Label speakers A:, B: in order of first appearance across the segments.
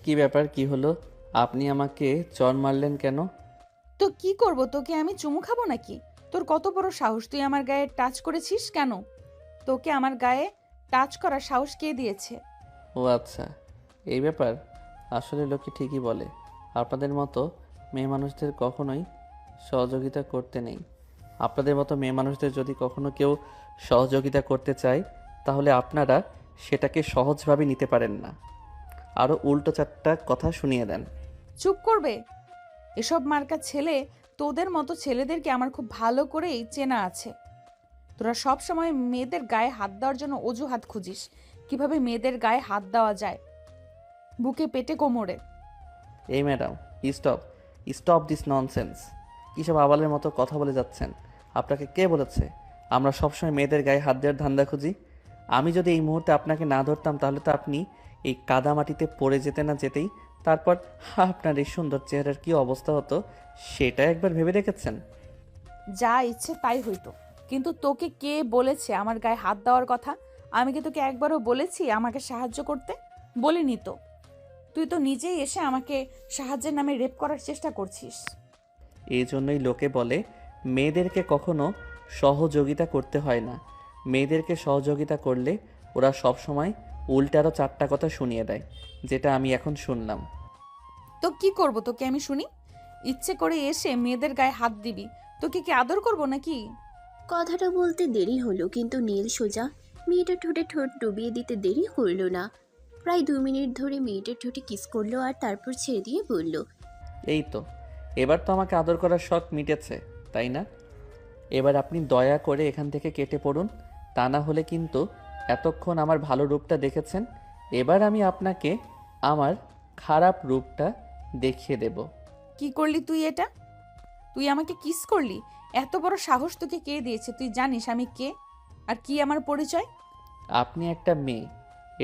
A: কি ব্যাপার, কি হলো? আপনি আমাকে চড় মারলেন কেন?
B: তো কি করব, তোকে আমি চুমু খাবো নাকি? তোর কত বড় সাহস, তুই আমার গায়ে টাচ করেছিস কেন? তোকে আমার গায়ে টাচ করার সাহস কে দিয়েছে?
A: ও আচ্ছা, এই ব্যাপার। আসলে লোকে ঠিকই বলে, আপনাদের মতো মেয়ে মানুষদের কখনোই সহযোগিতা করতে নেই। আপনাদের মতো মেয়ে মানুষদের যদি কখনো কেউ সহযোগিতা করতে চায়, তাহলে আপনারা সেটাকে সহজভাবে নিতে পারেন না, আরও উল্টো চারটা কথা শুনিয়ে দেন।
B: চুপ করবে? এসব মার্কা ছেলে, তোদের মতো ছেলেদেরকে আমার খুব ভালো করেই চেনা আছে। তোরা সব সময় মেয়েদের গায়ে হাত দেওয়ার জন্য অজুহাত খুঁজিস, কিভাবে মেয়েদের গায়ে হাত দেওয়া যায়, বুকে পেটে কোমরে।
A: এই madam, stop, stop this nonsense. কিসব আবালের মতো কথা বলে যাচ্ছেন? আপনাকে কে বলেছে আমরা সবসময় মেয়েদের গায়ে হাত দেওয়ার ধান্দা খুঁজি? আমি যদি এই মুহূর্তে আপনাকে না ধরতাম, তাহলে তো আপনি এই কাদামাটিতে পড়ে যেতে না যেতেই তারপর আপনার এই সুন্দর চেহারার কি অবস্থা হতো, সেটা একবার ভেবে দেখেছেন?
B: যা ইচ্ছে তাই হইতো, কিন্তু তোকে কে বলেছে আমার গায়ে হাত দেওয়ার কথা? আমি কি তোকে একবারও বলেছি আমাকে সাহায্য করতে? বলিনি তো। তুই তো নিজেই এসে আমাকে সাহায্যের নামে রেপ করার চেষ্টা করছিস।
A: এই জন্যই লোকে বলে মেয়েদেরকে কখনো সহযোগিতা করতে হয় না। মেয়েদেরকে সহযোগিতা করলে ওরা সব সময় উল্টারও চারটা কথা শুনিয়ে দেয়, যেটা আমি এখন শুনলাম।
B: তো কি করব তোকে আমি শুনি? ইচ্ছে করে এসে মেয়েদের গায়ে হাত দিবি? তোকে কি আদর করব নাকি?
C: কথাটা বলতে দেরি হলো, কিন্তু নীল সোজা মেয়েটার ঠোঁটে ঠোঁট ডুবিয়ে দিতে দেরি করলো না। প্রায় 2 মিনিট ধরে মেয়েটার ঠোঁটে কিস করলো আর তারপর ছেড়ে দিয়ে বলল,
A: এই তো, এবার তো আমাকে আদর করার শখ মিটেছে, তাই না? এবার আপনি দয়া করে এখান থেকে কেটে পড়ুন, তা না হলে কিন্তু এতক্ষণ আমার ভালো রূপটা দেখেছেন, এবার আমি আপনাকে আমার খারাপ রূপটা দেখিয়ে দেব।
B: কি করলি তুই এটা? তুই আমাকে কিস করলি? এত বড় সাহস তোকে কে দিয়েছে? তুই জানিস আমি কে আর কি আমার পরিচয়?
A: আপনি একটা মেয়ে,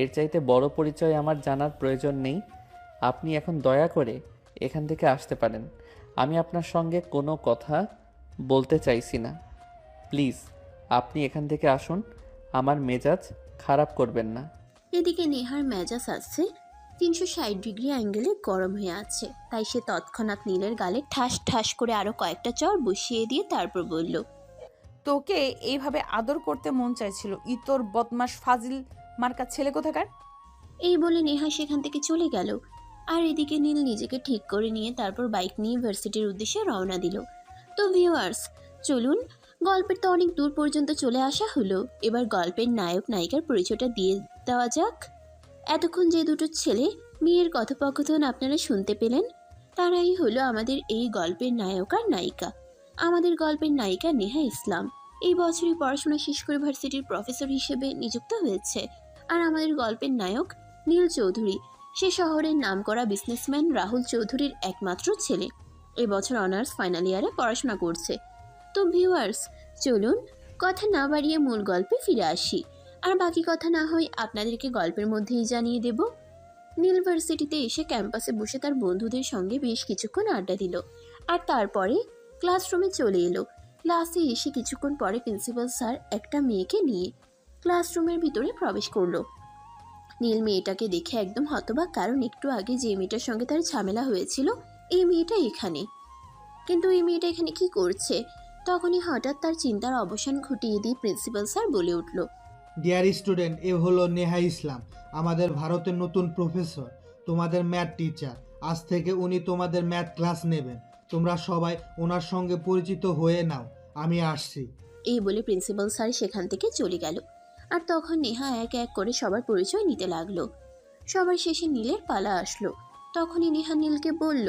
A: এর চাইতে বড় পরিচয় আমার জানার প্রয়োজন নেই। আপনি এখন দয়া করে এখান থেকে আসতে পারেন। আমি আপনার সঙ্গে কোনো কথা বলতে চাইছি না। প্লিজ, আপনি এখান থেকে আসুন, আমার মেজাজ খারাপ করবেন না।
C: এদিকে নেহার মেজাজ আছে 360 ডিগ্রি অ্যাঙ্গেলে গরম হয়ে আছে, তাই সে তৎক্ষণাৎ নীলের গালে ঠাস ঠাস করে আরো কয়েকটা চড় বসিয়ে দিয়ে তারপর বলল,
B: তোকে এইভাবে আদর করতে মন চাইছিল, ইতর বদমাস ফাজিল মার্কা ছেলে কোথাকার।
C: এই বলে নেহা সেখান থেকে চলে গেল। আর এদিকে নীল নিজেকে ঠিক করে নিয়ে তারপর বাইক নিয়ে ভার্সিটির উদ্দেশ্যে রওনা দিল। তো ভিউয়ার্স, চলুন, গল্পের তো অনেক দূর পর্যন্ত চলে আসা হলো, এবার গল্পের নায়ক নায়িকার পরিচয়টা দিয়ে দেওয়া যাক। এতক্ষণ যে দুটো ছেলে মেয়ের কথোপকথন আপনারা শুনতে পেলেন, তারাই হলো আমাদের এই গল্পের নায়ক আর নায়িকা। আমাদের গল্পের নায়িকা নেহা ইসলাম এই বছরই পড়াশোনা শেষ করে ভার্সিটির প্রফেসর হিসেবে নিযুক্ত হয়েছে। আর আমাদের গল্পের নায়ক নীল চৌধুরী, সে শহরের নামকরা বিজনেসম্যান রাহুল চৌধুরীর একমাত্র ছেলে। এবছর অনার্স ফাইনাল ইয়ারে পড়াশোনা করছে। তো ভিউয়ার্স, চলুন কথা না বাড়িয়ে মূল গল্পে ফিরে আসি। আর বাকি কথা না হয় আপনাদেরকে গল্পের মধ্যেই জানিয়ে দেব। নীল ভার্সিটিতে এসে ক্যাম্পাসে বসে তার বন্ধুদের সঙ্গে বেশ কিছুক্ষণ আড্ডা দিল। আর তারপরে ক্লাসরুমে চলে এলো। ক্লাসে এসে কিছুক্ষণ পরে প্রিন্সিপাল স্যার একটা মেয়েকে নিয়ে ক্লাসরুমের ভিতরে প্রবেশ করলো। নীল মেয়েটাকে দেখে একদম হতবাক, কারণ একটু আগে যে মেয়েটার সঙ্গে তার ঝামেলা হয়েছিল এই মেয়েটা এখানে। কিন্তু এই মেয়েটা এখানে কি করছে? তখনই হঠাৎ তার চিন্তার অবসান ঘটিয়ে দিয়ে প্রিন্সিপাল স্যার বলে উঠল,
D: ডিয়ার স্টুডেন্ট, এ হলো নেহা ইসলাম, আমাদের ভারতের নতুন প্রফেসর, তোমাদের ম্যাথ টিচার। আজ থেকে উনি তোমাদের ম্যাথ ক্লাস নেবেন। তোমরা সবাই ওনার সঙ্গে পরিচিত হয়ে নাও। আমি আসছি।
C: এই বলে প্রিন্সিপাল স্যার সেখান থেকে চলে গেল। আর তখন নেহা এক এক করে সবার পরিচয় নিতে লাগলো। সবার শেষে নীলের পালা আসলো। তখনই নেহা নীলকে বলল,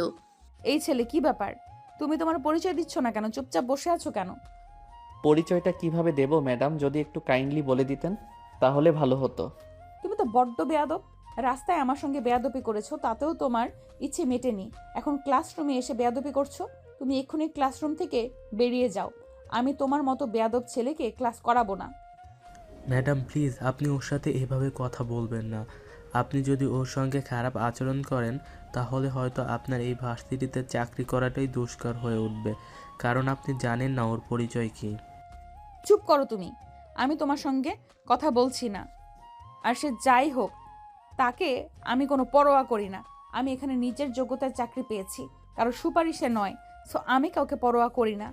B: এই ছেলে, কি ব্যাপার? তুমি তোমার পরিচয় দিচ্ছ না কেন? চুপচাপ বসে আছো কেন?
A: পরিচয়টা কিভাবে দেব ম্যাডাম, যদি একটু কাইন্ডলি বলে দিতেন তাহলে ভালো হতো।
B: তুমি তো বড্ড বেয়াদব। রাস্তায় আমার সঙ্গে বেয়াদবি করেছো, তাতেও তোমার ইচ্ছে মেটেনি, এখন ক্লাসরুমে এসে বেয়াদবি করছো। তুমি এক্ষুনি ক্লাসরুম থেকে বেরিয়ে যাও। আমি তোমার মতো বেয়াদব ছেলেকে ক্লাস করাবো না।
E: ম্যাডাম প্লিজ, আপনি ওর সাথে এভাবে কথা বলবেন না। আপনি যদি ওর সঙ্গে খারাপ আচরণ করেন তাহলে হয়তো আপনার এই ভার্সিটিতে চাকরি করাটাই দুষ্কর হয়ে উঠবে, কারণ আপনি জানেন না ওর পরিচয় কী।
B: চুপ করো তুমি। আমি তোমার সঙ্গে কথা বলছি না। আর সে যাই হোক, তাকে আমি কোনো পরোয়া করি না। আমি এখানে নিজের যোগ্যতায় চাকরি পেয়েছি, কারো সুপারিশে নয়। সো আমি কাউকে পরোয়া করি না।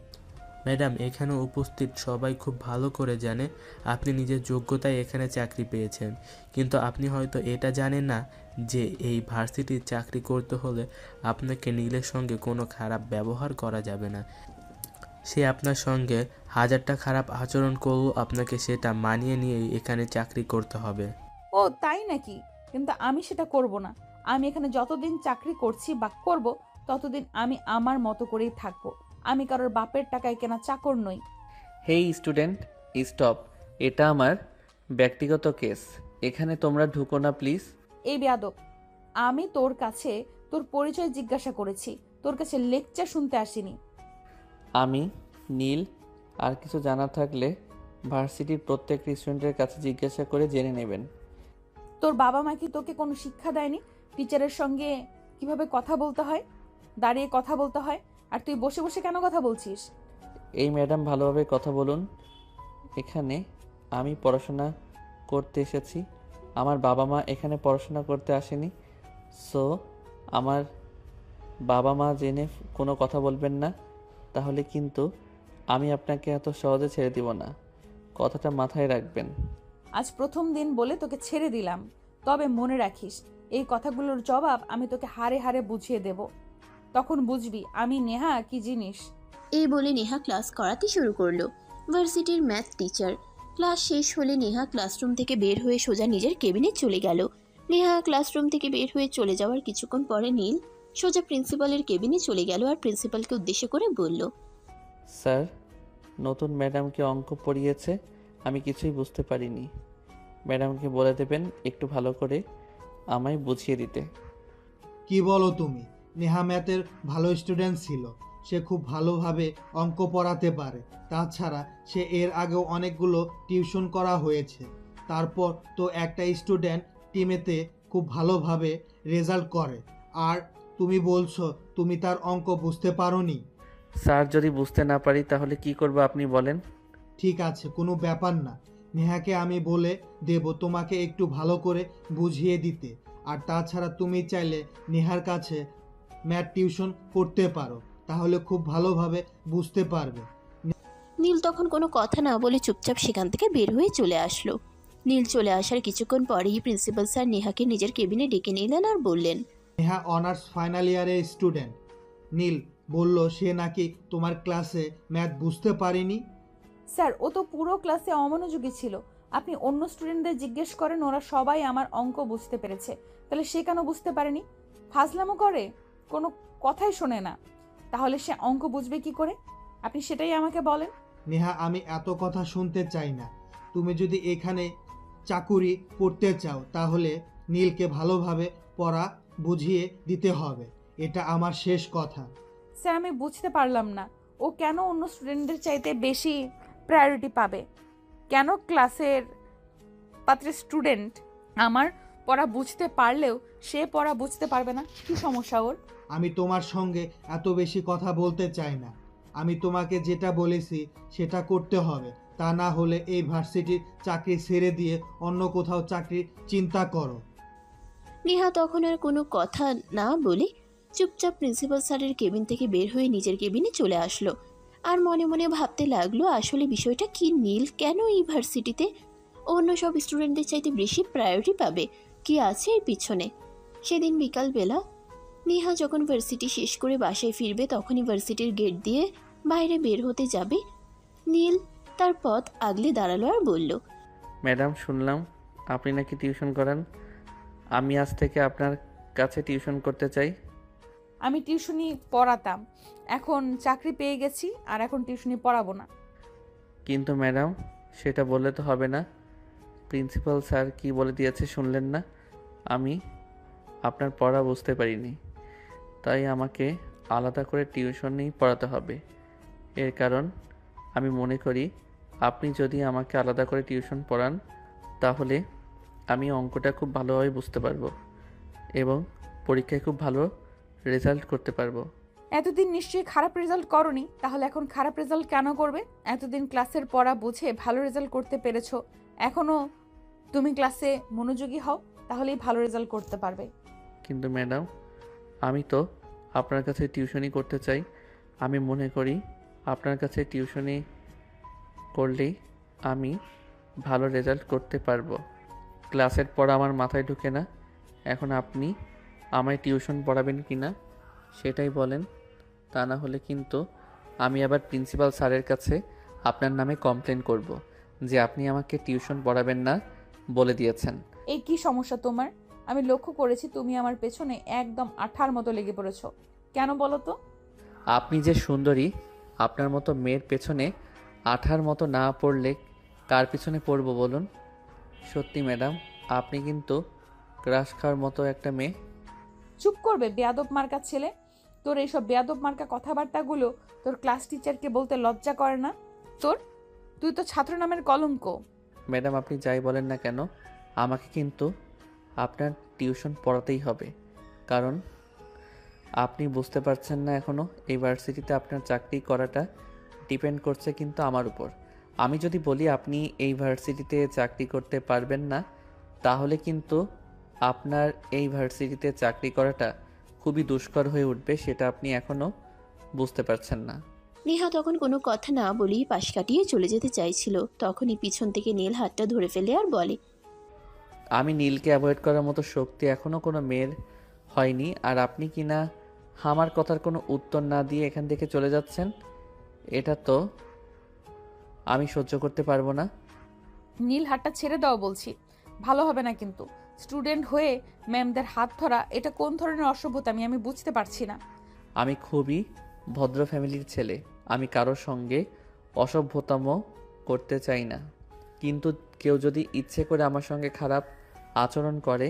E: ম্যাডাম, এখানে উপস্থিত সবাই খুব ভালো করে জানে আপনি নিজের যোগ্যতায় এখানে চাকরি পেয়েছেন, কিন্তু আপনি হয়তো এটা জানেন না যে এই ভার্সিটির চাকরি করতে হলে আপনাকে নীলের সঙ্গে কোনো খারাপ ব্যবহার করা যাবে না। সে আপনার সঙ্গে হাজারটা খারাপ আচরণ করলেও আপনাকে সেটা মানিয়ে নিয়েই এখানে চাকরি করতে হবে।
B: ও তাই নাকি? কিন্তু আমি সেটা করব না। আমি এখানে যতদিন চাকরি করছি বা করব, ততদিন আমি আমার মতো করেই থাকবো। আমি কারোর বাপের টাকায় কেনা চাকর নই।
A: হেই স্টুডেন্ট, স্টপ। এটা আমার ব্যক্তিগত কেস, এখানে তোমরা ঢুকো না প্লিজ।
B: এই বেয়াদব, আমি তোর কাছে তোর পরিচয় জিজ্ঞাসা করেছি, তোর কাছে লেকচার শুনতে আসিনি।
A: আমি নীল। আর কিছু জানার থাকলে ভার্সিটির প্রত্যেক স্টুডেন্টের কাছে জিজ্ঞাসা করে জেনে নেবেন।
B: তোর বাবা মা কি তোকে কোনো শিক্ষা দেয়নি টিচারের সঙ্গে কিভাবে কথা বলতে হয়, দাঁড়িয়ে কথা বলতে হয়? আর তুই বসে বসে কেন কথা বলছিস?
A: এই ম্যাডাম ভালোভাবে কথা বলুন। এখানে আমি পড়াশোনা করতে এসেছি, আমার বাবা মা এখানে পড়াশোনা করতে আসেনি। সো আমার বাবা মা জেনে কোনো কথা বলবেন না, তাহলে কিন্তু আমি আপনাকে এত সহজে ছেড়ে দিব না, কথাটা মাথায় রাখবেন।
B: আজ প্রথম দিন বলে তোকে ছেড়ে দিলাম, তবে মনে রাখিস এই কথাগুলোর জবাব আমি তোকে হাড়ে হাড়ে বুঝিয়ে দেব। তখন বুঝবি আমি নেহা কি জিনিস।
C: এই বলে নেহা ক্লাস করাতে শুরু করলো। ভার্সিটির ম্যাথ টিচার। ক্লাস শেষ হলে নেহা ক্লাসরুম থেকে বের হয়ে সোজা নিজের কেবিনে চলে গেল। নেহা ক্লাসরুম থেকে বের হয়ে চলে যাওয়ার কিছুক্ষণ পরে নীল সোজা প্রিন্সিপালের কেবিনে চলে গেল আর প্রিন্সিপালকে উদ্দেশ্য করে বলল,
A: স্যার, নতুন ম্যাডামকে অঙ্ক পড়িয়েছে, আমি কিছুই বুঝতে পারিনি। ম্যাডামকে বলে দেবেন একটু ভালো করে আমায় বুঝিয়ে দিতে।
D: কি বলো তুমি? নেহা ম্যাথের ভালো স্টুডেন্ট ছিল, সে খুব ভালোভাবে অঙ্ক পড়াতে পারে। তাছাড়া সে এর আগেও অনেকগুলো টিউশন করা হয়েছে। তারপর তো একটা স্টুডেন্ট টিমেতে খুব ভালোভাবে রেজাল্ট করে, আর তুমি বলছো তুমি তার অঙ্ক বুঝতে পারোনি?
A: স্যার, যদি বুঝতে না পারি তাহলে কি করবো আপনি বলেন।
D: ঠিক আছে, কোনো ব্যাপার না। নেহাকে আমি বলে দেব তোমাকে একটু ভালো করে বুঝিয়ে দিতে। আর তাছাড়া তুমি চাইলে নেহার কাছে ম্যাথ টিউশন করতে পারো, তাহলে খুব ভালোভাবে বুঝতে পারবে।
C: নীল তখন কোনো কথা না বলে চুপচাপ সেখান থেকে বের হয়ে চলে আসলো। নীল চলে আসার কিছুক্ষণ পরেই প্রিন্সিপাল স্যার নেহাকে নিজের কেবিনে ডেকে নিলেন আর বললেন,
D: নেহা অনার্স ফাইনাল ইয়ারের স্টুডেন্ট। নীল বলল সে নাকি তোমার ক্লাসে ম্যাথ বুঝতে পারেনি।
B: স্যার, ও তো পুরো ক্লাসে অমনোযোগী ছিল। আপনি অন্য স্টুডেন্টদের জিজ্ঞেস করেন, ওরা সবাই আমার অঙ্ক বুঝতে পেরেছে, তাহলে সে কেন বুঝতে পারেনি? ফাজলামো করে, কোনো কথাই শোনে না, তাহলে সে অঙ্ক বুঝবে কি করে? আপনি সেটাই আমাকে বলেন।
D: নেহা, আমি এত কথা শুনতে চাই না। তুমি যদি এখানে চাকুরি করতে চাও তাহলে নীলকে ভালোভাবে পড়া বুঝিয়ে দিতে হবে, এটা আমার শেষ কথা।
B: স্যার, আমি বুঝতে পারলাম না, ও কেন অন্য স্টুডেন্টদের চাইতে বেশি প্রায়োরিটি পাবে? কেন ক্লাসের পাত্রের স্টুডেন্ট আমার পড়া বুঝতে পারলেও সে পড়া বুঝতে পারবে না? কি সমস্যা ওর?
D: আমি তোমার সঙ্গে এত বেশি কথা বলতে চাই না। আমি তোমাকে যেটা বলেছি সেটা করতে হবে, তা না হলে এই ভার্সিটির চাকরি ছেড়ে দিয়ে অন্য কোথাও চাকরির চিন্তা করো।
C: নেহা তখন আর কোনো কথা না বলে চুপচাপ প্রিন্সিপাল স্যারের কেবিন থেকে বের হয়ে নিজের কেবিনে চলে আসলো। আর মনে মনে ভাবতে লাগলো আসলে বিষয়টা কি, নীল কেন এই ভার্সিটিতে অন্য সব স্টুডেন্টদের চাইতে বেশি প্রায়োরিটি পাবে, কি আছে এর পিছনে। সেদিন বিকালবেলা নেহা যখন ভার্সিটি শেষ করে বাসায় ফিরবে তখনই ভার্সিটির গেট দিয়ে বাইরে বের হতে যাবে, নীল তার পথ আগলে দাঁড়ালো আর বলল,
A: ম্যাডাম, শুনলাম আপনি নাকি টিউশন করান। আমি আজ থেকে আপনার কাছে টিউশন করতে চাই।
B: আমি টিউশনি পড়াতাম, এখন চাকরি পেয়ে গেছি আর এখন টিউশনি পড়াবো না।
A: কিন্তু ম্যাডাম, সেটা বললে তো হবে না। প্রিন্সিপাল স্যার কি বলে দিয়েছে শুনলেন না? আমি আপনার পড়া বুঝতে পারিনি, তাই আমাকে আলাদা করে টিউশনই পড়াতে হবে। এর কারণ আমি মনে করি আপনি যদি আমাকে আলাদা করে টিউশন পড়ান তাহলে আমি অঙ্কটা খুব ভালোভাবে বুঝতে পারবো এবং পরীক্ষায় খুব ভালো রেজাল্ট করতে পারবো।
B: এতদিন নিশ্চয়ই খারাপ রেজাল্ট করনি, তাহলে এখন খারাপ রেজাল্ট কেন করবে? এতদিন ক্লাসের পড়া বুঝে ভালো রেজাল্ট করতে পেরেছো, এখনও তুমি ক্লাসে মনোযোগী হও, তাহলেই ভালো রেজাল্ট করতে পারবে।
A: কিন্তু ম্যাডাম, আমি তো আপনার কাছে টিউশনি করতে চাই। আমি মনে করি আপনার কাছে টিউশনি করলেই আমি ভালো রেজাল্ট করতে পারবো। ক্লাসের পড়া আমার মাথায় ঢুকে না। এখন আপনি আমায় টিউশন পড়াবেন কি না সেটাই বলেন। তা না হলে কিন্তু আমি আবার প্রিন্সিপাল স্যারের কাছে আপনার নামে কমপ্লেন করব যে আপনি আমাকে টিউশন পড়াবেন না বলে দিয়েছেন।
B: এই কি সমস্যা তোমার? আমি লক্ষ্য করেছি তুমি আমার পেছনে একদম আঠার মতো লেগে পড়েছো। কেন বলো তো?
A: আপনি যে সুন্দরী, আপনার মতো মেয়ের পেছনে আঠার মতো না পড়লে কার পিছনে পড়বো বলুন? সত্যি ম্যাডাম, আপনি কিন্তু ক্রাশ খাওয়ার মতো একটা মেয়ে।
B: চুপ করবে বেয়াদব মার্কা ছেলে। তোর এইসব বেয়াদব মার্কা কথাবার্তাগুলো তোর ক্লাস টিচারকে বলতে লজ্জা করে না তোর? তুই তো ছাত্র নামের কলঙ্ক।
A: ম্যাডাম, আপনি যাই বলেন না কেন, আমাকে কিন্তু আপনার টিউশন পড়াতেই হবে। কারণ আপনি বুঝতে পারছেন না এখনও, এই ভার্সিটিতে আপনার চাকরি করাটা ডিপেন্ড করছে কিন্তু আমার উপর। আমি যদি বলি আপনি এই ভার্সিটিতে চাকরি করতে পারবেন না, তাহলে কিন্তু আপনার এই ভার্সিটিতে চাকরি করাটা খুবই দুষ্কর হয়ে উঠবে। সেটা আপনি এখনও বুঝতে পারছেন না।
C: নেহা তখন কোনো কথা না বলেই পাশ কাটিয়ে চলে যেতে চাইছিল। তখনই পিছন থেকে নীল হাতটা ধরে ফেলে আর বলে,
A: আমি নীলকে অ্যাভয়েড করার মতো শক্তি এখনও কোনো মেয়ের হয়নি। আর আপনি কি না আমার কথার কোনো উত্তর না দিয়ে এখান থেকে চলে যাচ্ছেন, এটা তো আমি সহ্য করতে পারবো না।
B: নীল হাতটা ছেড়ে দাও বলছি। ভালো হবে না কিন্তু। স্টুডেন্ট হয়ে ম্যামদের হাত ধরা এটা কোন ধরনের অসভ্যতা আমি বুঝতে পারছি না।
A: আমি খুবই ভদ্র ফ্যামিলির ছেলে, আমি কারোর সঙ্গে অসভ্যতম করতে চাই না। কিন্তু কেউ যদি ইচ্ছে করে আমার সঙ্গে খারাপ আচরণ করে,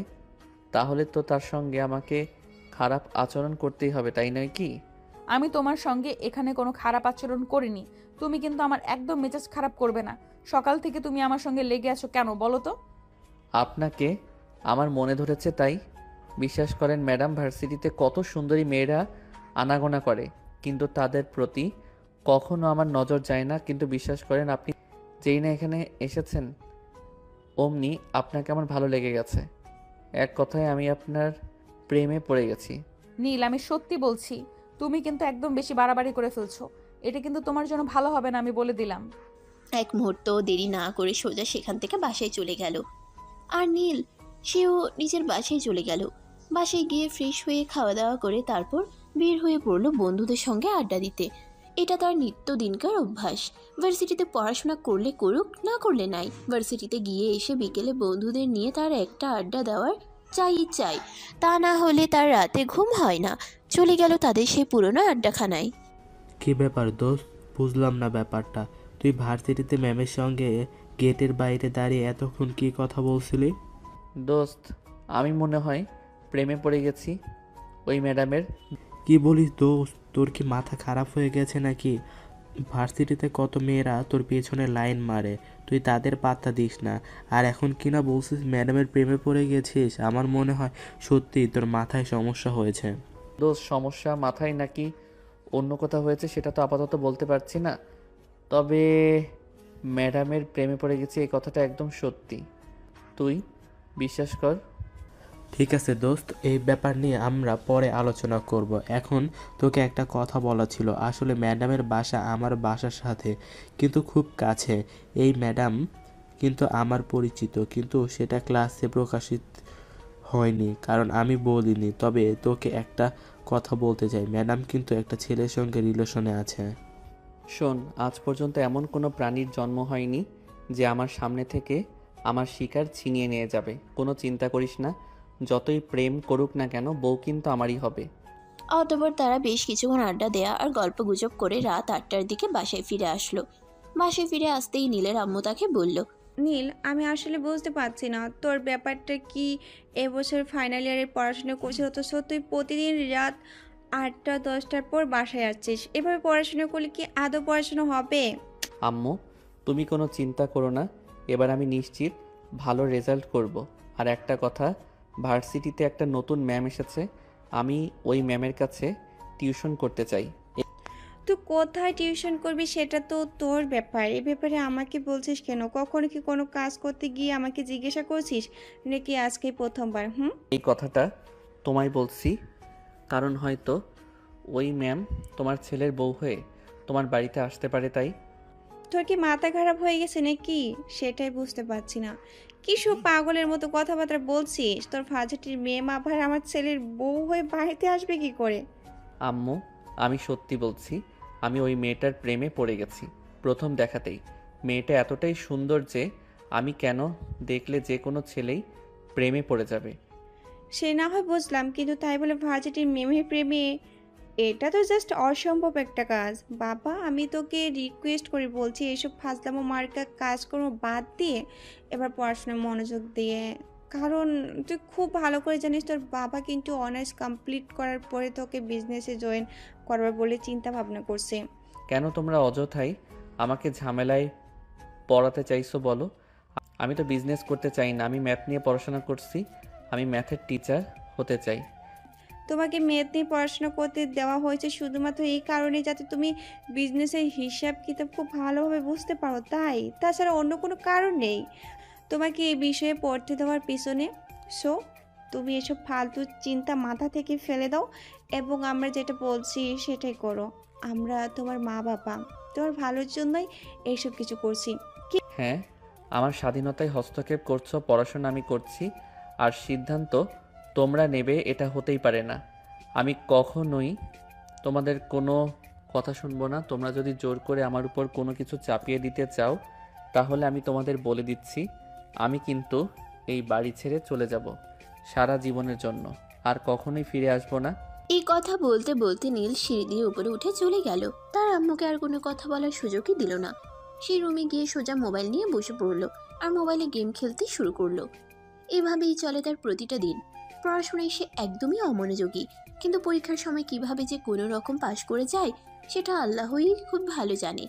A: তাহলে তো তার সঙ্গে আমাকে খারাপ আচরণ করতেই হবে, তাই নয় কি?
B: আমি তোমার সঙ্গে এখানে কোনো খারাপ আচরণ করিনি। তুমি কিন্তু আমার একদম মেজাজ খারাপ করবে না। সকাল থেকে তুমি আমার সঙ্গে লেগে আছো কেন বলো তো?
A: আপনাকে আমার মনে ধরেছে তাই। বিশ্বাস করেন ম্যাডাম, ভার্সিটিতে কত সুন্দরী মেয়েরা আনাগোনা করে, কিন্তু তাদের প্রতি কখনো আমার নজর যায় না। কিন্তু বিশ্বাস করেন, আপনি যেই না এখানে এসেছেন অমনি আপনাকে আমার ভালো লেগে গেছে। এক কথায় আমি আপনার প্রেমে পড়ে গেছি।
B: নীল, আমি সত্যি বলছি, তুমি কিন্তু একদম বেশি বাড়াবাড়ি করে ফেলছো। এটা কিন্তু তোমার জন্য ভালো হবে না, আমি বলে দিলাম।
C: এক মুহূর্ত দেরি না করে সোজা সেখান থেকে বাসায় চলে গেল। আর নীল সেও নিজের বাসায় চলে গেল। বাসায় গিয়ে ফ্রেশ হয়ে খাওয়া দাওয়া করে তারপর বের হয়ে পড়লো বন্ধুদের সঙ্গে আড্ডা দিতে। এটা তার নিত্যদিনকার অভ্যাস। ভার্সিটিতে পড়াশোনা করলে করুক, না করলে নাই, ভার্সিটিতে গিয়ে এসে বিকেলে বন্ধুদের নিয়ে তার একটা আড্ডা দেওয়ার চাই। তা না হলে তার রাতে ঘুম হয় না। চলে গেল তাদের সেই পুরনো আড্ডাখানায়।
E: কি ব্যাপার দোস্ত, বুঝলাম না ব্যাপারটা। তুই ভার্সিটিতে ম্যামের সঙ্গে গেটের বাইরে দাঁড়িয়ে এতক্ষণ কি কথা বলছিলি?
A: দোস্ত, আমি মনে হয় প্রেমে পড়ে গেছি ওই ম্যাডামের।
E: কি বলিস দোস্ত, তোর কি মাথা খারাপ হয়ে গেছে নাকি? ভার্সিটিতে কত মেয়েরা তোর পেছনে লাইন মারে, তুই তাদের পাত্তা দিস না, আর এখন কিনা বলছিস ম্যাডামের প্রেমে পড়ে গেছিস। আমার মনে হয় সত্যি তোর মাথায় সমস্যা হয়েছে।
A: দোস্ত, সমস্যা মাথায় নাকি অন্য কোথাও হয়েছে সেটা তো আপাতত বলতে পারছি না, তবে ম্যাডামের প্রেমে পড়ে গেছি এই কথাটা একদম সত্যি, তুই বিশ্বাস কর।
E: ঠিক আছে দোস্ত, এই ব্যাপার নিয়ে আমরা পরে আলোচনা করব। এখন তোকে একটা কথা বলা ছিল। আসলে ম্যাডামের বাসা আমার বাসার সাথে কিন্তু খুব কাছে। এই ম্যাডাম কিন্তু আমার পরিচিত, কিন্তু সেটা ক্লাসে প্রকাশিত হয়নি কারণ আমি বলিনি। তবে তোকে একটা কথা বলতে চাই, ম্যাডাম কিন্তু একটা ছেলের সঙ্গে রিলেশনে আছে।
A: শোন, আজ পর্যন্ত এমন কোনো প্রাণীর জন্ম হয়নি যে আমার সামনে থেকে আমার শিকার ছিনিয়ে নিয়ে যাবে। কোনো চিন্তা করিস না, যতই প্রেম করুক না কেন, বউ কিন্তু আমারই হবে।
C: অতঃপর তারা বেশ কিছুক্ষণ আড্ডা দেয়া আর গল্প গুজব করে রাত 8টার দিকে বাসায় ফিরে আসলো। বাসায় ফিরে আসতেই নীলের আম্মু তাকে বলল,
F: নীল, আমি আসলে বুঝতে পারছি না তোর ব্যাপারটা কি। এবছর ফাইনাল ইয়ারের পড়াশোনা করছিস অথচ তুই প্রতিদিন রাত 8টা 10টার পর বাসায় আসছিস। এভাবে পড়াশোনা করলে কি আদৌ পড়াশোনা হবে?
A: আম্মু, তুমি কোনো চিন্তা করো না, এবার আমি নিশ্চিত ভালো রেজাল্ট করব। আর একটা কথা, ভার্সিটিতে একটা নতুন ম্যাম এসেছে, আমি ওই ম্যামের কাছে টিউশন করতে চাই।
F: তুই কোথায় টিউশন করবি সেটা তো তোর ব্যাপার। এ ব্যাপারে আমাকে বলছিস কেন? কখনো কি কোনো কাজ করতে গিয়ে আমাকে জিজ্ঞাসা করছিস নাকি আজকেই প্রথমবার?
A: এই কথাটা তোমায় বলছি, কারণ হয়তো ওই ম্যাম তোমার ছেলের বউ হয়ে তোমার বাড়িতে আসতে পারে তাই।
F: তোর কি মাথা খারাপ হয়ে গেছে নাকি? সেটাই বুঝতে পারছি না। কি সব পাগলের মতো কথাবার্তা বলছিস? তোর ভাজেটির মেয়ে আবার আমার ছেলের বউ হয়ে বাড়িতে আসবে কি করে?
A: আম্মু, আমি সত্যি বলছি, আমি ওই মেয়েটার প্রেমে পড়ে গেছি প্রথম দেখাতেই। মেয়েটা এতটাই সুন্দর যে আমি কেন দেখলে যে কোনো ছেলেই প্রেমে পড়ে যাবে।
F: সে না হয় বুঝলাম, কিন্তু তাই বলে ভার্জিটির মেমের প্রেমে? এটা তো জাস্ট অসম্ভব একটা কাজ। বাবা, আমি তোকে রিকোয়েস্ট করে বলছি, এসব ফাজলামো মার্কা কাজকর্ম বাদ দিয়ে এবার পড়াশোনায় মনোযোগ দিয়ে। কারণ তুই খুব ভালো করে জানিস তোর বাবা কিন্তু অনার্স কমপ্লিট করার পরে তোকে বিজনেসে জয়েন করবার বলে চিন্তা ভাবনা করছে।
A: কেন তোমরা অযথাই আমাকে ঝামেলায় পড়াতে চাইছো বলো? আমি তো বিজনেস করতে চাই না, আমি ম্যাথ নিয়ে পড়াশোনা করছি, আমি ম্যাথের টিচার হতে চাই।
F: তোমাকে ম্যাথ নিয়ে পড়াশোনা করতে দেওয়া হয়েছে শুধুমাত্র এই কারণে যাতে তুমি বিজনেসের হিসাব কিতাব খুব ভালোভাবে বুঝতে পারো, তাই? তাছাড়া অন্য কোনো কারণ নেই তোমাকে এই বিষয়ে পড়তে দেওয়ার পিছনে। সো তুমি এসব ফালতু চিন্তা মাথা থেকে ফেলে দাও এবং আমরা যেটা বলছি সেটাই করো। আমরা তোমার মা বাবা, তোমার ভালোর জন্যই এইসব কিছু করছি।
A: হ্যাঁ, আমার স্বাধীনতায় হস্তক্ষেপ করছো, পড়াশোনা আমি করছি, আর সিদ্ধান্ত তোমরা নেবে এটা হতেই পারে না। আমি কখনোই তোমাদের কোনো কথা শুনবো না। তোমরা যদি জোর করে আমার উপর কোনো কিছু চাপিয়ে দিতে চাও তাহলে আমি তোমাদের বলে দিচ্ছি, আমি কিন্তু এই বাড়ি ছেড়ে চলে যাব সারা জীবনের জন্য, আর কখনোই ফিরে আসবো না।
C: এই কথা বলতে বলতে নীল সিঁড়ি দিয়ে উপরে উঠে চলে গেল। তার আম্মুকে আর কোনো কথা বলার সুযোগই দিল না। সে রুমে গিয়ে সোজা মোবাইল নিয়ে বসে পড়ল আর মোবাইলে গেম খেলতে শুরু করলো। এভাবেই চলে তার প্রতিটা দিন। পড়াশোনায় সে একদমই অমনোযোগী, কিন্তু পরীক্ষার সময় কিভাবে যে কোনো রকম পাশ করে যায় সেটা আল্লাহই খুব ভালো জানে।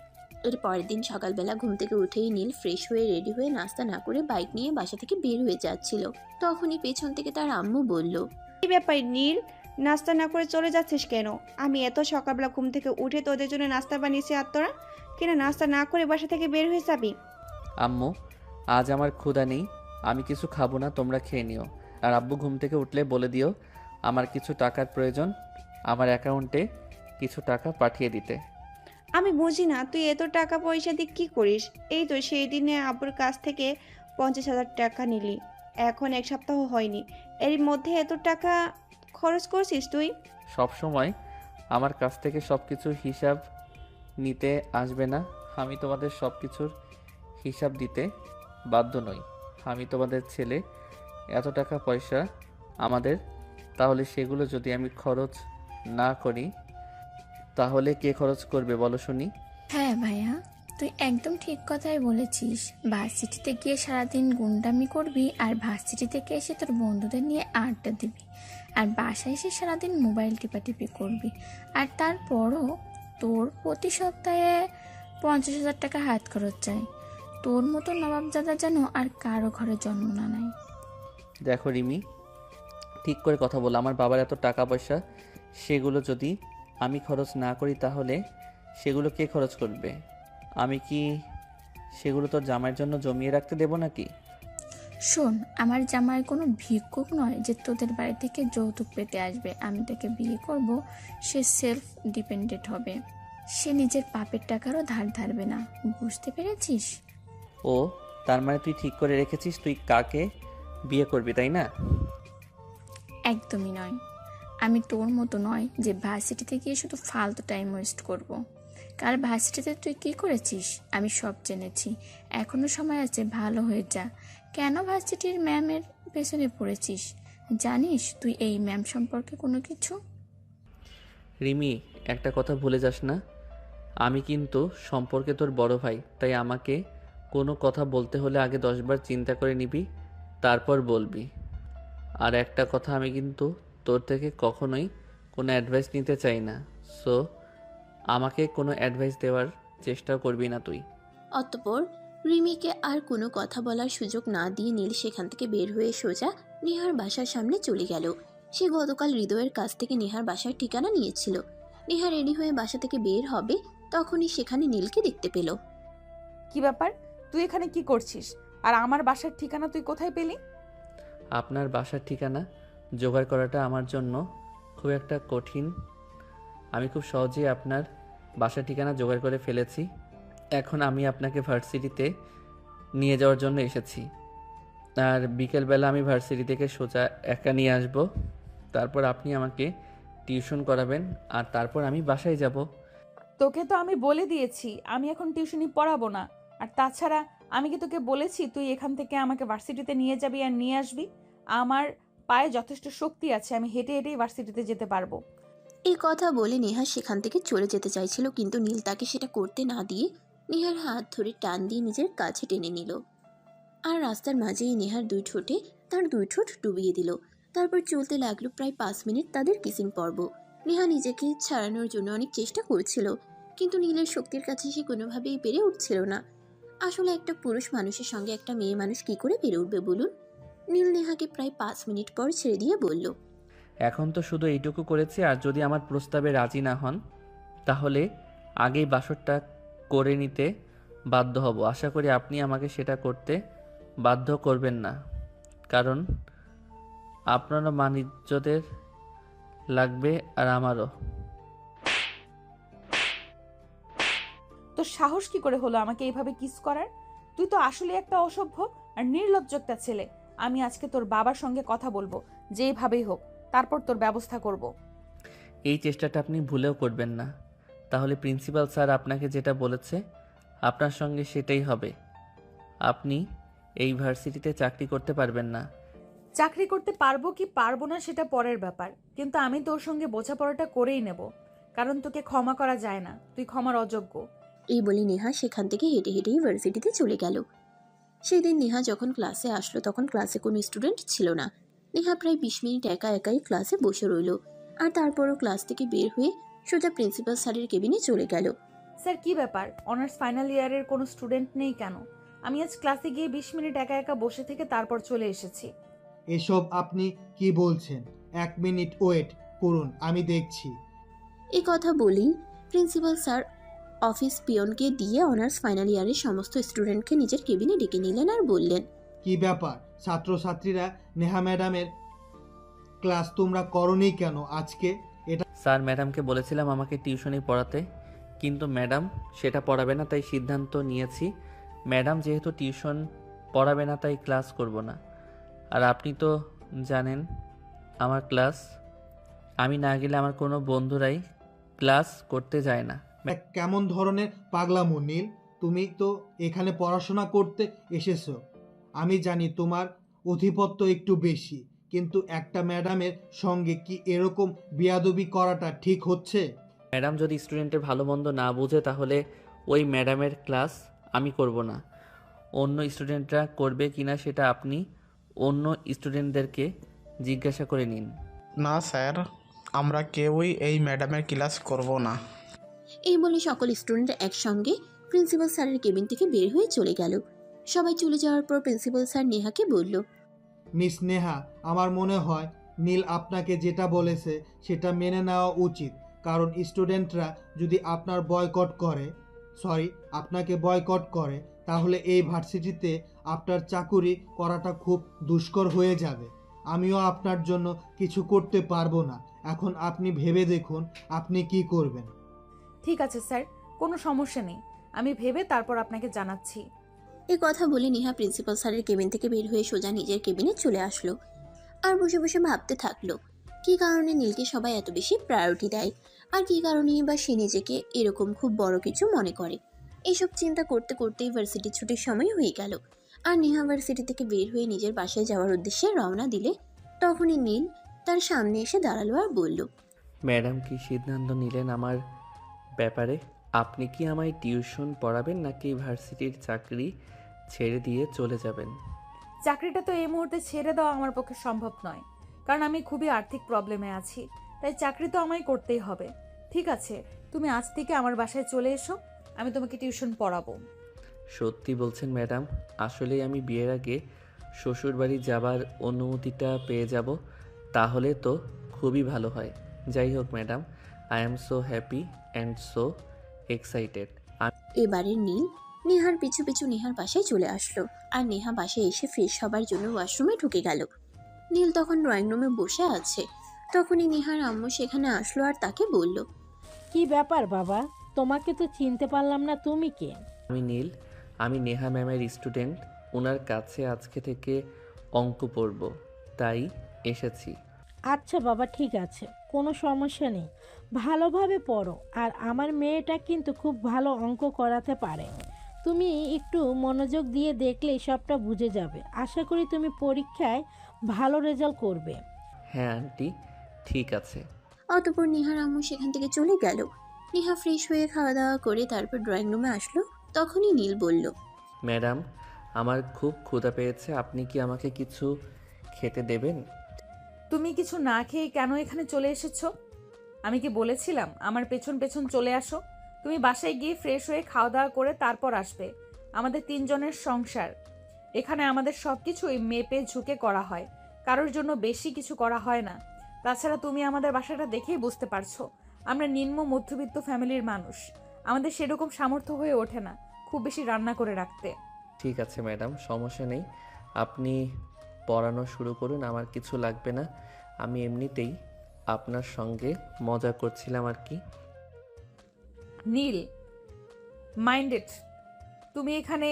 C: এর পরের দিন সকালবেলা ঘুম থেকে উঠেই নীল ফ্রেশ হয়ে রেডি হয়ে নাস্তা না করে বাইক নিয়ে বাসা থেকে বের হয়ে যাচ্ছিল। তখনই পেছন থেকে তার আম্মু বলল,
F: কি ব্যাপার নীল, নাস্তা না করে চলে যাচ্ছিস কেন? আমি এত সকালবেলা ঘুম থেকে উঠে তোদের জন্য নাস্তা বানিয়েছি, আর তোরা কেন নাস্তা না করে বাসা থেকে বের হয়ে যাবি?
A: আম্মু, আজ আমার ক্ষুধা নেই, আমি কিছু খাবো না, তোমরা খেয়ে নিও। আর আব্বু ঘুম থেকে উঠলে বলে দিও আমার কিছু টাকার প্রয়োজন, আমার অ্যাকাউন্টে কিছু টাকা পাঠিয়ে দিতে।
F: আমি বুঝি না তুই এত টাকা পয়সা দিয়ে কী করিস? এই তো সেই দিনে আব্বুর কাছ থেকে 50,000 টাকা নিলি, এখন এক সপ্তাহ হয়নি, এর মধ্যে এত টাকা খরচ করছিস তুই?
A: সব সময় আমার কাছ থেকে সব কিছুর হিসাব নিতে আসবে না। আমি তোমাদের সব কিছুর হিসাব দিতে বাধ্য নই। আমি তোমাদের ছেলে, এত টাকা পয়সা আমাদের, তাহলে সেগুলো যদি আমি খরচ না করি তাহলে কে খরচ করবে বলো শুনি?
G: হ্যাঁ ভাইয়া, তুই একদম ঠিক কথাই বলেছিস। ভার্সিটিতে গিয়ে সারাদিন গুন্ডামি করবি, আর ভার্সিটি থেকে এসে তোর বন্ধুদের নিয়ে আড্ডা দিবি, আর বাসায় এসে সারাদিন মোবাইল টিপাটিপি করবি, আর তারপরও তোর প্রতি সপ্তাহে 50,000 টাকা হাত খরচ চাই। তোর মতো নবাবজাদা যেন আর কারো ঘরে জন্ম না নেয়।
A: দেখো রিমি, ঠিক করে কথা বলো। আমার বাবার এত টাকা পয়সা, সেগুলো যদি আমি খরচ না করি তাহলে সেগুলো কে খরচ করবে? আমি কি সেগুলো তোর জামাইয়ের জন্য জমিয়ে রাখতে দেবো নাকি?
G: শোন, আমার জামাই কোনো ভিক্ষুক নয় যে তোদের বাড়ি থেকে যৌতুক পেতে আসবে। আমি তাকে বিয়ে করব, সে সেলফ ডিপেন্ডেন্ট হবে, সে নিজের পাপের টাকারও ধার ধারবে না। বুঝতে পেরেছিস?
A: ও, তার মানে তুই ঠিক করে রেখেছিস তুই কাকে বিয়ে করবি, তাই না?
G: একদমই নয়। আমি তোর মতো নয় যে ভার্সিটিতে গিয়ে শুধু ফালতু টাইম ওয়েস্ট করব। কাল ভার্সিটিতে তুই কি করেছিস আমি সব জেনেছি। এখনো সময় আছে, ভালো হয়ে যা। কেন ভার্সিটির ম্যামের পেছনে পড়েছিস? জানিস তুই এই ম্যাম সম্পর্কে কোনো কিছু?
A: রিমি, একটা কথা ভুলে যাস না, আমি কিন্তু সম্পর্কে তোর বড় ভাই, তাই আমাকে কোনো কথা বলতে হলে আগে 10 বার চিন্তা করে নিবি, তারপর বলবি। আর একটা কথা, আমি কিন্তু তোর থেকে কখনোই কোনো অ্যাডভাইস নিতে চাই না, সো আমাকে কোনো অ্যাডভাইস দেওয়ার চেষ্টা করবি না তুই।
C: অতঃপর রিমিকে আর কোনো কথা বলার সুযোগ না দিয়ে নীল সেখান থেকে বের হয়ে সোজা নেহার বাসার সামনে চলে গেল। সে গতকাল হৃদয়ের কাছ থেকে নেহার বাসার ঠিকানা নিয়েছিল। নেহা রেডি হয়ে বাসা থেকে বের হবে, তখনই সেখানে নীলকে দেখতে পেল।
B: কি ব্যাপার, তুই এখানে কি করছিস? আর আমার বাসার ঠিকানা তুই কোথায় পেলি?
A: আপনার বাসার ঠিকানা জোগাড় করাটা আমার জন্য খুব একটা কঠিন। আমি খুব সহজেই আপনার বাসার ঠিকানা জোগাড় করে ফেলেছি। এখন আমি আপনাকে ভার্সিটিতে নিয়ে যাওয়ার জন্য এসেছি। আর বিকেলবেলা আমি ভার্সিটি থেকে সোজা একা নিয়ে আসব। তারপর আপনি আমাকে টিউশন করাবেন আর তারপর আমি বাসায় যাব।
B: তোকে তো আমি বলে দিয়েছি আমি এখন টিউশনি পড়াবো না। আর তাছাড়া আমি কি তোকে বলেছি তুই এখান থেকে আমাকে ভার্সিটিতে নিয়ে যাবি আর নিয়ে আসবি? আমার পায়ে যথেষ্ট শক্তি আছে, আমি হেঁটে হেঁটেই ভার্সিটিতে যেতে পারবো।
C: এই কথা বলে নেহা সেখান থেকে চলে যেতে চাইছিল, কিন্তু নীল তাকে সেটা করতে না দিয়ে নেহার হাত ধরে টান দিয়ে নিজের কাছে টেনে নিল। আর রাস্তার মাঝেই নেহার দুই ঠোঁটে তার দুই ঠোঁট ডুবিয়ে দিল। তারপর চলতে লাগলো প্রায় 5 মিনিট তাদের কিসিং পর্ব। নেহা নিজেকে ছাড়ানোর জন্য অনেক চেষ্টা করছিল, কিন্তু নীলের শক্তির কাছে সে কোনোভাবেই পেরে উঠছিল না। আসলে একটা পুরুষ মানুষের সঙ্গে একটা মেয়ে মানুষ কি করে পেরে উঠবে বলুন? নীল নেহাকে প্রায় 5 মিনিট পর ছেড়ে দিয়ে বলল,
A: এখন তো শুধু এইটুকু করেছি, আর যদি আমার প্রস্তাবে রাজি না হন তাহলে আগেই বাসরটা করে নিতে বাধ্য হব। আশা করি আপনি আমাকে সেটা করতে বাধ্য করবেন না, কারণ আপনারও মান ইজ্জতের লাগবে আর আমারও।
B: তোর সাহস কি করে হলো আমাকে এইভাবে কিস করার? তুই তো আসলে একটা অসভ্য আর নির্লজ্জ একটা ছেলে। আমি আজকে তোর বাবার সঙ্গে কথা বলবো, যেইভাবেই হোক, তারপর তোর ব্যবস্থা করব।
A: এই চেষ্টাটা আপনি ভুলেও করবেন না, তাহলে প্রিন্সিপাল স্যার আপনাকে যেটা বলেছে আপনার সঙ্গে সেটাই হবে। আপনি এই ভার্সিটিতে চাকরি করতে পারবেন না।
B: চাকরি করতে পারবো কি পারবো না সেটা পরের ব্যাপার, কিন্তু আমি তোর সঙ্গে বোঝাপড়াটা করেই নেব, কারণ তোকে ক্ষমা করা যায় না, তুই ক্ষমার অযোগ্য।
C: এই বলে নেহা সেখান থেকে হেঁটে হেঁটে ইউনিভার্সিটিতে চলে গেল। সেই দিন নেহা যখন ক্লাসে আসলো তখন ক্লাসে কোনো স্টুডেন্ট ছিল না। নেহা প্রায় 20 মিনিট একা একাই ক্লাসে বসে রইল, আর তারপরও ক্লাস থেকে বের হয়ে সোজা প্রিন্সিপাল স্যারের কেবিনে চলে গেল।
B: স্যার কি ব্যাপার, অনার্স ফাইনাল ইয়ারের কোনো স্টুডেন্ট নেই কেন? আমি আজ ক্লাসে গিয়ে 20 মিনিট একা একা বসে থেকে তারপর চলে এসেছি।
D: এসব আপনি কি বলছেন? 1 মিনিট ওয়েট করুন, আমি দেখছি।
C: এই কথা বলেই প্রিন্সিপাল স্যার অফিস পিয়নকে দিয়ে অনার্স ফাইনাল ইয়ারের সমস্ত স্টুডেন্টকে নিজের কেবিনে ডেকে নিলেন আর বললেন,
D: কি ব্যাপার ছাত্রছাত্রীরা, নেহা ম্যাডামের ক্লাস তোমরা করনি কেন আজকে? এটা
A: স্যার, ম্যাডামকে বলেছিলাম আমাকে টিউশনি পড়াতে, কিন্তু ম্যাডাম সেটা পড়াবে না, তাই সিদ্ধান্ত নিয়েছি ম্যাডাম যেহেতু টিউশন পড়াবে না তাই ক্লাস করব না। আর আপনি তো জানেন আমার ক্লাস, আমি না গেলে আমার কোনো বন্ধুরাই ক্লাস করতে যায় না।
D: কেমন ধরনের পাগলামো নীল? তুমি তো এখানে পড়াশোনা করতে এসেছো। আমি জানি তোমার অধিপত্য একটু বেশি, কিন্তু একটা ম্যাডামের সঙ্গে কি এরকম বেয়াদবি করাটা ঠিক হচ্ছে?
A: ম্যাডাম যদি স্টুডেন্টের ভালো মন্দ না বুঝে তাহলে ওই ম্যাডামের ক্লাস আমি করব না। অন্য স্টুডেন্টরা করবে কিনা সেটা আপনি অন্য স্টুডেন্টদেরকে জিজ্ঞাসা করে নিন।
H: না স্যার, আমরা কেউই এই ম্যাডামের ক্লাস করব না।
C: এই বলে সকল স্টুডেন্ট একসঙ্গে প্রিন্সিপাল স্যারের কেবিন থেকে বের হয়ে চলে গেল। সবাই চলে যাওয়ার পর প্রিন্সিপাল স্যার নেহাকে বলল,
D: মিস নেহা, আমার মনে হয় নীল আপনাকে যেটা বলেছে সেটা মেনে নেওয়া উচিত, কারণ স্টুডেন্টরা যদি আপনাকে বয়কট করে তাহলে এই ভার্সিটিতে আপনার চাকুরি করাটা খুব দুষ্কর হয়ে যাবে। আমিও আপনার জন্য কিছু করতে পারবো না। এখন আপনি ভেবে দেখুন আপনি কি করবেন।
B: ঠিক আছে স্যার, কোনো সমস্যা নেই, আমি ভেবে তারপর আপনাকে জানাচ্ছি।
C: এই কথা বলে নেহা প্রিন্সিপাল স্যারের কেবিন থেকে বের হয়ে সোজা নিজের কেবিনে চলে আসলো আর বসে বসে ভাবতে থাকলো কি কারণে নীলকে সবাই এত বেশি প্রায়োরিটি দেয়, আর কি কারণেই বা সে নিজেকে এরকম খুব বড় কিছু মনে করে। এইসব চিন্তা করতে করতেই ভার্সিটি ছুটির সময় হয়ে গেল, আর নেহা ভার্সিটি থেকে বের হয়ে নিজের বাসায় যাওয়ার উদ্দেশ্যে রওনা দিলে তখনই নীল তার সামনে এসে দাঁড়ালো আর বলল,
A: ম্যাডাম কি সিদ্ধান্ত নিলেন আমার ব্যাপারে? আপনি কি আমায় টিউশন পড়াবেন নাকি ভার্সিটির চাকরি ছেড়ে দিয়ে চলে যাবেন?
B: চাকরিটা তো এই মুহূর্তে ছেড়ে দেওয়া আমার পক্ষে সম্ভব নয়, কারণ আমি খুবই আর্থিক প্রবলেমে আছি, তাই চাকরি তো আমায় করতেই হবে। ঠিক আছে, তুমি আজ থেকে আমার বাসায় চলে এসো, আমি তোমাকে টিউশন পড়াবো।
A: সত্যি বলছেন ম্যাডাম? আসলেই আমি বিয়ের আগে শ্বশুরবাড়ি যাবার অনুমতিটা পেয়ে যাব, তাহলে তো খুবই ভালো হয়। যাই হোক madam, I am so happy and so excited.
C: এবারে নীল নেহার পিছু পিছু নেহার বাসায় চলে আসলো, আর নেহা বাসায় এসে ফ্রেশ হবার জন্য ওয়াশরুমে ঢুকে গেল। নীল তখন ড্রয়িং রুমে বসে আছে, তখনই নেহার আম্মু সেখানে আসলো আর তাকে বলল,
I: কি ব্যাপার বাবা, তোমাকে তো চিনতে পারলাম না, তুমি কে?
A: আমি নীল, আমি নেহা ম্যামের স্টুডেন্ট। ওনার কাছে আজকে থেকে অঙ্ক পড়ব, তাই এসেছি।
I: আচ্ছা বাবা, ঠিক আছে, কোনো সমস্যা নেই, ভালোভাবে পড়ো। আর আমার মেয়েটা কিন্তু খুব ভালো অঙ্ক করাতে পারে, তুমি একটু মনোযোগ দিয়ে দেখলেই সবটা বুঝে যাবে। আশা করি তুমি পরীক্ষায় ভালো রেজাল্ট করবে।
A: হ্যাঁ আন্টি, ঠিক আছে।
C: অতঃপর নেহার আম্মু সেখান থেকে চলে গেল। নেহা ফ্রেশ হয়ে খাওয়া দাওয়া করে তারপর ড্রয়িং রুমে আসলো। তখনই নীল বলল,
A: ম্যাডাম, আমার খুব ক্ষুধা পেয়েছে, আপনি কি আমাকে কিছু খেতে দেবেন?
B: তুমি কিছু না খেয়ে কেন এখানে চলে এসেছো? আমি কি বলেছিলাম আমার পেছন পেছন চলে আসো? তুমি বাসায় গিয়ে ফ্রেশ হয়ে খাওয়া দাওয়া করে তারপর আসবে। আমাদের 3 জনের সংসার, এখানে আমাদের সব কিছুই মেপে ঝুঁকে করা হয়, কারোর জন্য বেশি কিছু করা হয় না। তাছাড়া তুমি আমাদের বাসাটা দেখেই বুঝতে পারছো আমরা নিম্ন মধ্যবিত্ত ফ্যামিলির মানুষ, আমাদের সেরকম সামর্থ্য হয়ে ওঠে না খুব বেশি রান্না করে রাখতে।
A: ঠিক আছে ম্যাডাম, সমস্যা নেই, আপনি পড়ানো শুরু করুন, আমার কিছু লাগবে না। আমি এমনিতেই আপনার সঙ্গে মজা করছিলাম আর কি।
B: নীল, মাইন্ডেড, তুমি এখানে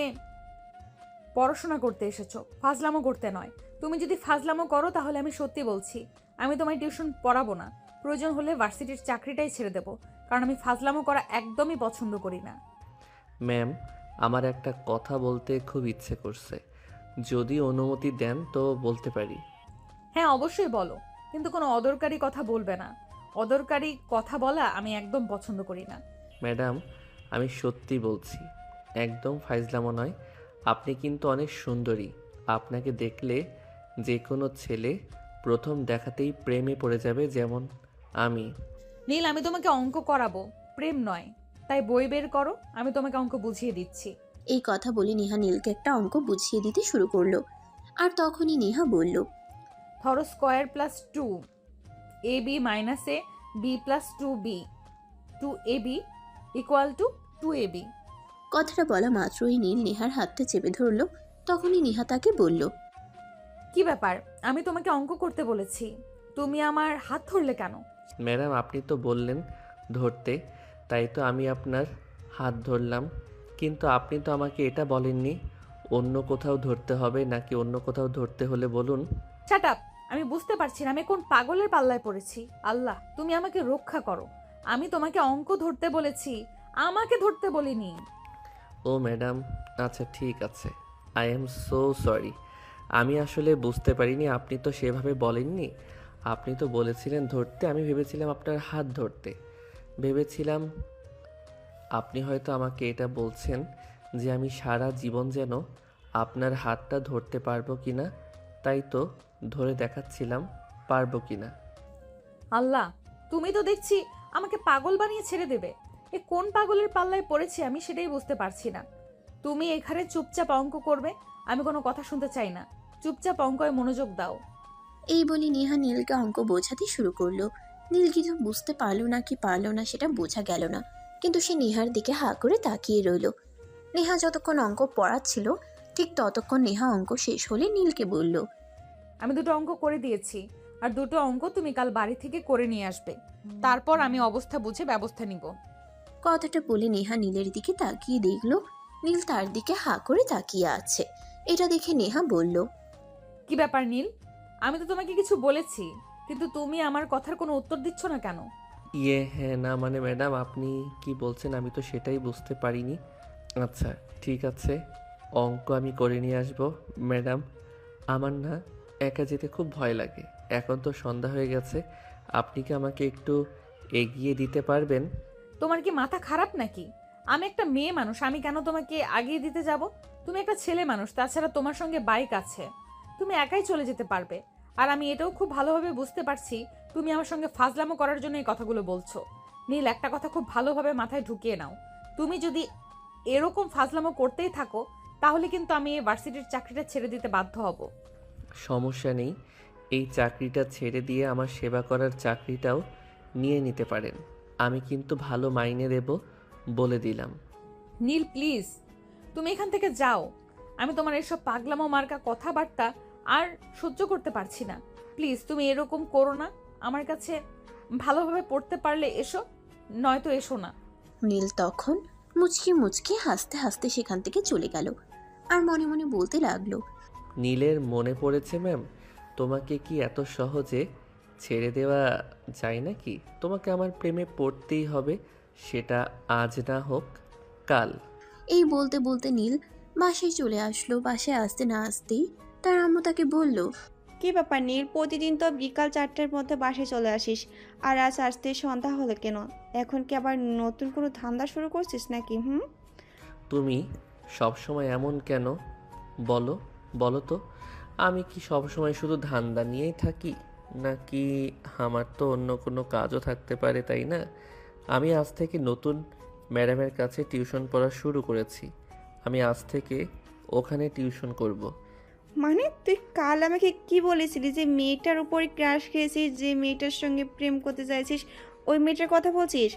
B: পড়াশোনা করতে এসেছো, ফাজলামো করতে নয়। তুমি যদি ফাজলামো করো তাহলে আমি সত্যি বলছি আমি তোমায় টিউশন পড়াবো না। প্রয়োজন হলে ভার্সিটির চাকরিটাই ছেড়ে দেবো, কারণ আমি ফাজলামো করা একদমই পছন্দ করি না।
A: ম্যাম, আমার একটা কথা বলতে খুব ইচ্ছে করছে, যদি অনুমতি দেন তো বলতে পারি।
B: হ্যাঁ অবশ্যই বলো, কিন্তু কোনো অদরকারি কথা বলবে না। অদরকারি কথা বলা আমি একদম পছন্দ করি না।
A: ম্যাডাম, আমি সত্যি বলছি, একদম ফাইজলামো নয়। আপনি কিন্তু অনেক সুন্দরী, আপনাকে দেখলে যে কোনো ছেলে প্রথম দেখাতেই প্রেমে পড়ে যাবে, যেমন আমি।
B: নীল, আমি তোমাকে অঙ্ক করাবো, প্রেম নয়। তাই বই বের করো, আমি তোমাকে অঙ্ক বুঝিয়ে দিচ্ছি।
C: এই কথা বলে নেহা নীলকে একটা অঙ্ক বুঝিয়ে দিতে শুরু করলো। আর তখনই নেহা বলল,
B: ধরো square plus 2 ab minus a b plus 2b 2ab equal to 2ab।
C: কথাটা বলা মাত্রই নীল নেহার হাতটা চেপে ধরলো। তখনই নেহা তাকে বলল,
B: কি ব্যাপার, আমি তোমাকে অঙ্ক করতে বলেছি, তুমি আমার হাত ধরলে কেন?
A: ম্যাডাম, আপনি তো বললেন ধরতে, তাই তো আমি আপনার হাত ধরলাম। কিন্তু আপনি তো আমাকে এটা বলেননি অন্য কোথাও ধরতে হবে নাকি, অন্য কোথাও ধরতে হলে বলুন।
B: শাট আপ, আমি বুঝতে পারছি না আমি কোন পাগলের পাল্লায় পড়েছি। আল্লাহ, তুমি আমাকে রক্ষা করো। আমি তোমাকে অঙ্ক ধরতে বলেছি, আমাকে ধরতে বলিনি।
A: ও ম্যাডাম, আচ্ছা ঠিক আছে, আই এম সো সরি। আমি আসলে বুঝতে পারিনি, আপনি তো সেভাবে বলেননি। আপনি তো বলেছিলেন ধরতে, আমি ভেবেছিলাম আপনার হাত ধরতে। ভেবেছিলাম আপনি হয়তো আমাকে এটা বলছেন যে আমি সারা জীবন যেন আপনার হাতটা ধরতে পারবো কিনা, তাই তো ধরে দেখাচ্ছিলাম পারবো কিনা।
B: আল্লাহ, তুমি তো দেখছি আমাকে পাগল বানিয়ে ছেড়ে দেবে। এ কোন পাগলের পাল্লায় পড়েছি আমি সেটাই বুঝতে পারছি না। তুমি এখানে চুপচাপ অঙ্ক করবে, আমি কোনো কথা শুনতে চাই না। চুপচাপ অঙ্কয় মনোযোগ দাও।
C: এই বলে নেহা নীলকে অঙ্ক বোঝাতে শুরু করলো। নীল কিছু বুঝতে পারলো না কি পারলো না সেটা বোঝা গেল না, কিন্তু সে নেহার দিকে হা করে তাকিয়ে রইল। নেহা যতক্ষণ অঙ্ক পড়াচ্ছিল ঠিক ততক্ষণ নেহা অঙ্ক শেষ হলে নীলকে বলল,
B: আমি 2টো অঙ্ক করে দিয়েছি, আর 2টো অঙ্ক তুমি কাল বাড়ি থেকে করে নিয়ে আসবে, তারপর আমি অবস্থা বুঝে ব্যবস্থা নিব।
C: কথাটা বলে নেহা নীলের দিকে তাকিয়ে দেখলো নীল তার দিকে হা করে তাকিয়ে আছে। এটা দেখে নেহা বলল,
B: কি ব্যাপার নীল, আমি তো তোমাকে কিছু বলেছি, কিন্তু তুমি আমার কথার কোনো উত্তর দিচ্ছ না কেন?
A: হ্যাঁ না মানে ম্যাডাম, আপনি কি বলছেন আমি তো সেটাই বুঝতে পারিনি। আচ্ছা ঠিক আছে, অঙ্ক আমি করে নিয়ে আসবো। ম্যাডাম, আমার না একা যেতে খুব ভয় লাগে, এখন তো সন্ধ্যা হয়ে গেছে, আপনি কি আমাকে একটু এগিয়ে দিতে পারবেন?
B: তোমার কি মাথা খারাপ নাকি? আমি একটা মেয়ে মানুষ, আমি কেন তোমাকে আগিয়ে দিতে যাব? তুমি একটা ছেলে মানুষ, তাছাড়া তোমার সঙ্গে বাইক আছে, তুমি একাই চলে যেতে পারবে। আর আমি এটাও খুব ভালোভাবে বুঝতে পারছি তুমি আমার সঙ্গে ফাজলামো করার জন্য এই কথাগুলো বলছো। নীল, একটা কথা খুব ভালোভাবে মাথায় ঢুকিয়ে নাও, তুমি যদি এরকম ফাজলামো করতেই থাকো তাহলে কিন্তু আমি এই ভার্সিটির চাকরিটা ছেড়ে দিতে বাধ্য হব।
A: সমস্যা নেই, এই চাকরিটা ছেড়ে দিয়ে আমার সেবা করার চাকরিটাও নিয়ে নিতে পারেন, আমি কিন্তু ভালো মাইনে দেব বলে দিলাম।
B: নীল প্লিজ, তুমি এখান থেকে যাও, আমি তোমার এসব পাগলামো মার্কা কথাবার্তা আর সহ্য করতে পারছি না। প্লিজ তুমি এরকম করো না, আমার কাছে ভালোভাবে পড়তে পারলে এসো, নয়তো এসো না।
C: নীল তখন মুচকি মুচকি হাসতে হাসতে সেখান থেকে চলে গেল আর মনে মনে বলতে লাগলো,
A: নীলের মনে পড়েছে ম্যাম, তোমাকে কি এত সহজে ছেড়ে দেওয়া যায় নাকি? তোমাকে আমার প্রেমে পড়তেই হবে, সেটা আজ না হোক কাল।
C: এই বলতে বলতে নীল বাসায় চলে আসলো। বাসায় আসতে না আসতেই তার আম্মু তাকে বলল,
F: কি ব্যাপার নীল, প্রতিদিন তো বিকাল 4টার মধ্যে বাসায় চলে আসিস, আর আজ আসতে সন্ধ্যা হলো কেন? এখন কি আবার নতুন কোনো ধান্দা শুরু করছিস নাকি?
A: তুমি সবসময় এমন কেন বলো বলো তো? আমি কি সবসময় শুধু ধান্দা নিয়েই থাকি, নাকি আমার তো অন্য কোনো কাজও থাকতে পারে, তাই না? আমি আজ থেকে নতুন ম্যাডামের কাছে টিউশন পড়া শুরু করেছি। আমি আজ থেকে ওখানে টিউশন করব।
F: মানে তুই কাল আমাকে কি বলেছিলি যে মেয়েটার উপরে ক্রাশ খেয়েছিস, যে মেয়েটার সঙ্গে প্রেম করতে চাইছিস, ওই মেয়েটার কথা বলছিস?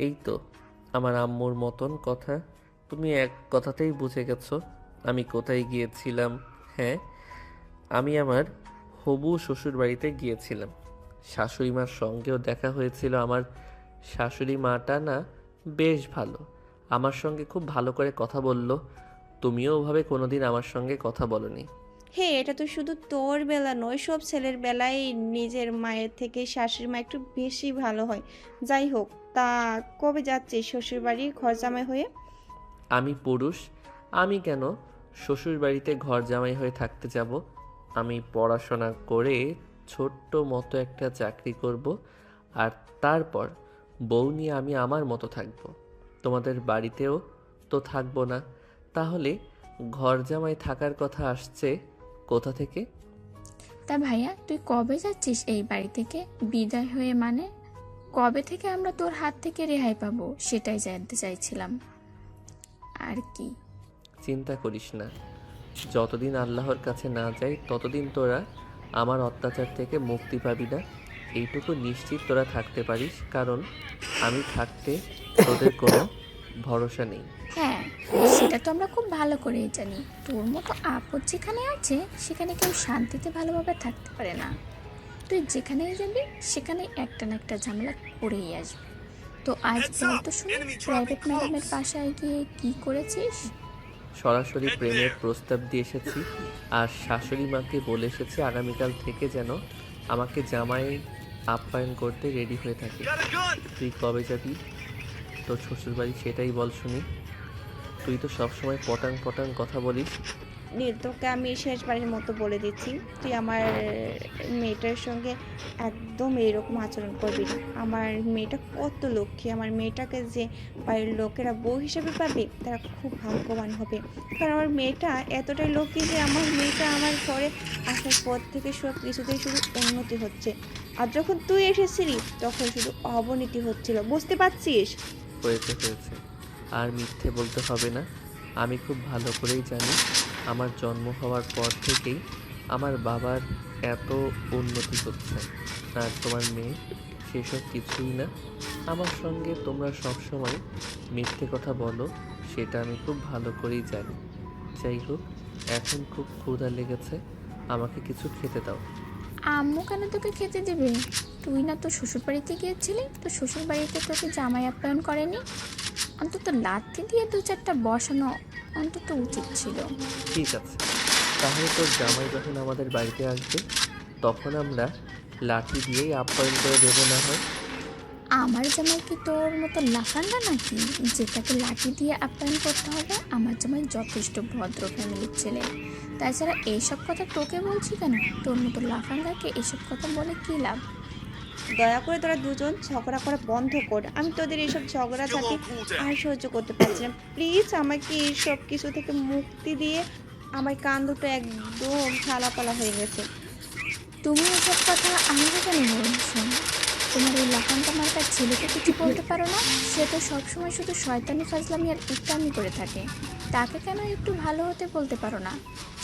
A: এই তো আমার আম্মুর মতন কথা, তুমি এক কথাতেই বুঝে গেছো আমি কোথায় গিয়েছিলাম। হ্যাঁ, আমি আমার হবু শ্বশুর বাড়িতে গিয়েছিলাম। শাশুড়ি মার সঙ্গেও দেখা হয়েছিল। আমার শাশুড়ি মাটা না বেশ ভালো, আমার সঙ্গে খুব ভালো করে কথা বলল। তুমিও ওভাবে কোনোদিন আমার সঙ্গে কথা বলনি।
F: হে, এটা তো শুধু তোর বেলা নয়, সব ছেলের বেলায় নিজের মায়ের থেকে শাশুড়ি মা একটু বেশি ভালো হয়। যাই হোক, তা কবে যাচ্ছিস শ্বশুর বাড়ি ঘর জামাই হয়ে?
A: আমি পুরুষ, আমি কেন শ্বশুর বাড়িতে ঘর জামাই হয়ে থাকতে যাব? আমি পড়াশোনা করে ছোট্ট মতো একটা চাকরি করব, আর তারপর বউ নিয়ে আমি আমার মতো থাকব। তোমাদের বাড়িতেও তো থাকবো না, তাহলে ঘর জামাই থাকার কথা আসছে কোথা থেকে?
G: তা ভাইয়া, তুই কবে যাচ্ছিস এই বাড়ি থেকে বিদায় হয়ে? মানে কবে থেকে আমরা তোর হাত থেকে রেহাই পাবো সেটাই জানতে চাইছিলাম আর কি।
A: চিন্তা করিস না, যতদিন আল্লাহর কাছে না যাই ততদিন তোরা আমার অত্যাচার থেকে মুক্তি পাবি না, এইটুকু নিশ্চিত তোরা থাকতে পারিস। কারণ আমি থাকতে তোদের কোনো ভরসা নেই।
G: হ্যাঁ, সেটা তো আমরা খুব ভালো করেই জানি। তোর মতো আপদ যেখানে আছে সেখানে কেউ শান্তিতে ভালোভাবে থাকতে পারে না। তুই যেখানেই যাবি সেখানেই একটা না একটা ঝামেলা করেই আসবি। তো আজ বল তো শুনি, প্রাইভেট ম্যাডামের বাসায় গিয়ে কি করেছিস?
A: সরাসরি প্রেমের প্রস্তাব দিয়ে এসেছি, আর শাশুড়ি মাকে বলে এসেছি আগামীকাল থেকে যেন আমাকে জামাই আপ্যায়ন করতে রেডি হয়ে থাকে। তুই কবে যাবি তোর শ্বশুরবাড়ি সেটাই বল শুনি। তুই তো সবসময় পটাং পটাং কথা বলিস।
F: নীল, তোকে আমি শেষবারের মতো বলে দিচ্ছি, তুই আমার মেয়েটার সঙ্গে একদম এরকম আচরণ করবি না। আমার মেয়েটা কত লক্ষ্মী, আমার মেয়েটাকে যে বাড়ির লোকেরা বউ হিসেবে পাবে তারা খুব ভাগ্যবান হবে। কারণ আমার মেয়েটা এতটাই লক্ষ্মী যে আমার মেয়েটা আমার ঘরে আসার পর থেকে সব কিছুতেই শুধু উন্নতি হচ্ছে, আর যখন তুই এসেছিলি তখন শুধু অবনতি হচ্ছিল। বুঝতে পারছিস?
A: হয়েছে, আর মিথ্যে বলতে হবে না। আমি খুব ভালো করেই জানি আমার জন্ম হওয়ার পর থেকেই আমার বাবার এত উন্নতি হচ্ছে, আর তোমার মেয়ে সেসব কিছুই না। আমার সঙ্গে তোমরা সব সময় মিথ্যে কথা বলো, সেটা আমি খুব ভালো করেই জানি। যাই হোক, এখন খুব ক্ষুধা লেগেছে, আমাকে কিছু খেতে দাও।
G: আম্মু কেন তোকে খেতে দেবে? তুই না তো শ্বশুরবাড়িতে গিয়েছিলি, তো শ্বশুরবাড়িতে তোকে জামাই আপ্যায়ন করেনি? অন্তত লাথি দিয়ে 2-4টা বসানো অন্তত উচিত ছিল।
A: ঠিক আছে, তাহলে তোর জামাই যখন আমাদের বাড়িতে আসবে তখন আমরা লাঠি দিয়েই আপ্যায়ন করে দেবো না হয়?
G: আমার জামাই কি তোর মতো লাফাঙ্গা নাকি যেটাকে লাঠি দিয়ে আপ্যায়ন করতে হবে? আমার জামাই যথেষ্ট ভদ্র ফ্যামিলির ছেলে। তাছাড়া এইসব কথা তোকে বলছি কেন? তোর মতো লাফাঙ্গাকে এসব কথা বলে কী লাভ?
F: দয়া করে তোরা দুজন ঝগড়া করা বন্ধ কর। আমি তোদের এইসব ঝগড়া ঝাঁটি আর সহ্য করতে পারছি না। প্লিজ আমাকে এইসব কিছু থেকে মুক্তি দিয়ে, আমার কান দুটো একদম থালাপালা হয়ে গেছে।
G: তুমি এসব কথা আমাকে কেন বলছো? তোমার এই লাফাঙ্গা মার্কার ছেলেকে কিছু বলতে পারো না? সে তো সবসময় শুধু শয়তানি ফাজলামি আর ইত্যামি করে থাকে। তাকে কেন একটু ভালো হতে বলতে পারো না?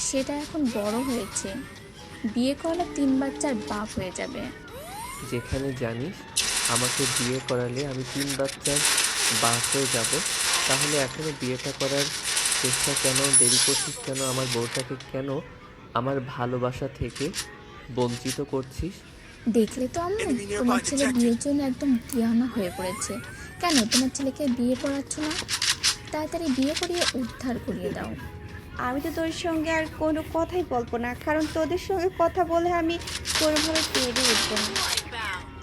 G: সেটা এখন বড় হয়েছে, বিয়ে করলে 3 বাচ্চার বাপ হয়ে যাবে।
A: যেখানে জানিস আমাকে বিয়ে করালে আমি 3 বাচ্চার বাপ হয়ে যাব, তাহলে এখনও বিয়েটা করার চেষ্টা কেন, দেরি করছিস কেন? আমার বউটাকে কেন আমার ভালোবাসা থেকে বঞ্চিত করছিস?
G: দেখলে তো আম্মু, তোমার ছেলে বিয়ের জন্য একদম দিওয়ানা হয়ে পড়েছে। কেন তোমার ছেলেকে বিয়ে পড়াচ্ছ না? তাড়াতাড়ি বিয়ে করিয়ে উদ্ধার করিয়ে দাও।
F: আমি তো তোর সঙ্গে আর কোনো কথাই বলবো না, কারণ তোদের সঙ্গে কথা বলে আমি কোনোভাবে পেরে উঠবো না।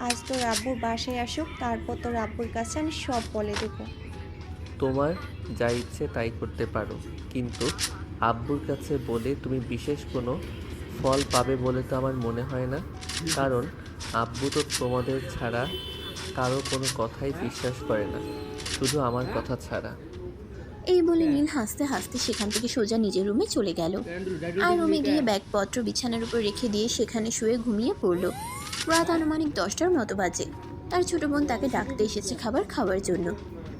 F: আজ তোর আব্বু বাসায় আসুক, তারপর তোর আব্বুর কাছে আমি সব বলে দেবো।
A: তোমার যা ইচ্ছে তাই করতে পারো, কিন্তু আব্বুর কাছে বলে তুমি বিশেষ কোনো ফল পাবে বলে তো আমার মনে হয় না। কারণ আব্বু তো তোমাদের ছাড়া কারো কোনো কথাই বিশ্বাস করে না, শুধু আমার কথা ছাড়া।
C: এই বলে নীল হাসতে হাসতে সেখান থেকে সোজা নিজের রুমে চলে গেল। আর রুমে গিয়ে ব্যাগপত্র বিছানার উপর রেখে দিয়ে সেখানে শুয়ে ঘুমিয়ে পড়ল। রাত আনুমানিক 10টার মতো বাজে। তার ছোট বোন তাকে ডাকতে এসেছে খাবার খাওয়ার জন্য।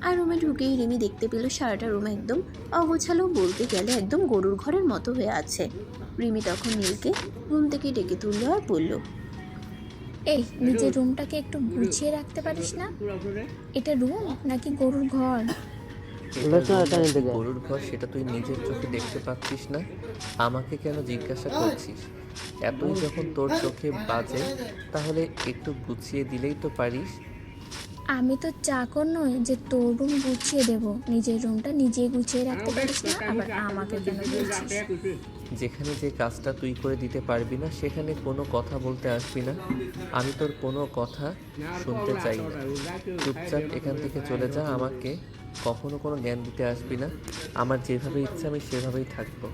C: আর রুমে ঢুকেই রিমি দেখতে পেল সারাটা রুম একদম অগোছালো, বলতে গেলে একদম গরুর ঘরের মতো হয়ে আছে। রিমি তখন নীলকে ঘুম থেকে ডেকে তুলল আর বলল,
G: এই নিজের রুমটাকে একটু গুছিয়ে রাখতে পারিস না? এটা রুম নাকি গরুর ঘর?
A: গরুর ঘর সেটা তুই নিজের চোখে দেখতে পাচ্ছিস না? আমাকে কেন জিজ্ঞাসা করছিস? এতই যখন তোর চোখে বাজে তাহলে একটু গুছিয়ে দিলেই তো পারিস।
G: আমি তো চাকর নই যে তোর রুম গুছিয়ে দেব। নিজের রুমটা নিজেই গুছিয়ে রাখতে পারিস না, আবার আমাকে কেন বলছিস?
A: যেখানে যে কাজটা তুই করে দিতে পারবি না সেখানে কোনো কথা বলতে আসবি না। আমি তোর কোনো কথা শুনতে চাই না। চুপচাপ এখান থেকে চলে যা, আমাকে কখনো কোনো জ্ঞান দিতে আসবি না। আমার যেভাবে ইচ্ছা আমি সেভাবেই থাকবো।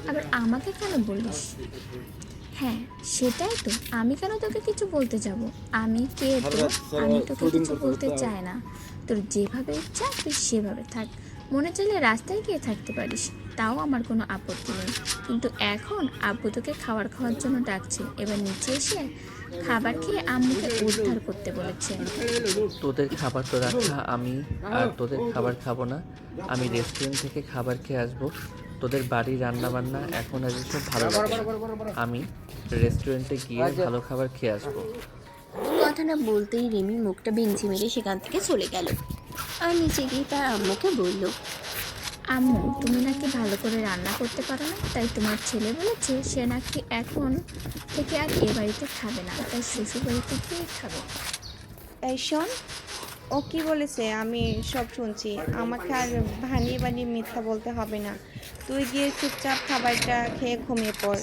G: আবার আমাকে কেন বলিস? হ্যাঁ সেটাই তো, আমি কেন তোকে কিছু বলতে যাব? আমি কে তো? আমি তোকে কিছু বলতে চাই না। তোর যেভাবে ইচ্ছা তুই সেভাবে থাক। মনে চাইলে রাস্তায় গিয়ে থাকতে পারিস, তাও আমার কোনো আপত্তি নেই। কিন্তু এখন আব্বু তোকে খাওয়ার জন্য ডাকছে। এবার নিচে এসে খাবার খেয়ে আম্মুকে উদ্ধার করতে বলেছে।
A: তোদের খাবার তো রাখা, আমি আর তোদের খাবার খাবো না। আমি রেস্টুরেন্ট থেকে খাবার খেয়ে আসবো। তোদের বাড়ির রান্না বান্না এখন আর এসব ভালো লাগে না। আমি রেস্টুরেন্টে গিয়ে ভালো খাবার খেয়ে আসবো।
C: কথাটা বলতেই রিমি মুখটা ভেঙচি মেরে সেখান থেকে চলে গেল। আর নিচে গিয়ে তার আম্মুকে বলল,
G: আম্মু তুমি নাকি ভালো করে রান্না করতে পারো না, তাই তোমার ছেলে বলেছে সে নাকি এখন থেকে আর এ বাড়িতে খাবে না, তাই শ্বশুর বাড়িতে গিয়ে খাবে।
F: এই শোন, ও কি বলেছে আমি সব শুনছি। আমাকে আর বানিয়ে বানিয়ে মিথ্যা বলতে হবে না। তুই গিয়ে চুপচাপ খাবারটা খেয়ে ঘুমিয়ে পড়।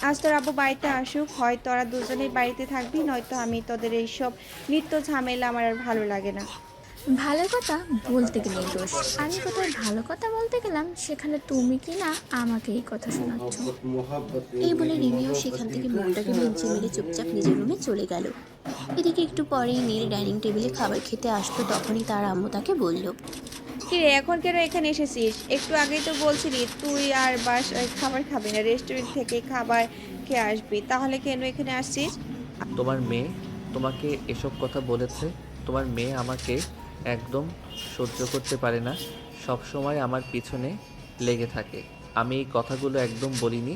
F: আজ তোর আব্বু বাড়িতে আসুক, হয় তোরা দুজনেই বাড়িতে থাকবি, নয়তো আমি তোদের এইসব নিত্য ঝামেলা আমার আর ভালো লাগে না।
G: ভালো কথা বলতে গেলে দোষ। আমি কোথায় ভালো কথা বলতে গেলাম, সেখানে তুমি কি না আমাকে এই কথা শোনাচ্ছ?
C: এই বলে রিমিও সেখান থেকে মুখটাকে ভেঙচি মেরে চুপচাপ নিজের রুমে চলে গেল। এদিকে একটু পরেই নীল ডাইনিং টেবিলে খাবার খেতে আসলো। তখনই তার আম্মু তাকে বলল,
F: কিরে এখন কেন এখানে এসেছিস? একটু আগেই তো বলছিলি তুই আর বাসায় খাবার খাবি না, রেস্টুরেন্ট থেকে খাবার খেয়ে আসবি, তাহলে কেন এখানে আসছিস?
A: তোমার মেয়ে তোমাকে এসব কথা বলেছে? তোমার মেয়ে আমাকে একদম সহ্য করতে পারে না, সব সময় আমার পিছনে লেগে থাকে। আমি এই কথাগুলো একদম বলিনি।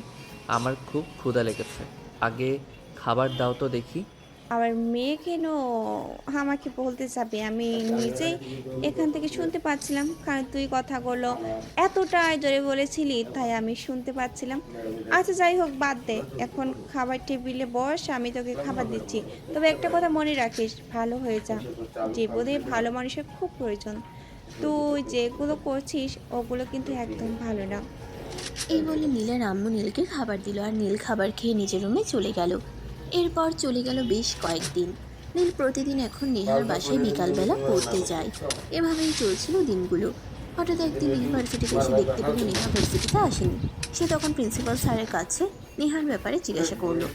A: আমার খুব ক্ষুধা লেগেছে, আগে খাবার দাও তো দেখি।
F: আমার মেয়ে কেন আমাকে বলতে যাবে? আমি নিজেই এখান থেকে শুনতে পাচ্ছিলাম, কারণ তুই কথাগুলো এতটা জোরে বলেছিলি তাই আমি শুনতে পাচ্ছিলাম। আচ্ছা যাই হোক, বাদ দে, এখন খাবার টেবিলে বস, আমি তোকে খাবার দিচ্ছি। তবে একটা কথা মনে রাখিস, ভালো হয়ে যা। জীবনে ভালো মানুষের খুব প্রয়োজন। তুই যেগুলো করছিস ওগুলো কিন্তু একদম ভালো না।
C: এই বলে নীলের আম্মু নীলকে খাবার দিল। আর নীল খাবার খেয়ে নিজের রুমে চলে গেল। এরপর চলে গেল বেশ কয়েকদিন। নীল প্রতিদিন এখন নেহার বাসায় বিকালবেলা পড়তে যায়। এভাবেই চলছিল দিনগুলো। হঠাৎ একদিন ইউনিভার্সিটিতে এসে দেখতে পেল নেহা ভার্সিটিতে আসেনি। সে তখন প্রিন্সিপাল স্যারের কাছে নেহার ব্যাপারে জিজ্ঞাসা করলো,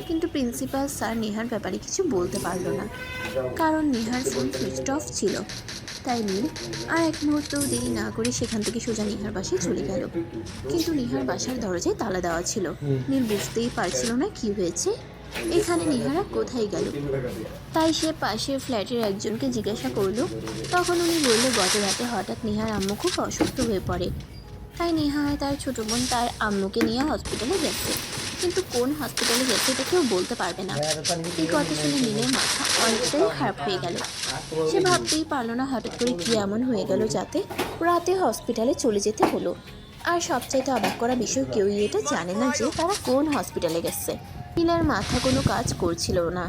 C: কিন্তু প্রিন্সিপাল স্যার নেহার ব্যাপারে কিছু বলতে পারলো না, কারণ নেহার ফোন সুইচ অফ ছিল। তাই নীল আর এক মুহূর্তও দেরি না করে সেখান থেকে সোজা নেহার বাসায় চলে গেল। কিন্তু নেহার বাসার দরজায় তালা দেওয়া ছিল। নীল বুঝতেই পারছিল না কি হয়েছে, এখানে নেহারা কোথায় গেল। তাই সে পাশের ফ্ল্যাটের একজনকে জিজ্ঞাসা করলো। তখন উনি বলল, গত রাতে হঠাৎ নেহার আম্মু খুব অসুস্থ হয়ে পড়ে, তাই নেহা আর তার ছোটো বোন তার আম্মুকে নিয়ে হসপিটালে গেছে, কিন্তু কোন হসপিটালে গেছে এটা কেউ বলতে পারবে না। এই কথা শুনে নীলের মাথা অনেকটাই খারাপ হয়ে গেল। সে ভাবতেই পারলো না হঠাৎ করে কি এমন হয়ে গেল যাতে রাতে হসপিটালে চলে যেতে হলো। আর সবচাইতে অবাক করা বিষয়, কেউই এটা জানে না যে তারা কোন হসপিটালে গেছে। নীলার মাথা কোনো কাজ করছিল না।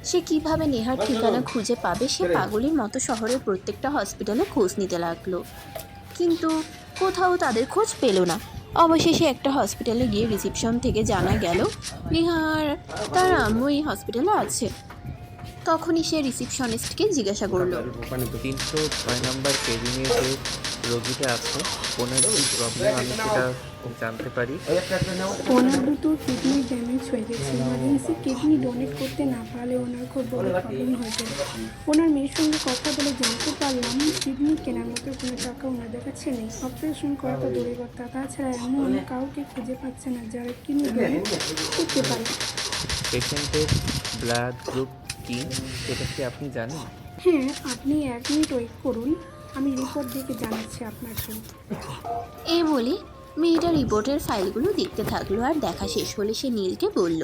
C: সে কিভাবে নেহার ঠিকানা খুঁজে পাবে, সে পাগলের মতো শহরের প্রত্যেকটা হসপিটালে খোঁজ নিতে লাগলো, কিন্তু কোথাও তাদের খোঁজ পেল না। অবশেষে একটা হসপিটালে গিয়ে রিসেপশন থেকে জানা গেল নেহার তার আম্মু এই হসপিটালে আছে। তখনই সে রিসেপশনিস্টকে জিজ্ঞাসা করলো,
A: 306 নম্বর কেবিনে যে রোগীটা আছে ওনার কি প্রবলেম আমি সেটা জানতে পারি?
J: ওনার দুটো কিডনি ড্যামেজ হয়ে গেছে। ইমার্জেন্সি কিডনি ডোনেট করতে না পারলে ওনার খুব বড় প্রবলেম হয়ে যাবে। ওনার মেয়ের সঙ্গে কথা বলে জানতে পারলাম কিডনি কেনার মতো কোনো টাকা ওনাদের কাছে নেই। অপারেশন করা তো দূরের কথা, তাছাড়া এমন অন্য কাউকে খুঁজে পাচ্ছে না যারা কিডনি ডোনেট করতে পারে।
A: পেশেন্টের ব্লাড গ্রুপ কি সেটা কি আপনি জানেন?
J: হ্যাঁ, আপনি 1 মিনিট ওয়েট করুন, আমি রিপোর্ট দেখে জানাচ্ছি আপনাকে।
C: এই বলে মেয়েটা রিপোর্টের ফাইলগুলো দেখতে থাকলো, আর দেখা শেষ হলে সে নীলকে বলল,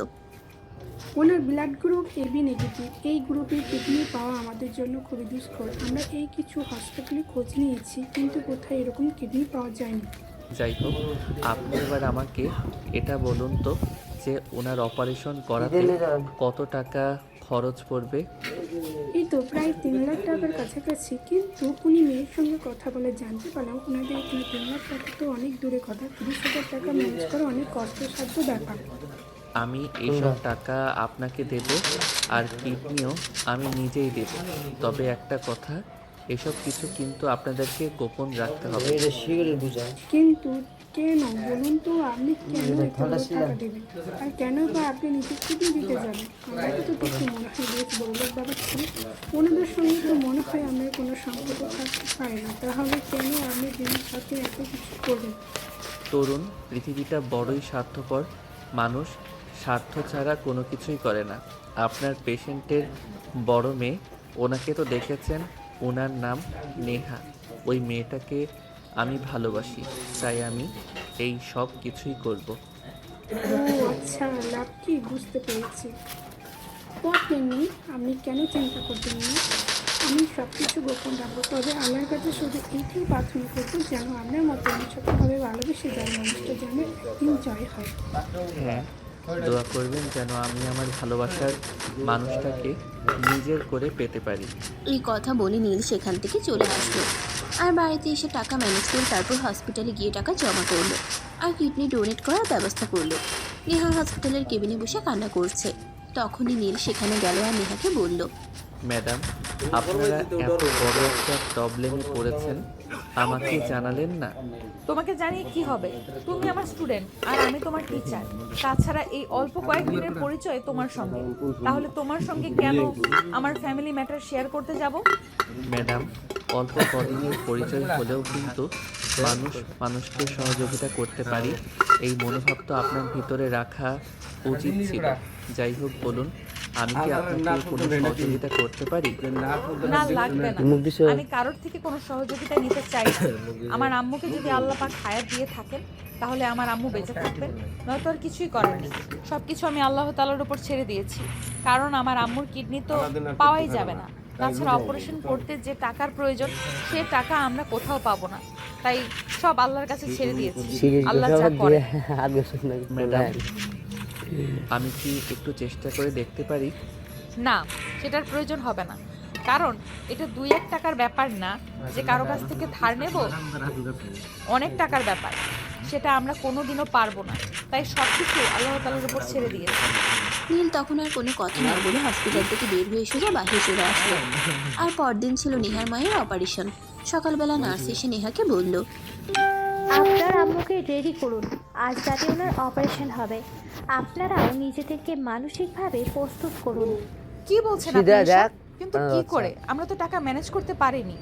J: ওনার ব্লাড গ্রুপ AB নেগেটিভ। এই গ্রুপের কিডনি পাওয়া আমাদের জন্য খুবই দুষ্কর। আমরা এই কিছু হসপিটালে খোঁজ নিয়েছি, কিন্তু কোথায় এরকম কিডনি পাওয়া যায়নি।
A: যাই হোক, আপনি এবার আমাকে এটা বলুন তো যে ওনার অপারেশন করাতে কত টাকা খরচ পড়বে?
J: এই তো প্রায় 3 লাখ টাকার কাছাকাছি, কিন্তু উনি মেয়ের সঙ্গে কথা বলে জানতে পারলাম ওনাদের এখানে 3 লাখ টাকা তো অনেক দূরে কথা, 30,000 টাকা ম্যানেজ করা অনেক কষ্টসাধ্য ব্যাপার।
A: আমি এইসব টাকা আপনাকে দেব, আর কিডনিও আমি নিজেই দেব। তবে একটা কথা, এসব কিছু কিন্তু আপনাদেরকে গোপন রাখতে হবে।
J: কিন্তু কেন বলুন তো, আপনি কেন এতগুলো টাকা দেবেন, আর কেন বা আপনি নিজে কিডনি দিতে যাবেন? আমাকে তো দেখে মনে হয় বেশ বড়লোক ব্যাপার ছিল। ওনাদের সঙ্গে তো মনে হয় আমার কোনো সম্পর্ক থাকতে পারে না, তাহলে কেন আপনি দিনের সাথে এত কিছু করবেন?
A: তরুণ, পৃথিবীটা বড়ই স্বার্থপর। মানুষ স্বার্থ ছাড়া কোনো কিছুই করে না। আপনার পেশেন্টের বড় মেয়ে, ওনাকে তো দেখেছেন, ওনার নাম নেহা। ওই মেয়েটাকে আমি ভালোবাসি, তাই আমি এই সব কিছুই করব।
J: ও আচ্ছা, লাভ কি বুঝতে পেরেছি। তো আপনি কেন চিন্তা করবেন না, আমি সব কিছু গোপন রাখবো। তবে আল্লাহর কাছে শুধু এইটাই প্রার্থনা করবো যেন আপনার মতো নিঃস্বার্থভাবে ভালোবেসে যায় মানুষটা যেন একদিন জয় হয়।
A: হ্যাঁ, দোয়া করবেন যেন আমি আমার ভালোবাসার মানুষটাকে নিজের করে পেতে পারি।
C: এই কথা বলে নীল সেখান থেকে চলে আসলো, আর বাড়িতে এসে টাকা ম্যানেজ করে তারপর হসপিটালে গিয়ে টাকা জমা করলো, আর কিডনি ডোনেট করার ব্যবস্থা করলো। নেহা হসপিটালের কেবিনে বসে কান্না করছে। তখনই নীল সেখানে গেল আর নেহাকে বলল,
A: ম্যাডাম, আপনারা এত বড় একটা প্রবলেমে পড়েছেন, আমাকে জানালেন না?
B: তোমাকে জানিয়ে কি হবে? তুমি আমার স্টুডেন্ট আর আমি তোমার টিচার। তাছাড়া এই অল্প কয়েকদিনের পরিচয় তোমার সঙ্গে, তাহলে তোমার সঙ্গে কেন আমার ফ্যামিলি ম্যাটার শেয়ার করতে যাব?
A: ম্যাডাম, অল্প কদিনের পরিচয় হলেও কিন্তু মানুষকে সহযোগিতা করতে পারি, এই মনোভাব তো আপনার ভিতরে রাখা উচিত ছিল। যাই হোক, বলুন, আমি কি আপনাকে কোনো সহযোগিতা করতে পারি?
B: না, লাগবে না। আমি কারোর থেকে কোনো সহযোগিতা নিতে চাই না। আমার আম্মুকে যদি আল্লাহ পাক হায়াত দিয়ে থাকেন তাহলে আমার আম্মু বেঁচে থাকবেন, নয়তো আর কিছুই করার নেই। সব কিছু আমি আল্লাহ তাআলার উপর ছেড়ে দিয়েছি, কারণ আমার আম্মুর কিডনি তো পাওয়াই যাবে না। তাছাড়া অপারেশন করতে যে টাকার প্রয়োজন সে টাকা আমরা কোথাও পাবো না, তাই সব আল্লাহর কাছে ছেড়ে দিয়েছি। আল্লাহ যা করে।
A: ম্যাডাম, আমি কি একটু চেষ্টা করে দেখতে পারি?
B: না, সেটার প্রয়োজন হবে না, কারণ এটা 2-1 টাকার ব্যাপার না যে কারো কাছ থেকে ধার নেব, অনেক টাকার ব্যাপার। সেটা আমরা কোনোদিনও পারবো না, তাই সব কিছু আল্লাহ তাআলার উপর ছেড়ে দিয়েছি।
C: নীল তখন আর কোনো কথা না বলে হসপিটাল থেকে বের হয়ে সোজা বাহিরে চলে আসলো। আর পরদিন ছিল নেহার মায়ের অপারেশন। সকালবেলা নার্স এসে নেহাকে বলল,
K: আপনার আম্মুকে রেডি করুন, আজ রাতে ওনার অপারেশন হবে। আপনারাও নিজেদেরকে মানসিকভাবে প্রস্তুত করুন।
B: কি বলছেন আপনি এসব? কিন্তু কি করে? আমরা তো টাকা ম্যানেজ করতে পারিনি।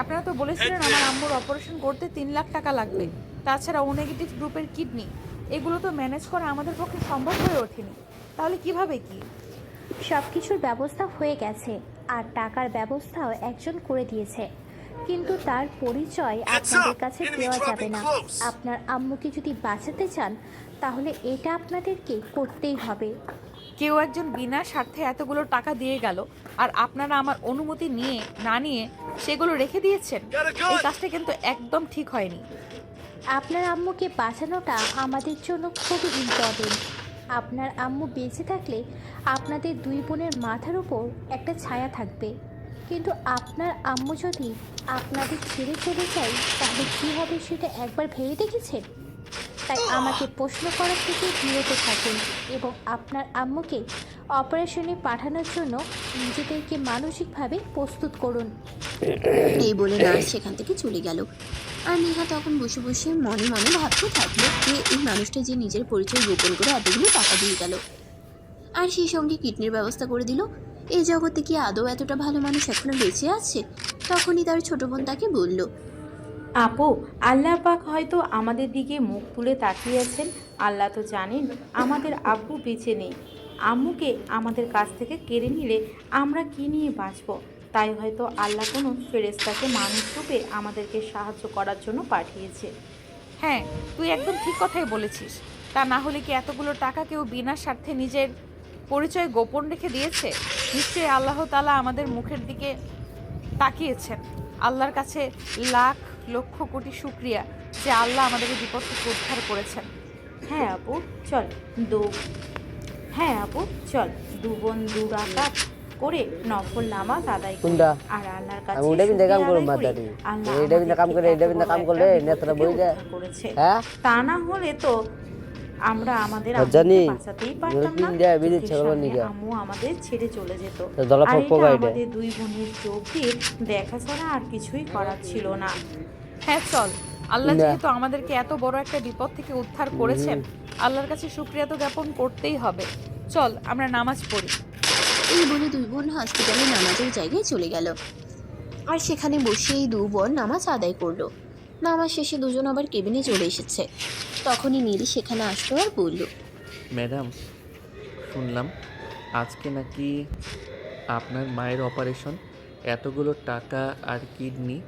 B: আপনারা তো বলেছিলেন আমার আম্মুর অপারেশন করতে 3 লাখ টাকা লাগবে। তাছাড়া ও নেগেটিভ গ্রুপের কিডনি, এগুলো তো ম্যানেজ করা আমাদের পক্ষে সম্ভব হয়ে ওঠেনি। তাহলে কিভাবে কি?
K: সব কিছুর ব্যবস্থা হয়ে গেছে, আর টাকার ব্যবস্থাও একজন করে দিয়েছে, কিন্তু তার পরিচয় আপনাদের কাছে দেওয়া যাবে না। আপনার আম্মুকে যদি বাঁচাতে চান তাহলে এটা আপনাদেরকে করতেই হবে।
B: কেউ একজন বিনা স্বার্থে এতগুলো টাকা দিয়ে গেল, আর আপনারা আমার অনুমতি নিয়ে না নিয়ে সেগুলো রেখে দিয়েছেন। এই কাজটা কিন্তু একদম ঠিক হয়নি।
K: আপনার আম্মুকে বাঁচানোটা আমাদের জন্য খুবই ইম্পর্টেন্ট। আপনার আম্মু বেঁচে থাকলে আপনাদের দুই বোনের মাথার উপর একটা ছায়া থাকবে, কিন্তু আপনার আম্মু যদি আপনাদের ছেড়ে চলে যায় তাহলে কী হবে সেটা একবার ভেবে দেখেছেন? তাই আমাকে প্রশ্ন করার থেকে বিরত থাকুন এবং আপনার আম্মুকে অপারেশনে পাঠানোর জন্য নিজেদেরকে মানসিকভাবে প্রস্তুত করুন।
C: এই বলে নার্স সেখান থেকে চলে গেল। আর নেহা তখন বসে বসে মনে মনে ভাবতে থাকলো যে এই মানুষটা যে নিজের পরিচয় গোপন করে এতগুলো টাকা দিয়ে গেল আর সেই সঙ্গে কিডনির ব্যবস্থা করে দিল, এই জগতে কি আদৌ এতটা ভালো মানুষ এখনো বেঁচে আছে? তখনই তার ছোট বোন তাকে বলল,
L: আপু, আল্লাহ পাক হয়তো আমাদের দিকে মুখ তুলে তাকিয়ে আছেন। আল্লাহ তো জানেন আমাদের আব্বু বেঁচে নেই। আম্মুকে আমাদের কাছ থেকে কেড়ে নিলে আমরা কি নিয়ে বাঁচব? তাই হয়তো আল্লাহ কোনো ফেরেশতাকে মানুষ রূপে আমাদেরকে সাহায্য করার জন্য পাঠিয়েছে।
B: হ্যাঁ, তুই একদম ঠিক কথাই বলেছিস। তা না হলে কি এতগুলো টাকা কেউ বিনা স্বার্থে নিজের পরিচয় গোপন রেখে দিয়েছে? নিশ্চয়ই আল্লাহ তাআলা আমাদের মুখের দিকে তাকিয়েছেন। আল্লাহর কাছে লাখ লক্ষ কোটি শুকরিয়া যে আল্লাহ আমাদের এই বিপদ থেকে উদ্ধার করেছেন।
L: হ্যাঁ আপু চল দু বোন 2 রাকাত করে নফল নামাজ আদায় করি আর আল্লাহর কাছে শুকরিয়া আদায় করি। আল্লাহ করেছে। তা না হলে তো আমরা আমাদের আম্মুকে বাঁচাতেই পারতাম না। আম্মু আমাদের ছেড়ে চলে যেত। আর এটা আমাদের দুই বোনের চোখ দিয়ে দেখা ছাড়া আর কিছুই করার ছিল না।
B: হ্যাঁ চল, আল্লাহ যেহেতু আমাদেরকে এত বড় একটা বিপদ থেকে উদ্ধার করেছেন, আল্লাহর কাছে শুকরিয়া তো জ্ঞাপন করতেই হবে। চল আমরা নামাজ পড়ি।
C: এই বলে দুই বোন হসপিটালে নামাজের জায়গায় চলে গেল আর সেখানে বসে এই দু বোন নামাজ আদায় করলো। নামাজ শেষে দুজন আবার কেবিনে চলে এসেছে। তখনই নীল সেখানে আসলো আর বলল,
A: ম্যাডাম, শুনলাম আজকে নাকি আপনার মায়ের অপারেশন। এতগুলো টাকা আর কিডনি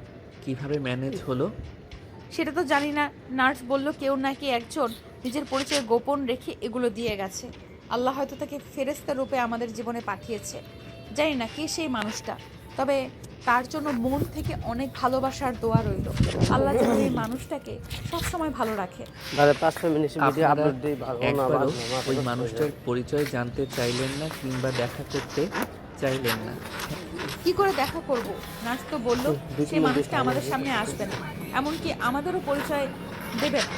A: কিভাবে ম্যানেজ হলো?
B: সেটা তো জানি না। নার্স বলল কেউ নাকি একজন নিজের পরিচয় গোপন রেখে এগুলো দিয়ে গেছে। আল্লাহ হয়তো তাকে ফেরেশতা রূপে আমাদের জীবনে পাঠিয়েছে। জানি না কে সেই মানুষটা, তবে তার জন্য মন থেকে অনেক ভালোবাসার দোয়া রইল। আল্লাহ যেন এই মানুষটাকে সবসময় ভালো রাখে।
A: একবারও ওই মানুষটার পরিচয় জানতে চাইলেন না কিংবা দেখা করতে চাইলেন না?
B: কি করে দেখা করব? নার্স তো বললো সেই মানুষটা আমাদের সামনে আসবে না, এমনকি আমাদেরও পরিচয় দেবে না।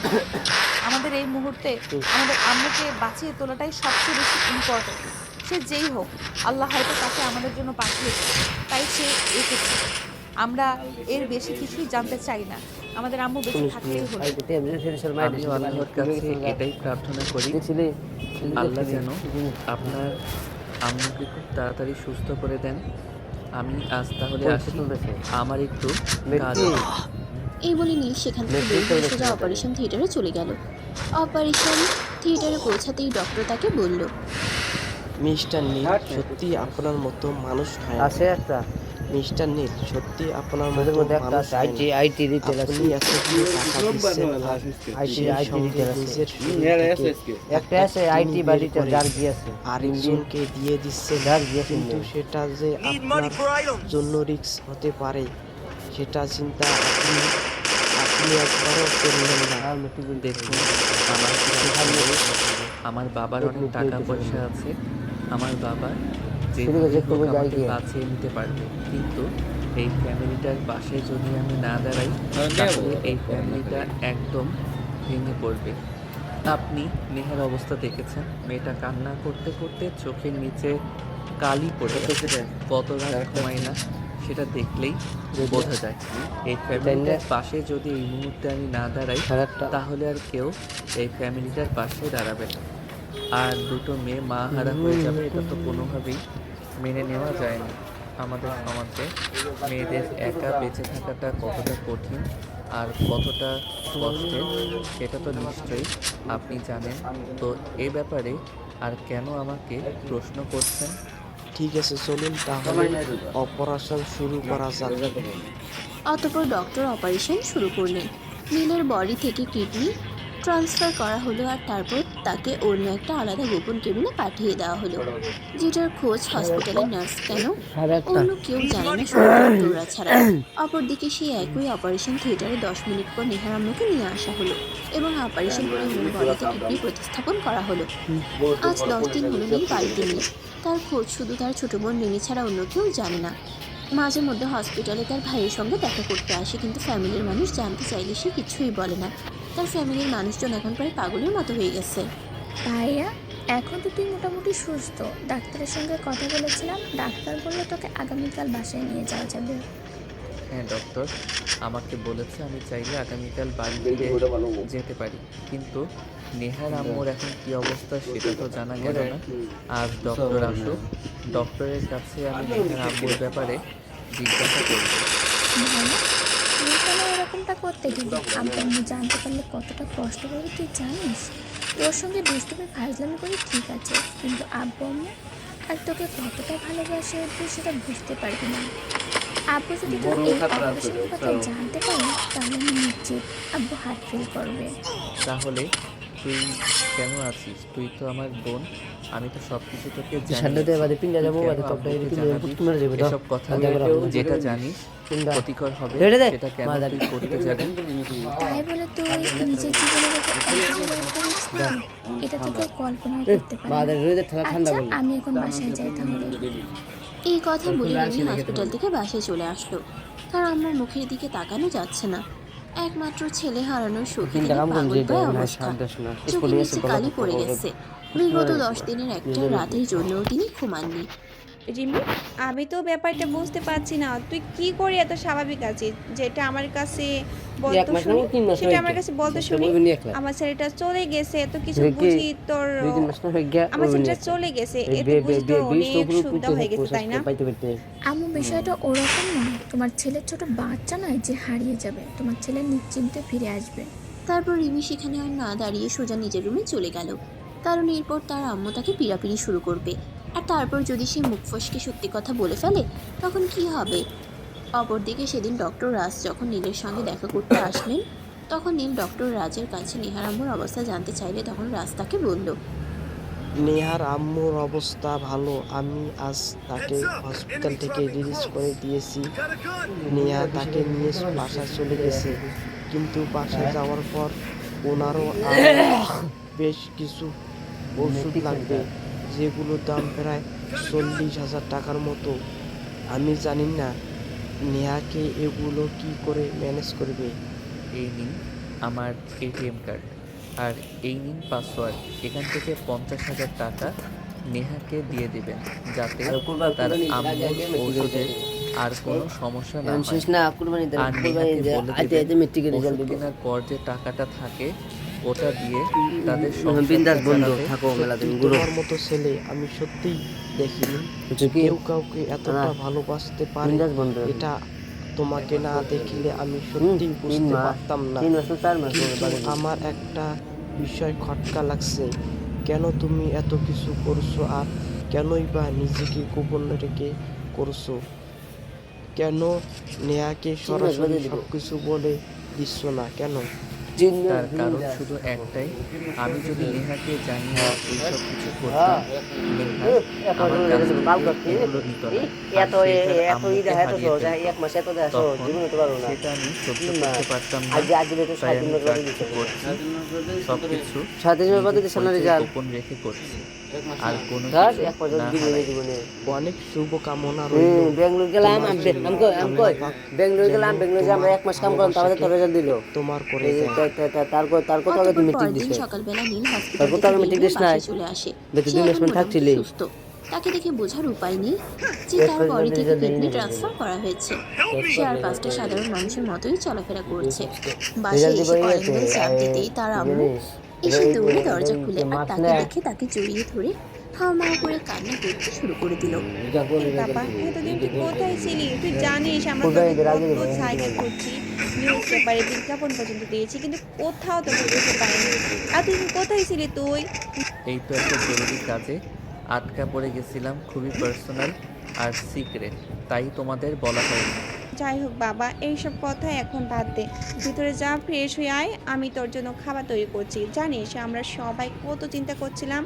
B: আমাদের এই মুহূর্তে আমাদের আম্মুকে বাঁচিয়ে তোলাটাই সবচেয়ে বেশি ইম্পর্টেন্ট। সে যেই হোক, আল্লাহ হয়তো তাকে আমাদের জন্য পাঠিয়েছে, তাই সে এসেছে। আমরা এর বেশি কিছুই জানতে চাই না। আমাদের আম্মু বেঁচে থাকতেই হলো।
A: আমি আল্লাহর কাছে এটাই প্রার্থনা করি, আল্লাহ যেন আপনার আম্মুকে খুব তাড়াতাড়ি সুস্থ করে দেন। আমি আজ তাহলে আসি, আমার একটু কাজ আছে।
C: এই বলে নীল সেখান থেকে বের হয়ে সোজা অপারেশন থিয়েটারে চলে গেল। অপারেশন থিয়েটারে পৌঁছাতেই ডক্টর তাকে বলল,
M: মিস্টার নীল, সত্যি আপনার মতো মানুষ হয় আছে একটা। মিস্টার নীল, সত্যি আপনার মতো মানুষ আইটি আপনি এতগুলো টাকা দিচ্ছেন একটা আছে আইটি বাড়িতে যার গিয়েছে আরেকজনকে দিয়ে দিচ্ছে যার গিয়েছে, কিন্তু সেটা যে আপনার জন্য রিস্ক হতে পারে সেটা চিন্তা আপনি একবারও করলেন না।
A: দেখুন, আমার বাবার অনেক টাকা পয়সা আছে। আমার বাবা যে আমাকে বাঁচিয়ে নিতে পারবে, কিন্তু এই ফ্যামিলিটার পাশে যদি আমি না দাঁড়াই তাহলে এই ফ্যামিলিটা একদম ভেঙে পড়বে। আপনি নেহার অবস্থা দেখেছেন, মেয়েটা কান্না করতে করতে চোখের নিচে কালি পড়ে কত রাত ঘুমায় না, সেটা দেখলেই বোঝা যায়। এই ফ্যামিলিটার পাশে যদি এই মুহূর্তে আমি না দাঁড়াই তাহলে আর কেউ এই ফ্যামিলিটার পাশে দাঁড়াবে না, আর দুটো মেয়ে মা হারা হয়ে যাবে। এটা তো কোনোভাবেই মেনে নেওয়া যায় না। আমাদের সমাজে মেয়েদের একা বেঁচে থাকাটা কতটা কঠিন আর কতটা কষ্টের সেটা তো নিশ্চয়ই আপনি জানেন। তো এই ব্যাপারে আর কেন আমাকে প্রশ্ন করছেন?
M: ঠিক আছে, চলুন তাহলে অপারেশন শুরু করা যাক।
C: অতঃপর ডক্টর অপারেশন শুরু করলেন। নীলের বডি থেকে কিডনি ট্রান্সফার করা হলো আর তারপর তাকে অন্য একটা আলাদা গোপন কেবিনে পাঠিয়ে দেওয়া হলো, যেটার খোঁজ হসপিটালের নার্স কেন অন্য কেউ জানে না, শুধু ডক্টররা ছাড়া। অপরদিকে সেই একই অপারেশন থিয়েটারে 10 মিনিট পর নেহার আম্মুকে নিয়ে আসা হলো এবং অপারেশন করে মূল বডিতে কিডনি প্রতিস্থাপন করা হলো। আজ 10 দিন হলো নীল বাড়িতে নেই। তার খোঁজ শুধু তার ছোট বোন রিমি ছাড়া অন্য কেউ জানে না। মাঝে মধ্যে হসপিটালে তার ভাইয়ের সঙ্গে দেখা করতে আসে, কিন্তু ফ্যামিলির মানুষ জানতে চাইলে সে কিছুই বলে না। তার ফ্যামিলির মানুষজন এখন প্রায় পাগলের মতো হয়ে গেছে।
G: ভাইয়া, এখন তো তুই মোটামুটি সুস্থ। ডাক্তারের সঙ্গে কথা বলেছিলাম, ডাক্তার বললো তোকে আগামীকাল বাসায় নিয়ে যাওয়া যাবে।
A: হ্যাঁ ডক্টর আমাকে বলেছে আমি চাইলে আগামীকাল বাড়ি ফিরে যেতে পারি, কিন্তু নেহার আম্মুর এখন কি অবস্থা সেটা তো জানা গেল না। আজ ডক্টর আসুক, ডক্টরের কাছে আমি নেহার আম্মুর ব্যাপারে জিজ্ঞাসা করব।
G: ভাইয়া, তুই কেন এরকমটা করতে গেলি? আমি জানতে পারলে কতটা কষ্ট হবে তুই জানিস? তোর সঙ্গে দুষ্টুমি ফাজলামি করে ঠিক আছে, কিন্তু আব্বু আম্মু আর তোকে কতটা ভালোবাসে তুই সেটা বুঝতে পারবি না। আব্বু যদি তোর এই অপারেশনের কথা জানতে পারে তাহলে আমি নিশ্চিত আব্বু হার্ট ফেল করবে।
A: তাহলে তুই কেন আছিস? তুই তো আমার বোন, আমি তো সব কিছু তোকে জানি। এসব কথা যেটা জানিস ক্ষতিকর হবে সেটা কেন তুই করতে যাবি?
G: তাই বলে তুই নিজের জীবনের এটা থেকে কল্পনা করতে পারি। আচ্ছা, আমি এখন বাসায় যাই তাহলে।
C: এই কথা বলে রিমি হসপিটাল থেকে বাসায় চলে আসলো। তার আম্মুর মুখের দিকে তাকানো যাচ্ছে না। একমাত্র ছেলে হারানোর শোকে তিনি পাগল প্রায় অবস্থা। চোখে নিচে কালি পড়ে গেছে। বিগত 10 দিনের একটা রাতের জন্যও তিনি ঘুমাননি।
F: রিমি, আমি তো ব্যাপারটা বুঝতে পারছি না, তুই কি করে এত স্বাভাবিক আছিস? যেটা আমার কাছে বলতো শুনি সেটা আমার কাছে বলতো শুনি। আমার ছেলেটা চলে গেছে, এত কিছু বুঝি তোর, আমার ছেলেটা চলে গেছে এত বুঝি তোর অনেক সুবিধা হয়ে গেছে, তাই না?
G: আম্মু, বিষয়টা ওরকম নয়। তোমার ছেলের ছোট বাচ্চা নয় যে হারিয়ে যাবে, তোমার ছেলে নিশ্চিন্তে ফিরে আসবে।
C: তারপর রিমি সেখানে আর না দাঁড়িয়ে সোজা নিজের রুমে চলে গেল, কারণ এরপর তার আম্মু তাকে পিড়াপিড়ি শুরু করবে। আর তারপর যদি সে মুখ ফসকে সত্যি কথা বলে ফেলে তখন কি হবে? অপরদিকে সেদিন ডক্টর রাজ যখন নীলের সঙ্গে দেখা করতে আসলেন, তখন নীল ডক্টর রাজের কাছে নেহার আম্মুর অবস্থা জানতে চাইলে তখন রাজ তাকে বলল,
M: নেহার আম্মুর অবস্থা ভালো, আমি আজ তাকে হসপিটাল থেকে রিলিজ করে দিয়েছি। নেহা তাকে নিয়ে বাসায় চলে গেছে, কিন্তু বাসায় যাওয়ার পর ওনারও বেশ কিছু ওষুধ লাগবে, যেগুলোর দাম প্রায় 40,000 টাকার মতো। আমি জানি না নেহাকে এগুলো কি করে ম্যানেজ করবে।
A: এই নিন আমার এটিএম কার্ড আর এই নিন পাসওয়ার্ড। এখান থেকে 50,000 টাকা নেহাকে দিয়ে দিবেন, যাতে তার আম্মুর ওষুধের আর কোনো সমস্যা না হয়। আর নেহাকে বলে দিবেন ওষুধ কেনার পর যে টাকাটা থাকে ওটা দিয়ে তাদের
M: তোমার মতো ছেলে আমি সত্যিই দেখিনি। কেউ কাউকে এতটা ভালোবাসতে পারে এটা তোমাকে না দেখলে আমি সত্যি বুঝতে পারতাম না। কিন্তু আমার একটা বিষয় খটকা লাগছে, কেন তুমি এত কিছু করছো আর কেনই বা নিজেকে গোপন রেখে করছো? কেন নেহাকে সরাসরি সবকিছু বলে দিচ্ছ না কেন?
A: তার কারণ শুধু একটাই, আমি যদি নেহাকে জানিয়ে এইসব কিছু করতাম, নেহা আমার কাছ থেকে এগুলো নিত না। আর সেটার আম্মুকে হারিয়ে ফেলতো। তখন সেটা আমি সহ্য করতে পারতাম না, তাই আমি যা কিছু করছি সবকিছু গোপন রেখে করছি। আর কোনো
M: অনেক শুভকামনা তোমার করে।
C: সকালবেলা নীল হসপিটালে চলে আসে। সুস্থ, তাকে দেখে বোঝার উপায় নেই যে তার বডি থেকে কিডনি ট্রান্সফার করা হয়েছে। সে আর 5টা সাধারণ মানুষের মতোই চলাফেরা করছে। বাসায় এসে কলিং বেল চাপ দিতেই তার আম্মু এসে দৌড়ে দরজা খুলে আর তাকে দেখে তাকে জড়িয়ে ধরে হাওমাও করে কান্না করতে শুরু করে দিল।
F: বাবা, এতদিন তুই কোথায় ছিলি? তুই জানিস আমরা তোকে কত সাইকেল করছি, নিউজ পেপারে বিজ্ঞাপন পর্যন্ত দিয়েছি, কিন্তু কোথাও তোকে দেখতে পাইনি। এতদিন কোথায় ছিলি তুই?
A: এই তো একটা জরুরি কাজে আটকা পড়ে গেছিলাম, খুবই পার্সোনাল আর সিক্রেট, তাই তোমাদের বলা হয়নি।
F: যাই হোক বাবা, এইসব কথা এখন বাদ দে, ভিতরে যা, ফ্রেশ হয়ে আয়, আমি তোর জন্য খাবার তৈরি করছি। জানিস আমরা সবাই কত চিন্তা করছিলাম।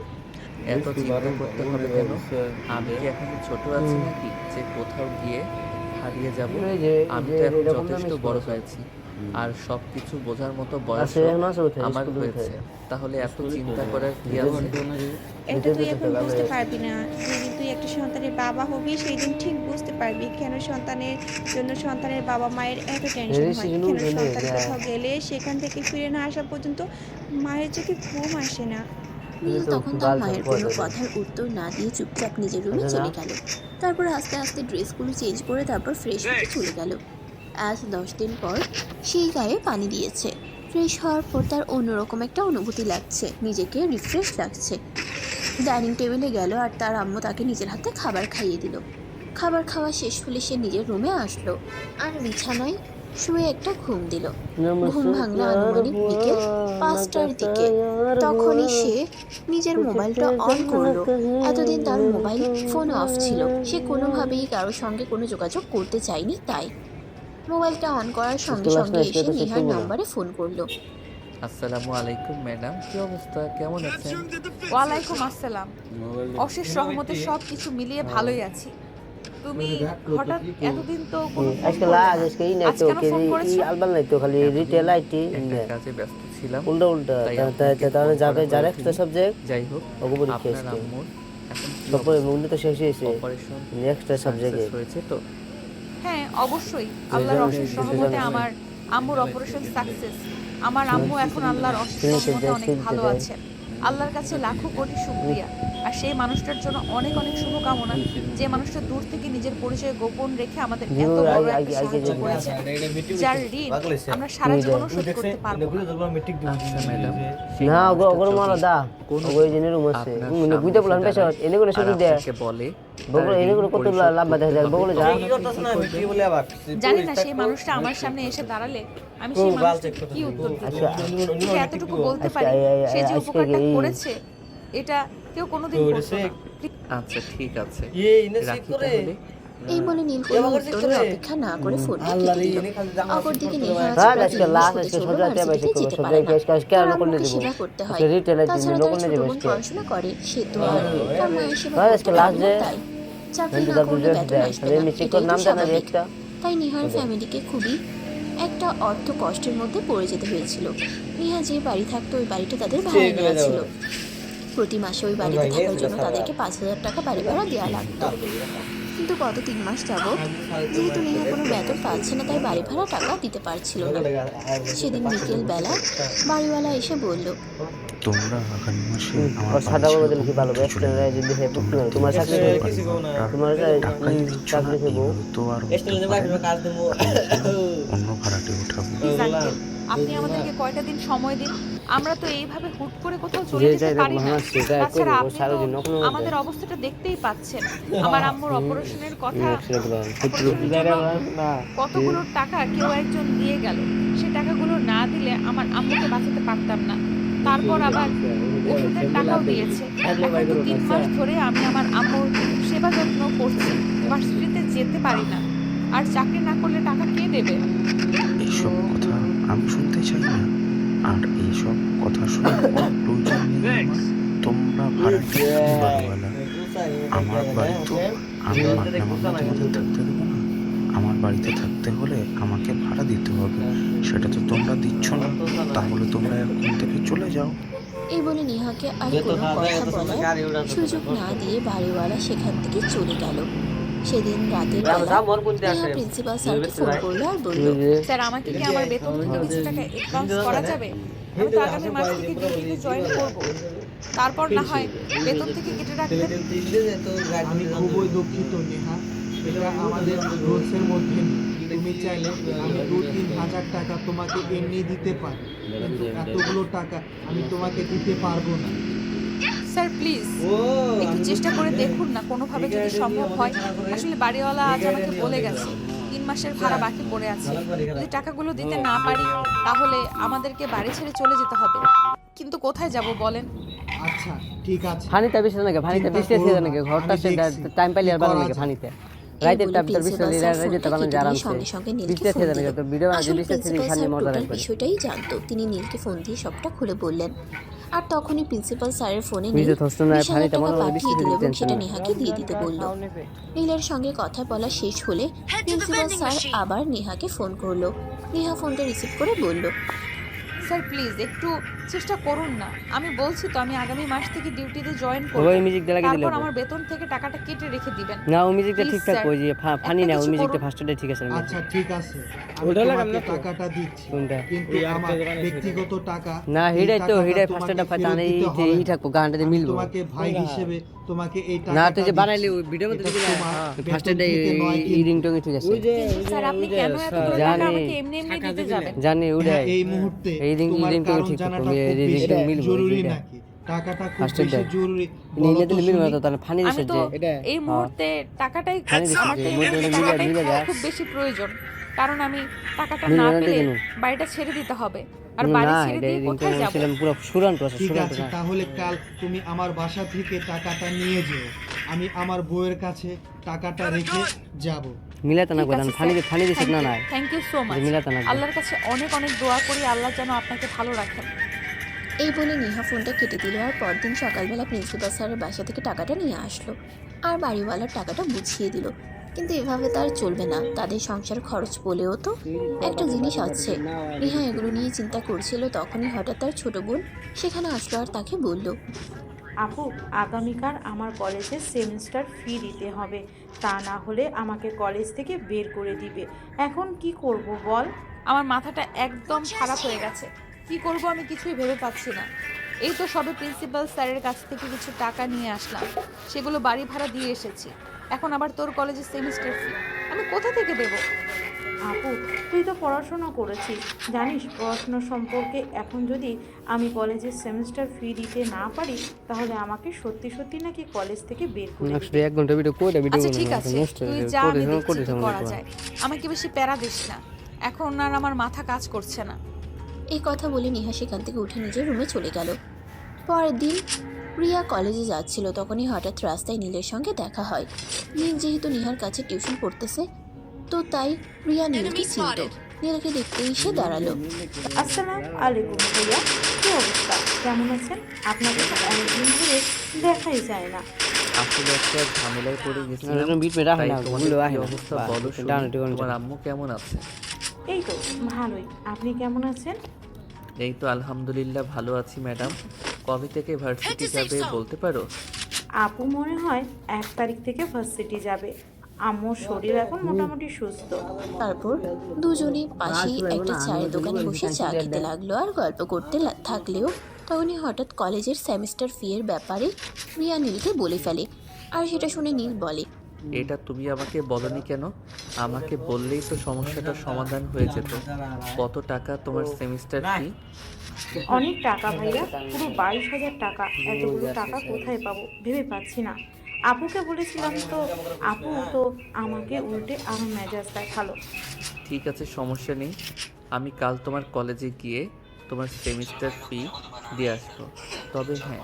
A: এত চিন্তা করতে হবে কেন? আমি কি এখন ছোট আছি নাকি যে কোথাও গিয়ে হারিয়ে যাব? আমি তো এখন যথেষ্ট বড় হয়েছি, আর সবকিছু বোঝার মতো বয়স আমার হয়েছে। তাহলে এত চিন্তা করার কি আছে?
F: এটা তুই এখন বুঝতে পারবি না, যেদিন তুই একটা সন্তানের বাবা হবি সেই দিন ঠিক বুঝতে পারবি কেন সন্তানের জন্য সন্তানের বাবা মায়ের এত টেনশন হয়, কেন সন্তান কোথাও গেলে সেখান থেকে ফিরে না আসা পর্যন্ত মায়ের চোখে ঘুম আসে না।
C: নীল তখন তার মায়ের কোনো কথার উত্তর না দিয়ে চুপচাপ নিজের রুমে চলে গেল। তারপর আস্তে আস্তে ড্রেসগুলো চেঞ্জ করে তারপর ফ্রেশ হতে চলে গেল। আজ 10 দিন পর সেই গায়ে পানি দিয়েছে। ফ্রেশ হওয়ার পর তার অন্যরকম একটা অনুভূতি লাগছে, নিজেকে রিফ্রেশ লাগছে। ডাইনিং টেবিলে গেল আর তার আম্মু তাকে নিজের হাতে খাবার খাইয়ে দিল। খাবার খাওয়া শেষ হলে সে নিজের রুমে আসলো আর বিছানায় শুয়ে একটা ঘুম দিল। ঘুম ভাঙলো আনুমানিক বিকেল 5টার দিকে। তখনই সে নিজের মোবাইলটা অন করলো। এতদিন তার মোবাইল ফোন অফ ছিল, সে কোনোভাবেই কারোর সঙ্গে কোনো যোগাযোগ করতে চায়নি। তাই মোবাইলটা অন করার সঙ্গে সঙ্গে এসে নিহার নম্বরে ফোন করলো।
A: আসসালামু আলাইকুম ম্যাডাম, কি অবস্থা, কেমন আছেন?
B: ওয়ালাইকুম আসসালাম। অশেষ রহমতে সব কিছু মিলিয়ে ভালোই আছি। তুমি হঠাৎ এতদিন তো কোনো ফোন
N: আজকে
B: করলে না।
N: লাজ আজকে এই নাই
B: আজ
N: তো
B: কেন ফোন
N: ই
B: করেছো?
N: আলবাল নাই তো খালি রিটেল আইটি
A: একটা কাজে ব্যস্ত ছিলাম।
N: উল্টা উল্টা
A: তাই
N: তাহলে যাবে
A: আপনাকে
N: যার
A: ফোন
N: একটা
A: করা
N: সাবজেক্ট
A: যাই হোক,
N: ওগো পরীক্ষা
A: আপনার
N: আজকে
A: আম্মুর এখন কি
N: তারপরে
A: অবস্থা?
N: মুন্ডি তো শেষ হয়েছে
A: অপারেশন
N: এক্সট্রা সাবজেক্ট
A: সাকসেস হয়েছে তো?
B: হ্যাঁ অবশ্যই, আল্লাহর অশেষ রহমতে আমার আম্মুর অপারেশন সাকসেস। আমার আম্মু এখন আল্লাহর অশেষ রহমতে অনেক ভালো আছেন। আল্লাহর কাছে লাখো কোটি শুকরিয়া। আর সেই মানুষটার জন্য অনেক অনেক শুভকামনা, যে মানুষটা দূর থেকে নিজের পরিচয় গোপন রেখে আমাদের এত বড় একটা সাহায্য করেছে, যার ঋণ আমরা সারা জীবনও শোধ করতে পারবো না।
A: আচ্ছা ম্যাডাম,
N: না ওগো ওগো মারা দা ওগো এই জেনে রুম আছে মুনে বুইতে বলান পেছ এনে কোন শুধু দে
A: বলে
N: বগলে এনে কোন কত লম্বা দেখা যায় বগলে যা
B: জানি না সেই মানুষটা আমার সামনে এসে দাঁড়ালে আমি সেই মানুষটাকে কি উত্তর দেব। কিন্তু এতটুকু বলতে পারি, সে যে উপকারটা করেছে এটা কেউ কোনোদিন করতো না।
A: আচ্ছা ঠিক আছে, রাখি তাহলে।
C: এই বলে নীল কোনো উত্তরের অপেক্ষা না করে ফোনটা কেটে দিল। অপরদিকে নেহা
N: আজকে লাস্ট আজকে সজাতে বাইছে কোন সজাই কাজ কেন করলে দেব
C: সেবা করতে হয়।
N: আজকে রিটেল আইটি
C: তাছাড়া
N: লোক
C: তার
N: না
C: ছোট
N: দেব
C: বোন
N: আজকে
C: পড়াশোনা করে, সে তো আর তার মায়ের সেবা
N: আজকে
C: করতে
N: লাস্ট
C: পারে
N: যে
C: না। তাই চাকরি
N: কিন্তু
C: না
N: দাদু
C: করলে
N: জাস্ট
C: বেতন আসবে
N: দেয়
C: না,
N: আমি চেক
C: এটাই তো
N: নাম জানা
C: স্বাভাবিক।
N: একটা
C: তাই নিহার ফ্যামিলিকে খুবই একটা অর্থ কষ্টের মধ্যে পড়ে যেতে হয়েছিল। নিহা যে বাড়ি থাকতো ওই বাড়িটা তাদের ভাড়া নেওয়া ছিল। প্রতি মাসে ওই বাড়িতে থাকার জন্য তাদেরকে 5,000 টাকা বাড়ি ভাড়া দেওয়া লাগতো। কিন্তু গত 3 মাস যাবত যেহেতু নেহা কোনো বেতন পাচ্ছে না, তাই বাড়ি ভাড়া টাকা দিতে পারছিল না। সেদিন বিকেল বেলা বাড়িওয়ালা এসে বলল,
O: তোমরা আগামী মাসে
N: और सादा वो बदल की ভালো বেস্ট রে যদি হে বুক করে তোমার চাকরি তোমার চাকরি থেকে
O: তো আর অন্য ভাড়াটে উঠাবো।
B: প্লিজ আঙ্কেল, আপনি আমাদেরকে কয়টা দিন সময় দিন। আমরা তো এইভাবে হুট করে কোথাও চলে যেতে পারি না। তাছাড়া আপনি তো আমাদের অবস্থাটা দেখতেই পাচ্ছেন। আমার আম্মুর অপারেশনের কথা কতগুলো টাকা কেউ একজন দিয়ে গেল, সে টাকাগুলো না দিলে আমার আম্মুকে বাঁচাতে পারতাম না। তারপর আবার ওষুধের টাকাও দিয়েছে। এখন তো 3 মাস ধরে আমি আমার আম্মুর সেবা যত্ন করছি, ভার্সিটিতে যেতে পারি না। আর চাকরি না করলে টাকা কে দেবে?
O: এইসব কথা আমি শুনতে চাই না, আর এইসব কথা শুনে প্রয়োজন নেই আমার। তোমরা ভাড়াটে বাড়িওয়ালা, আমার বাড়ি তো আমি তোমাদের থাকতে দেবো না। আমার বাড়িতে থাকতে হলে আমাকে ভাড়া দিতে হবে, সেটা তো তোমরা দিচ্ছ না। তাহলে তোমরা এখন থেকে চলে যাও।
C: এই বলে নেহাকে আর কোনো কথা বলার সুযোগ না দিয়ে বাড়িওয়ালা সেখান থেকে চলে গেল। সেদিন রাতের বেলা নেহা প্রিন্সিপাল স্যারকে ফোন করলো আর বলল,
B: স্যার আমাকে কি আমার বেতন থেকে কিছু টাকা অ্যাডভান্স করা যাবে? আমি তো আগামী মাস থেকে ডিউটিতে জয়েন করব, তারপর না হয় বেতন থেকে কেটে রাখবেন।
D: আমি খুবই দুঃখিত নেহা, এটা আমাদের রুলসের মধ্যে নেই। তুমি চাইলে আমি 2-3 হাজার টাকা তোমাকে এমনি দিতে পারি, কিন্তু এতগুলো টাকা আমি তোমাকে দিতে পারবো না।
B: স্যার প্লিজ একটু চেষ্টা করে দেখুন না, কোনোভাবে যদি সম্ভব হয়। আসলে বাড়িওয়ালা আজ আমাকে বলে গেছে 3 মাসের ভাড়া বাকি পড়ে আছে। যদি টাকাগুলো দিতে না পারি তাহলে আমাদেরকে বাড়ি ছেড়ে চলে যেতে হবে। কিন্তু কোথায় যাব বলেন?
D: আচ্ছা ঠিক আছে,
N: ফানিতে বিশ নাকি ফানিতে বিশ নাকি ঘরটা সে টাইম পাইলে আর ভালো নাকি ফানিতে রাইতে
C: বলে
N: টাপ তোর
C: প্রিন্সিপাল
N: বিশ্বলি
C: স্যার
N: রাইতে
C: ফোনটা
N: তখন
C: কেটে
N: জারাম
C: দিয়ে সঙ্গে সঙ্গে নীলকে
N: বিস্তার
C: ফোন
N: থেকে
C: দিলেন।
N: তো ভিডিও
C: আসলে
N: বিস্তার থেকে
C: প্রিন্সিপাল
N: খালি
C: স্যার
N: মজা
C: টোটাল
N: লাগবে
C: বিষয়টাই জানতো। তিনি নীলকে ফোন দিয়ে সবটা খুলে বললেন। আর তখনই প্রিন্সিপাল স্যারের ফোনে নীল
N: বিজে থস্ত না
C: 20,000
N: ফানিটা
C: টাকা
N: মনে হয়
C: পাঠিয়ে
N: বিস্তার
C: দিল
N: থেকে
C: এবং
N: টেনশন
C: সেটা
N: না
C: নেহাকে দিয়ে দিতে বলল। নীলের সঙ্গে কথা বলা শেষ হলে প্রিন্সিপাল স্যার আবার নেহাকে ফোন করলো। নেহা ফোনটা রিসিভ করে বলল,
B: স্যার প্লিজ একটু চেষ্টা করুন না। আমি বলছি তো আমি আগামী মাস থেকে ডিউটিতে জয়েন করব।
N: ওই মিউজিক দিয়ে লাগিয়ে দিলে
B: তারপর আমার বেতন থেকে টাকাটা কেটে রেখে দিবেন।
N: না ওই মিউজিকটা
B: Please,
N: ঠিকঠাক
B: sir,
N: ওই যে ফানি না ওই
B: কিছু
N: মিউজিকটা
B: করুন।
N: ফার্স্টে ঠিক আছে
D: আচ্ছা ঠিক আছে, আমি
N: ওটা লাগাম
D: তোমাকে
N: না তো।
D: টাকাটা দিচ্ছি,
N: কোনটা?
D: কিন্তু আমার ব্যক্তিগত টাকা
N: না
D: এই
N: হিডাই তো
D: টাকাটা
N: হিডাই
D: তোমাকে
N: ফার্স্টে ফাটা
D: ফেরত
N: নেই
D: দিতে হবে
N: এই
D: না।
N: থাকো গানটাতে
D: আমি
N: মিলবো
D: তোমাকে ভাই হিসেবে তোমাকে এই
N: না
D: টাকাটা
N: তুই যে বানাইলি ওই ভিডিওর মধ্যে দিবি না ফার্স্টে ডে এই রিংটং ঠিক আছে
B: স্যার আপনি কেন এতগুলো টাকা আমাকে এমনি এমনি দিতে যাবেন?
N: জানি ওইটাই
D: হ্যাঁ, এই মুহূর্তে
N: এই
D: তোমার
N: রিংটং
D: কারণ
N: ঠিক
D: জানাটা
N: তুমি
D: খুব
N: এই
D: বেশি
N: রিংটং মিলবো
D: জরুরি নাকি? টাকাটা খুব
N: ফার্স্টে
D: বেশি জরুরি
N: নিয়ে
D: বলো তো
N: দিলে মিলবো না
D: শুনি।
N: তো তাহলে ফানি
B: আমি
N: দিছে
B: তো
N: যে
B: এই মুহূর্তে টাকাটাই
N: ফানি দিছে
B: আমার তো এই
N: যে
B: মুহূর্তে
N: মিলে
B: টাকাটাই
N: মিলে যায়
B: খুব বেশি প্রয়োজন। কারণ আমি টাকাটা
N: মিলে
B: না
N: না
B: পেলে
N: কেন?
B: বাড়িটা ছেড়ে দিতে হবে। আর বাড়ি
N: না
B: ছেড়ে
N: এটা
B: দিয়ে
N: রিংটং
B: কোথায় যাব?
N: ছিলাম পুরো সুরান্ত আছে
D: ঠিক
N: সুরান্ত
D: আছে,
N: না
D: তাহলে কাল তুমি আমার বাসা থেকে টাকাটা নিয়ে যেও, আমি আমার বউয়ের কাছে টাকাটা রেখে যাব।
N: মিলাতে না কোদান ফানি দিছে না না
B: থ্যাংক ইউ সো মাচ।
N: মিলাতে না
B: আল্লাহর কাছে অনেক অনেক দোয়া করি আল্লাহ যেন আপনাকে ভালো রাখেন।
C: এই বলে নেহা ফোনটা কেটে দিল। আর পরদিন সকালবেলা প্রিন্সিপাল স্যারের বাসা থেকে টাকাটা নিয়ে আসলো আর বাড়িওয়ালার টাকাটা বুঝিয়ে দিল। কিন্তু এভাবে তার চলবে না, তাদের সংসার খরচ বলেও তো একটা জিনিস আছে। নেহা এগুলো নিয়ে চিন্তা করছিল, তখনই হঠাৎ তার ছোট বোন সেখানে আসলো আর তাকে বলল,
L: আপু আগামীকাল আমার কলেজের সেমিস্টার ফি দিতে হবে, তা না হলে আমাকে কলেজ থেকে বের করে দিবে। এখন কি করব বল?
B: আমার মাথাটা একদম খারাপ হয়ে গেছে। কি করব আমি কিছুই ভেবে পাচ্ছি না। এই তো সবে প্রিন্সিপাল স্যারের কাছ থেকে কিছু টাকা নিয়ে আসলাম, সেগুলো বাড়ি ভাড়া দিয়ে এসেছি। এখন আবার তোর কলেজের সেমিস্টার ফি আমি কোথা থেকে দেবো?
L: আপু তুই তো পড়াশোনা করেছিস, জানিস পড়াশোনা সম্পর্কে। এখন যদি আমি কলেজের সেমিস্টার ফি দিতে না পারি তাহলে আমাকে সত্যি সত্যি নাকি কলেজ থেকে বের করে দিবে।
N: নেক্সট 1 ঘন্টা ভিডিও কোডা ভিডিও
B: আচ্ছা ঠিক আছে, তুই যা আমি দেখছি কি করা যায়। আমাকে বেশি প্যারা দিস না, এখন আর আমার মাথা কাজ করছে না।
C: এই কথা বলে নেহা সেখান থেকে উঠে নিজের রুমে চলে গেল। পরের দিন রিয়া কলেজে যাচ্ছিল, তখনই হঠাৎ রাস্তায় নীলের সঙ্গে দেখা হয়। নীল যেহেতু নেহার কাছে টিউশন পড়তেছে, তো তাই রিয়া নীলকে চিনত। নীলকে দেখতে এসে দাঁড়ালো।
L: আসসালামু আলাইকুম ভাইয়া, কি অবস্থা, কেমন আছেন? আপনাকে তো অনেকদিন ধরে দেখাই যায় না।
A: আসলে একটা ঝামেলায় পড়ে গেছিলাম,
N: এরকম বিট মেরা হয়
A: তাই
N: না
A: তোমাদের
N: গুলো
A: কি
N: আহে
A: অবস্থা বলো শুনি। তোমার আম্মু কেমন আছে?
L: এই তো ভালোই, আপনি কেমন আছেন?
A: এই তো আলহামদুলিল্লাহ ভালো আছি ম্যাডাম। কবে থেকে ভার্সিটি যাবে বলতে পারো?
L: আপু মনে হয় 1 তারিখ থেকে ভার্সিটি যাবে। আম্মুর শরীর এখন মোটামুটি সুস্থ।
C: তারপর দুজনে পাশেই একটা চায়ের দোকানে বসে চা খেতে লাগলো আর গল্প করতে থাকলেও তখনই হঠাৎ কলেজের সেমিস্টার ফি এর ব্যাপারে রিয়া নীলকে বলে ফেলে। আর সেটা শুনে নীল বলে,
A: এটা তুমি আমাকে বলনি কেন? আমাকে বললেই তো সমস্যাটার সমাধান হয়ে যেত। কত টাকা তোমার সেমিস্টার ফি?
L: অনেক টাকা ভাইয়া, পুরো 22,000 টাকা। এতগুলো টাকা কোথায় পাবো ভেবে পাচ্ছি না। আপুকে বলেছিলাম তো আপু তো আমাকে উল্টে আরো মেজাজ দেখালো।
A: ঠিক আছে, সমস্যা নেই। আমি কাল তোমার কলেজে গিয়ে তোমার সেমিস্টার ফি দিয়ে আসবো। তবে হ্যাঁ,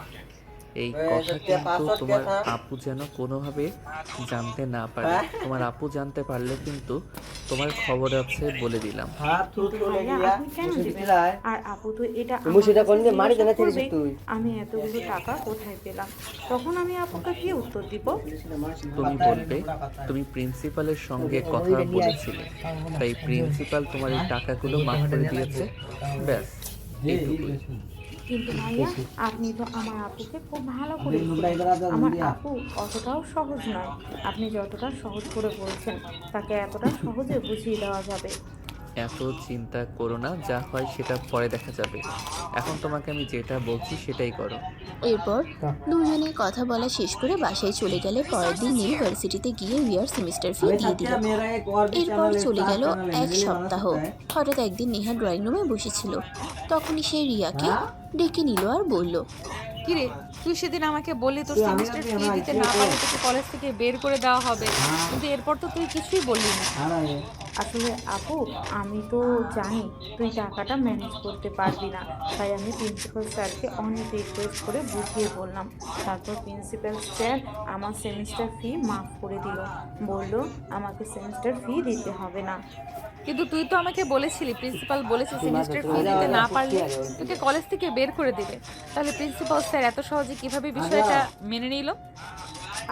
A: এই কথা কিন্তু তোমার আপু যেন কোনোভাবে জানতে না পারে। তোমার আপু জানতে পারলে কিন্তু তোমার খবর আছে বলে দিলাম।
L: ভাইয়া আপনি কেন দিবেন? আর আপু তো এটা
N: তুমি সেটা কোন যে মারি দেনা থেকে
L: করবে,
N: তুই
L: আমি এতগুলো টাকা কোথায় পেলাম? তখন আমি আপুকে কি উত্তর দিব?
A: তুমি বলবে তুমি প্রিন্সিপালের সঙ্গে কথা বলেছিলে, তাই প্রিন্সিপাল তোমার এই টাকাগুলো মাফ করে দিয়েছে। ব্যাস এইটুকুই।
L: কিন্তু ভাইয়া আপনি তো আমার আপুকে খুব ভালো করে চিনেন। আমার আপু অতটাও সহজ নয়। আপনি যতটা সহজ করে বলছেন তাকে এতটা সহজে বুঝিয়ে দেওয়া যাবে?
A: এত চিন্তা করো না, যা হয় সেটা পরে দেখা যাবে। এখন তোমাকে আমি যেটা বলছি সেটাই করো।
C: এরপর দুজনে কথা বলা শেষ করে বাসায় চলে গেলে পরের দিন নীল ভার্সিটিতে গিয়ে রিয়ার সেমিস্টার ফি দিয়ে দিল। এরপর চলে গেল 1 সপ্তাহ। হঠাৎ একদিন নেহা ড্রয়িং রুমে বসেছিল, তখনই সে রিয়াকে ডেকে নিল আর বলল,
B: কিরে, তুই সেদিন আমাকে বললি তোর সেমিস্টার ফি দিতে না পারলে তোকে কলেজ থেকে বের করে দেওয়া হবে, কিন্তু এরপর তো তুই কিছুই বললি না।
L: আসলে আপু, আমি তো জানি তুই টাকাটা ম্যানেজ করতে পারবি না, তাই আমি প্রিন্সিপাল স্যারকে অনেক রিকোয়েস্ট করে বুঝিয়ে বললাম। তারপর প্রিন্সিপাল স্যার আমার সেমিস্টার ফি মাফ করে দিল, বলল আমাকে সেমিস্টার ফি দিতে হবে না।
B: কিন্তু তুই তো আমাকে বলেছিলি প্রিন্সিপাল বলেছে সেমিস্টার ফি দিতে না পারলে তোকে কলেজ থেকে বের করে দেবে। তাহলে প্রিন্সিপাল স্যার এত সহজে কিভাবে বিষয়টা মেনে নিল?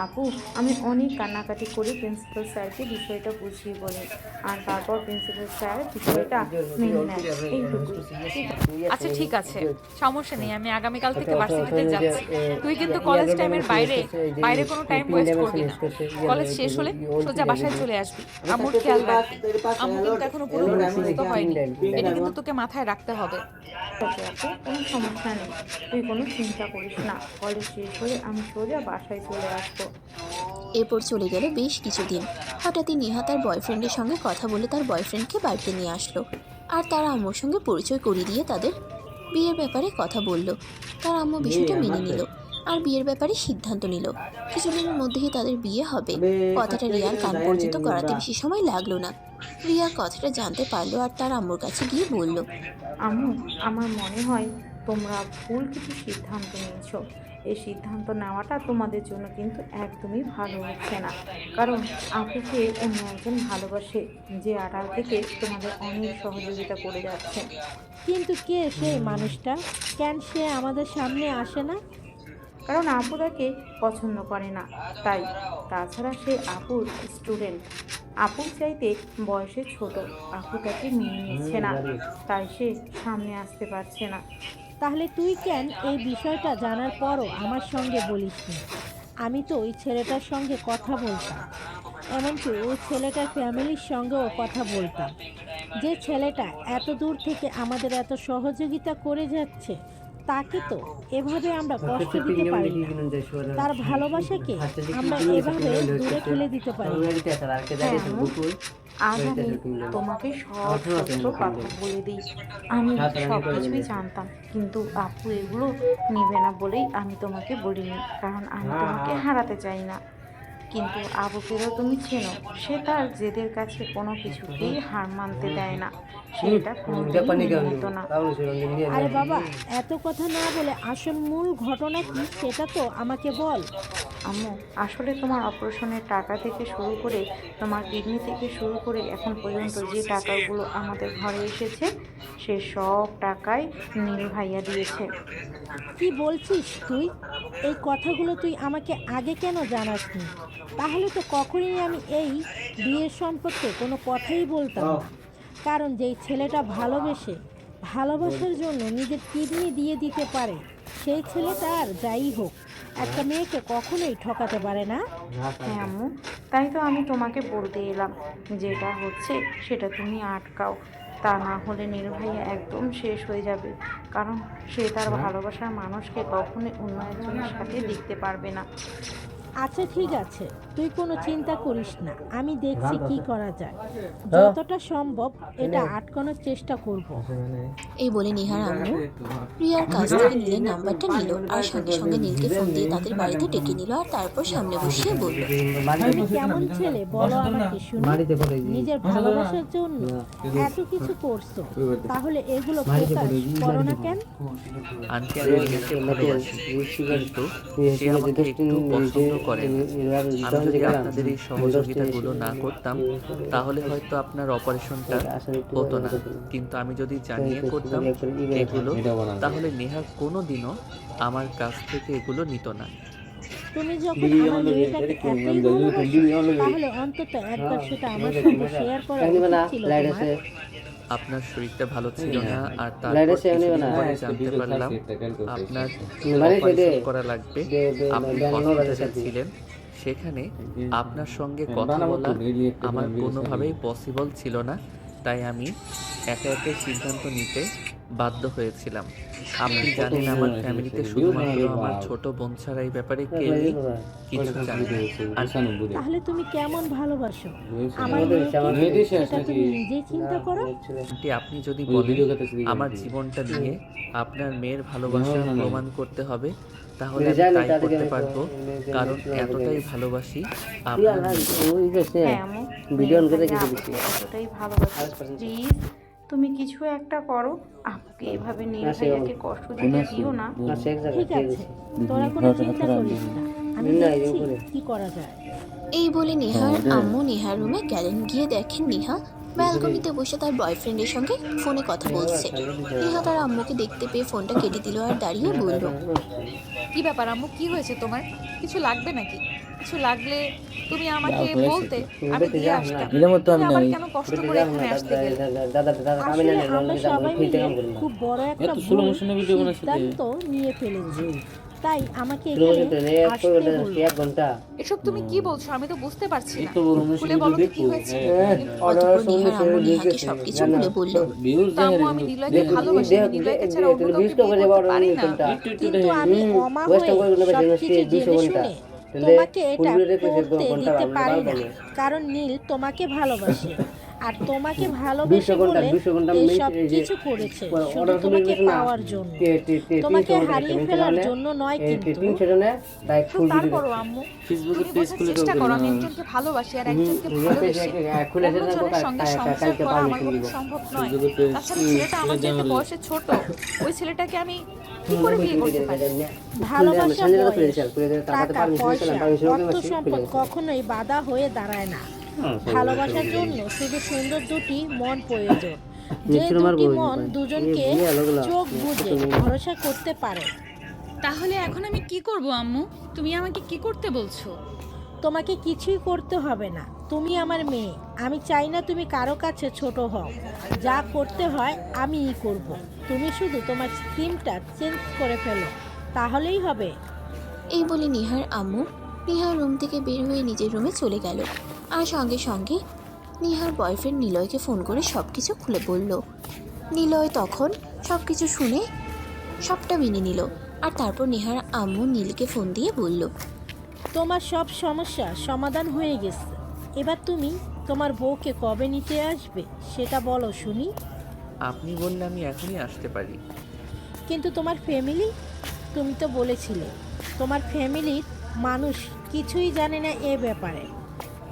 L: আপু, আমি অনেক কান্নাকাটি করে প্রিন্সিপাল স্যারকে বিষয়টা বুঝিয়ে বলি, আর তারপর প্রিন্সিপাল স্যার বিষয়টা মেনে নেন। এইটুকুই।
B: আচ্ছা ঠিক আছে, সমস্যা নেই, আমি আগামীকাল থেকে ভার্সিটিতে যাচ্ছি। তুই কিন্তু কলেজ টাইমের বাইরে কোনো টাইম ওয়েস্ট করবি না। কলেজ শেষ হলে সোজা বাসায় চলে আসবি। আম্মুর খেয়াল রাখবি। আম্মু কিন্তু এখনো পুরোপুরি সুস্থ হয়নি, এটা কিন্তু তোকে মাথায় রাখতে হবে।
L: ওকে আপু, কোনো সমস্যা নেই, তুই কোনো চিন্তা করিস না। কলেজ শেষ হলে আমি সোজা বাসায় চলে আসবো।
C: এরপর চলে গেল বেশ কিছুদিন। হঠাৎই নেহা তার বয়ফ্রেন্ডের সঙ্গে কথা বলে তার বয়ফ্রেন্ডকে বাড়িতে নিয়ে আসলো, আর তার আম্মুর সঙ্গে পরিচয় করিয়ে দিয়ে তাদের বিয়ের ব্যাপারে কথা বলল। তার আম্মু বিষয়টা মেনে নিল আর বিয়ের ব্যাপারে সিদ্ধান্ত নিল। কিছুদিনের মধ্যেই তাদের বিয়ে হবে। কথাটা রিয়ার কান পর্যন্ত করাতে বেশি সময় লাগলো না। রিয়া কথাটা জানতে পারলো আর তার আম্মুর কাছে গিয়ে বলল,
L: আম্মু, আমার মনে হয় তোমরা ভুল কিছু সিদ্ধান্ত নিয়েছো। এই সিদ্ধান্ত নেওয়াটা তোমাদের জন্য কিন্তু একদমই ভালো হচ্ছে না, কারণ আপুকে অন্য একজন ভালোবাসে, যে আড়াল থেকে তোমাদের অনেক সহযোগিতা করে যাচ্ছে।
I: কিন্তু কে সেই মানুষটা? কেন সে আমাদের সামনে আসে না?
L: কারণ আপু তাকে পছন্দ করে না, তাই। তাছাড়া সে আপুর স্টুডেন্ট, আপুর চাইতে বয়সে ছোট। আপু তাকে মেনে নিচ্ছে না, তাই সে সামনে আসতে পারছে না।
I: তাহলে তুই কেন এই বিষয়টা জানার পরও আমার সঙ্গে বলিসনি? আমি তো ওই ছেলেটার সঙ্গে কথা বলতাম, এমনকি ওই ছেলেটার ফ্যামিলির সঙ্গেও কথা বলতাম। যে ছেলেটা এত দূর থেকে আমাদের এত সহযোগিতা করে যাচ্ছে, তাকে তো এভাবে আমরা কষ্ট দিতে পারি না। তার ভালোবাসাকে আমরা এভাবে দূরে ঠেলে দিতে পারি না।
L: আজ আমি তোমাকে সব সত্য কথা বলে দিই। আমি সব কিছুই জানতাম, কিন্তু আপু এগুলো নেবে না বলেই আমি তোমাকে বলিনি, কারণ আমি তোমাকে হারাতে চাই না। কিন্তু আবুকেও তুমি চেনো, সে তার জেদের কাছে কোনো কিছুকেই হার মানতে দেয় না, সেটা কোনোদিনই মেনে নিত না।
I: আরে বাবা, এত কথা না বলে আসল মূল ঘটনা কি সেটা তো আমাকে বল।
L: আম্মু, আসলে তোমার অপারেশনের টাকা থেকে শুরু করে তোমার কিডনি থেকে শুরু করে এখন পর্যন্ত যে টাকাগুলো আমাদের ঘরে এসেছে, সে সব টাকাই নীল ভাইয়া দিয়েছে।
I: কি বলছিস তুই? এই কথাগুলো তুই আমাকে আগে কেন জানাসনি? তাহলে তো কখনই আমি এই বিয়ের সম্পর্কে কোনো কথাই বলতাম না। কারণ যেই ছেলেটা ভালোবাসার জন্য নিজের কিডনি দিয়ে দিতে পারে, সেই ছেলেটা আর যাই হোক একটা মেয়েকে কখনোই ঠকাতে পারে না।
L: হ্যাঁ আম্মু, তাই তো আমি তোমাকে বলতে এলাম, যেটা হচ্ছে সেটা তুমি আটকাও, তা না হলে নীল ভাইয়া একদম শেষ হয়ে যাবে, কারণ সে তার ভালোবাসার মানুষকে কখনোই অন্য একজনের সাথে দেখতে পারবে না।
I: আচ্ছা ঠিক আছে, তুই কোনো চিন্তা করিস না, আমি দেখছি কি করা যায়। যতটা সম্ভব এটা আটকানোর চেষ্টা করব।
C: এই বলে নিহার আম্মু রিয়ার কাছ থেকে নীলের নাম্বারটা নিল আর সঙ্গে সঙ্গে নীলকে ফোন দিয়ে তাদের বাড়িতে ডেকে নিল আর তারপর সামনে বসিয়ে বলল,
I: তুমি কেমন ছেলে বলো আমাকে শুনি। নিজের ভালোবাসার জন্য এত কিছু করছো, তাহলে এগুলো প্রকাশ করো না কেন?
A: আন্টি আমি রিয়াকে ভালোবাসি, কিন্তু সে আমাকে একটু পছন্দ করে না। আমি যদি আপনাদের এই সহযোগিতাগুলো না করতাম তাহলে হয়তো আপনার অপারেশনটা হতো না, কিন্তু আমি যদি জানিয়ে করতাম এগুলো, তাহলে নেহা কোনোদিনও আমার কাছ থেকে এগুলো নিত না।
I: তুমি যখন আমার মেয়েটাকে এতই ভালোবাসো, তাহলে অন্তত একবার সেটা আমার সঙ্গে শেয়ার করা উচিত ছিল তোমার।
A: আপনার শরীরটা ভালো ছিল না, আর তারপর কিছুদিন পরে জানতে পারলাম আপনার অপারেশন করা লাগবে। আপনি হসপিটালে ছিলেন, সেখানে আপনার সঙ্গে কথা বলা আমার কোনোভাবেই পসিবল ছিল না, তাই আমি একা একা সিদ্ধান্ত নিতে বাধ্য হয়েছিলাম। আপনি জানেন আমার ফ্যামিলিতে শুধুমাত্র আমার ছোট বোন ছাড়া এই ব্যাপারে কেউই কিছু জানে না। আর
I: তাহলে তুমি কেমন ভালোবাসো আমার মেয়েকে, সেটা তুমি নিজেই চিন্তা করো।
A: আন্টি, আপনি যদি বলেন আমার জীবনটা দিয়ে আপনার মেয়ের ভালোবাসা প্রমাণ করতে হবে, তাহলে আমি তাই করতে পারবো, কারণ এতটাই ভালোবাসি আপনার মেয়েকে।
L: হ্যাঁ আম্মু, এতটাই ভালোবাসি। প্লিজ তুমি কিছু একটা করো, আপুকে এভাবে নীল ভাইয়াকে কষ্ট দিতে দিও না।
I: ঠিক আছে, তোরা কোনো চিন্তা করিস না, আমি দেখছি কি করা যায়।
C: এই বলে নেহার আম্মু নেহার রুমে গেলেন। গিয়ে দেখেন নেহা ব্যালকনিতে বসে তার বয়ফ্রেন্ডের সঙ্গে ফোনে কথা বলছে। নেহা তার আম্মুকে দেখতে পেয়ে ফোনটা কেটে দিল আর দাঁড়িয়ে বলল,
B: কি ব্যাপার আম্মু, কি হয়েছে তোমার? কিছু লাগবে নাকি? কিছু লাগলে তুমি আমাকে বলতে, আমি দিয়ে আসতাম। তুমি আবার কেন কষ্ট করে এখানে আসতে গেলে?
I: আসলে আমরা সবাই মিলে খুব বড় একটা ভুল সিদ্ধান্ত নিয়ে ফেলেছি, তাই আমাকে এখানে আসতে হলো।
B: এসব তুমি কি বলছো? আমি তো বুঝতে পারছি না, খুলে বলো তো কি হয়েছে।
C: অতঃপর নেহার আম্মু নেহাকে সবকিছু বলে বলল,
B: তা আম্মু, আমি নিলয়কে ভালোবাসি, নিলয়কে ছাড়া অন্য কাউকে বিয়ে করতে পারি না।
I: কিন্তু আমি অমা হয়ে সবকিছু জেনে শুনে তোমাকে এটা করতে দিতে পারি না, কারণ নীল তোমাকে ভালোবাসে আর তোমাকে ভালোবেসে বলে এই সব কিছু করেছে শুধু তোমাকে পাওয়ার জন্য, তোমাকে হারিয়ে ফেলার জন্য নয়। কিন্তু
B: তারপরও আম্মু, তুমি বোঝার চেষ্টা করো, আমি একজনকে ভালোবাসি আর একজনকে ভালোবেসে অন্যজনের সঙ্গে সংসার করা আমার পক্ষে সম্ভব নয়। তাছাড়া ছেলেটা আমার চাইতে বয়সে ছোট, ওই ছেলেটাকে আমি কি করে বিয়ে করতে পারি?
I: ভালোবাসা, টাকা পয়সা, অর্থ সম্পদ কখনোই বাধা হয়ে দাঁড়ায় না। ভালোবাসার জন্য শুধু সুন্দর দুটি মন প্রয়োজন, যে দুটি মন দুজনকে চোখ বুজে ভরসা করতে পারে।
B: তাহলে এখন আমি কি করব আম্মু? তুমি আমাকে কি করতে বলছো?
I: তোমাকে কিছুই করতে হবে না, তুমি আমার মেয়ে। আমি চাই না তুমি কারো কাছে ছোট হও, যা করতে হয় আমিই করব। তুমি শুধু তোমার স্কিমটা চেঞ্জ করে ফেলো, তাহলেই হবে।
C: এই বলে নেহার আম্মু নেহার রুম থেকে বের হয়ে নিজের রুমে চলে গেল। আর সঙ্গে সঙ্গে নেহার বয়ফ্রেন্ড নিলয়কে ফোন করে সব কিছু খুলে বলল। নিলয় তখন সব কিছু শুনে সবটা মেনে নিল। আর তারপর নেহার আম্মু নীলকে ফোন দিয়ে বলল,
I: তোমার সব সমস্যা সমাধান হয়ে গেছে, এবার তুমি তোমার বউকে কবে নিতে আসবে সেটা বলো শুনি।
A: আপনি বললে আমি এখনই আসতে পারি।
I: কিন্তু তোমার ফ্যামিলি, তুমি তো বলেছিলে তোমার ফ্যামিলির মানুষ কিছুই জানে না এ ব্যাপারে।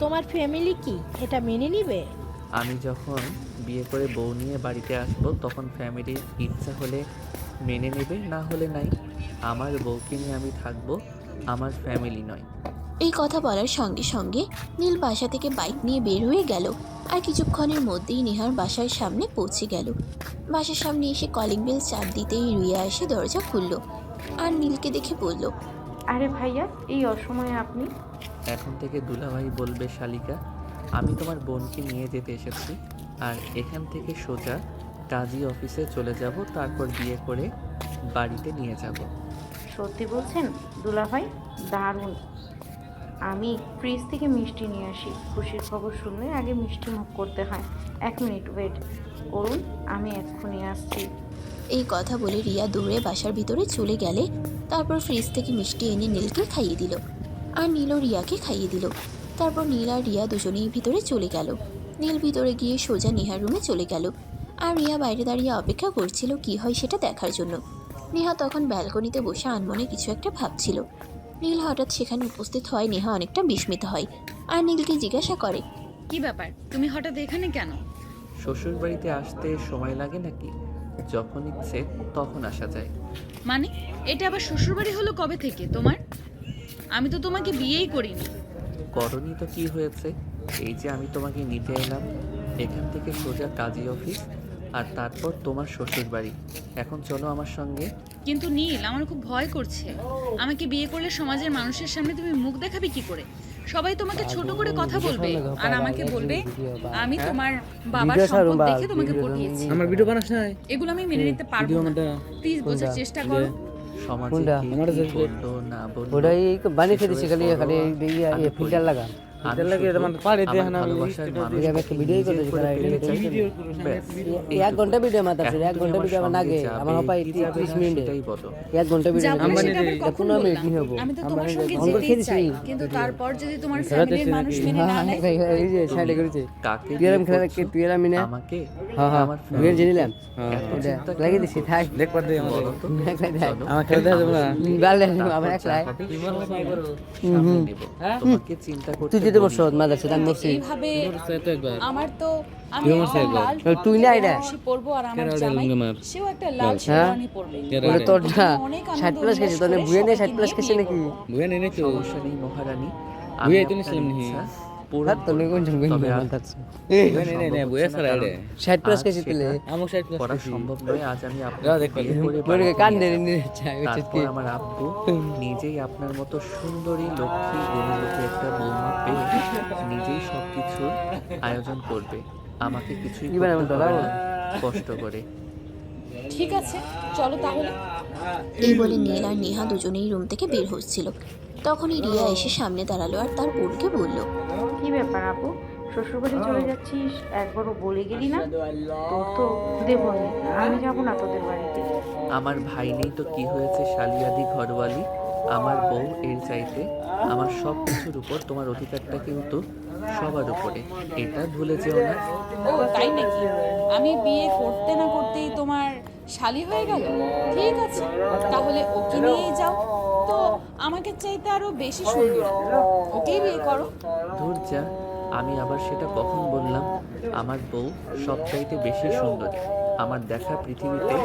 I: তোমার ফ্যামিলি কি এটা মেনে নিবে?
A: আমি যখন বিয়ে করে বউ নিয়ে বাড়িতে আসবো তখন ফ্যামিলির ইচ্ছা হলে মেনে নেবে, না হলে নাই। আমার বউকে নিয়ে আমি থাকবো, আমার ফ্যামিলি নয়।
C: এই কথা বলার সঙ্গে সঙ্গে নীল বাসা থেকে বাইক নিয়ে বের হয়ে গেল। আর কিছুক্ষণের মধ্যেই নেহার বাসার সামনে পৌঁছে গেল। বাসার সামনে এসে কলিং বেল চাপ দিতেই রিয়া এসে দরজা খুলল আর নীলকে দেখে বলল,
L: আরে ভাইয়া, এই অসময়ে আপনি?
A: এখন থেকে দুলাভাই বলবে শালিকা। আমি তোমার বোনকে নিয়ে যেতে এসেছি, আর এখান থেকে সোজা কাজী অফিসে চলে যাব, তারপর বিয়ে করে বাড়িতে নিয়ে যাব।
L: সত্যি বলছেন দুলাভাই? দারুণ। আমি ফ্রিজ থেকে মিষ্টি নিয়ে আসি। খুশির খবর শুনলে আগে মিষ্টি মুখ করতে হয়। 1 মিনিট ওয়েট করুন, আমি এক্ষুনি আসছি।
C: এই কথা বলে রিয়া দৌড়ে বাসার ভিতরে চলে গেলে তারপর ফ্রিজ থেকে মিষ্টি এনে নীলকে খাইয়ে দিল আর নীলও রিয়াকে খাইয়ে দিল। তারপর নীল আর রিয়া দুজনেই ভিতরে চলে গেল। নীল ভিতরে গিয়ে সোজা নেহার রুমে চলে গেল আর রিয়া বাইরে দাঁড়িয়ে অপেক্ষা করছিল কি হয় সেটা দেখার জন্য। নেহা তখন ব্যালকনিতে বসে আনমনে কিছু একটা ভাবছিল। নীল হঠাৎ সেখানে উপস্থিত হয়। নেহা অনেকটা বিস্মিত হয় আর নীলকে জিজ্ঞাসা করে,
B: কি ব্যাপার, তুমি হঠাৎ এখানে কেন?
A: শ্বশুর বাড়িতে আসতে সময় লাগে নাকি? যখন ইচ্ছে তখন আসা যায়।
B: মানে এটা আবার শ্বশুরবাড়ি হলো কবে থেকে তোমার? আমি তো তোমাকে বিয়েই করিনি।
A: করনি তো কি হয়েছে? এই যে আমি তোমাকে নিতে এলাম, এখান থেকে সোজা কাজী অফিস আর তারপর তোমার শ্বশুর বাড়ি। এখন চলো আমার সঙ্গে।
B: কিন্তু নীল, আমার খুব ভয় করছে। আমাকে বিয়ে করলে সমাজের মানুষের সামনে তুমি মুখ দেখাবে কি করে? সবাই তোমাকে ছোট করে কথা বলবে আর আমাকে বলবে আমি তোমার বাবার সম্পদ দেখে তোমাকে পটিয়েছি।
E: আমার ভিডিও বানাস না,
B: এগুলো আমি মেনে নিতে পারবো না। প্লিজ বোঝার চেষ্টা করো।
A: সমাজে কি বললো না বললো
N: ওটাই বানিয়ে ফেলেছি, খালি খালি ফিল্টার লাগা।
A: আমি শুধু আমার ভালোবাসার মানুষটাকে নিজের করে পেতে চাই। ব্যাস,
N: 1 ঘন্টা ভিডিও মাতাছে, 1 ঘন্টা ভিডিও আমার লাগে, আমার হপাই 30 মিনিট, 1 ঘন্টা ভিডিও
B: যাবো না সেটা আবার কখন
N: 15 মিনিট
B: বললাম?
N: হবো।
B: আমি তো তোমার সঙ্গে যেতেই চাই, কিন্তু তারপর যদি তোমার ফ্যামিলির মানুষ মেনে না নেয়,
N: এই যে সাইডে করেছে
A: কাকে
N: তুই এরকম খেলা
A: বলছো?
N: তুই এরকম মিনে
A: আমাকে
N: হ্যাঁ হ্যাঁ
A: আমার
N: বিয়ে জেনিলাম
A: এত চিন্তা কেন
N: লাগিয়ে দিছি থাক
E: দেখ পার দে
A: বলো তো? চলো,
E: আমার খেলতে হবে না।
N: বালে
A: তারপর
N: আমার
A: যা
N: একলাই
A: হবে সামনে নেব। তোমাকে চিন্তা করতে
N: তুই যদি
A: বলিনি।
N: বসো মাদারছে আমি বসছি
B: এইভাবে আমার তো আমি
E: তুই আমার
B: একটা
E: সাথে একবার।
B: লাল
N: তুই না এটা
B: বেশি পরবো আর আমার
E: কেন
B: জামাই
E: এটা আমার?
B: সেও একটা লাল
N: হ্যাঁ?
B: শেরওয়ানি পরবে।
N: বলে তোর না
B: অনেক আনন্দ
N: 60 প্লাস কেছে তোর
B: উল্লাস
N: বুয়ে নিয়ে
B: করে
N: 60 প্লাস কেছে
B: সবাইকে
N: নাকি
E: বুয়া নেই তো
A: সমস্যা নেই মহারানী, আমি
E: বুয়া তো
A: আপনার
E: নিছিলাম নি।
A: ইচ্ছা পূরণ
N: হাত তো
A: করব।
N: কোন জন কোন
A: তবে আর
N: বলতাছ
E: বুয়া নেই না বুয়া সারা রে
N: 60 প্লাস
A: আজ
N: কেছে তুলে
A: সেটা
E: আমো 60 প্লাস
A: করা সম্ভব নয়। আজ আমি
E: যা
A: আপনাকে
E: দেখ
A: বিয়ে করে
N: মরে
A: বাড়িতে
N: কান
A: নিয়ে
N: নিয়ে
A: যাব।
N: চাই ওই
A: তারপর আমার আব্বু নিজেই আপনার মতো সুন্দরী লক্ষ্মী গুণবতী একটা বৌমা পেয়ে নিজেই সবকিছুর আয়োজন করবে। আমাকে কিছুই
N: কি বানাবো
A: করতে
N: দাদা?
A: হবে না কষ্ট করে।
B: ঠিক আছে চলো তাহলে।
C: এই বলে নীল আর নেহা দুজনেই রুম থেকে বের হচ্ছিল। তখনই রিয়া এসে সামনে দাঁড়ালো আর তার বোনকে বলল,
L: কি ব্যাপার আপু, শ্বশুরবাড়ি চলে যাচ্ছিস? একবারও বলে গেলি না? তোর তো দেবো আমি যাবো না তোদের বাড়িতে।
A: আমার ভাই নেই তো কি হয়েছে শালিয়াদি ঘরওয়ালি, আমার বউ এর চাইতে আমার সব কিছুর উপর তোমার অধিকারটা কিন্তু সবার উপরে, এটা ভুলে যেও না।
B: ও তাই নাকি? আমি বিয়ে করতে না করতেই তোমার শালি হয়ে গেল? ঠিক আছে তাহলে ওকে নিয়েই যাও। তো আমাকে চাইতে আরো বেশি সুন্দর, ওকেই বিয়ে করো।
A: ধুর যা, আমি আবার সেটা কখন বললাম? আমার বউ সবচাইতে বেশি সুন্দরী, আমার দেখা পৃথিবীতে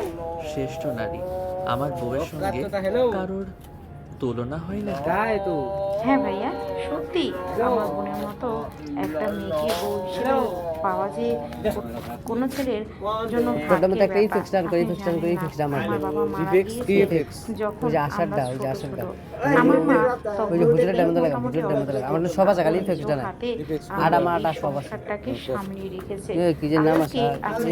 A: শ্রেষ্ঠ নারী। আমার বউয়ের সঙ্গে কারোর তুলনা হয় না।
L: হ্যাঁ ভাইয়া, সত্যি আমার বোনের মতো একটা মেয়েকে বউ হিসেবে পাওয়া যে কোনো ছেলের জন্য
N: প্রথমে তো
L: ভাগ্যের
N: একটা
L: ব্যাপার।
N: ইফেক্টন করে
L: আপনি
N: ইফেক্টন
L: জানেন
N: করে
L: না,
N: ইফেক্টন আমার
L: আমার বাবা মারা গিয়েছে যখন
N: ওই যে আসার
L: আমরা
N: দাও ওই যে
L: ছোট
N: আসার
L: ছোট।
N: দাও
L: আমার মা
N: ওই যে হুজুরের মধ্যে লাগা হুজুরের মধ্যে লাগা আমার সব আছে খালি ইফেক্টন না আর আমার আটা সব আছে
L: সংসারটাকে সামলিয়ে রেখেছে।
N: এ কি যে নাম আছে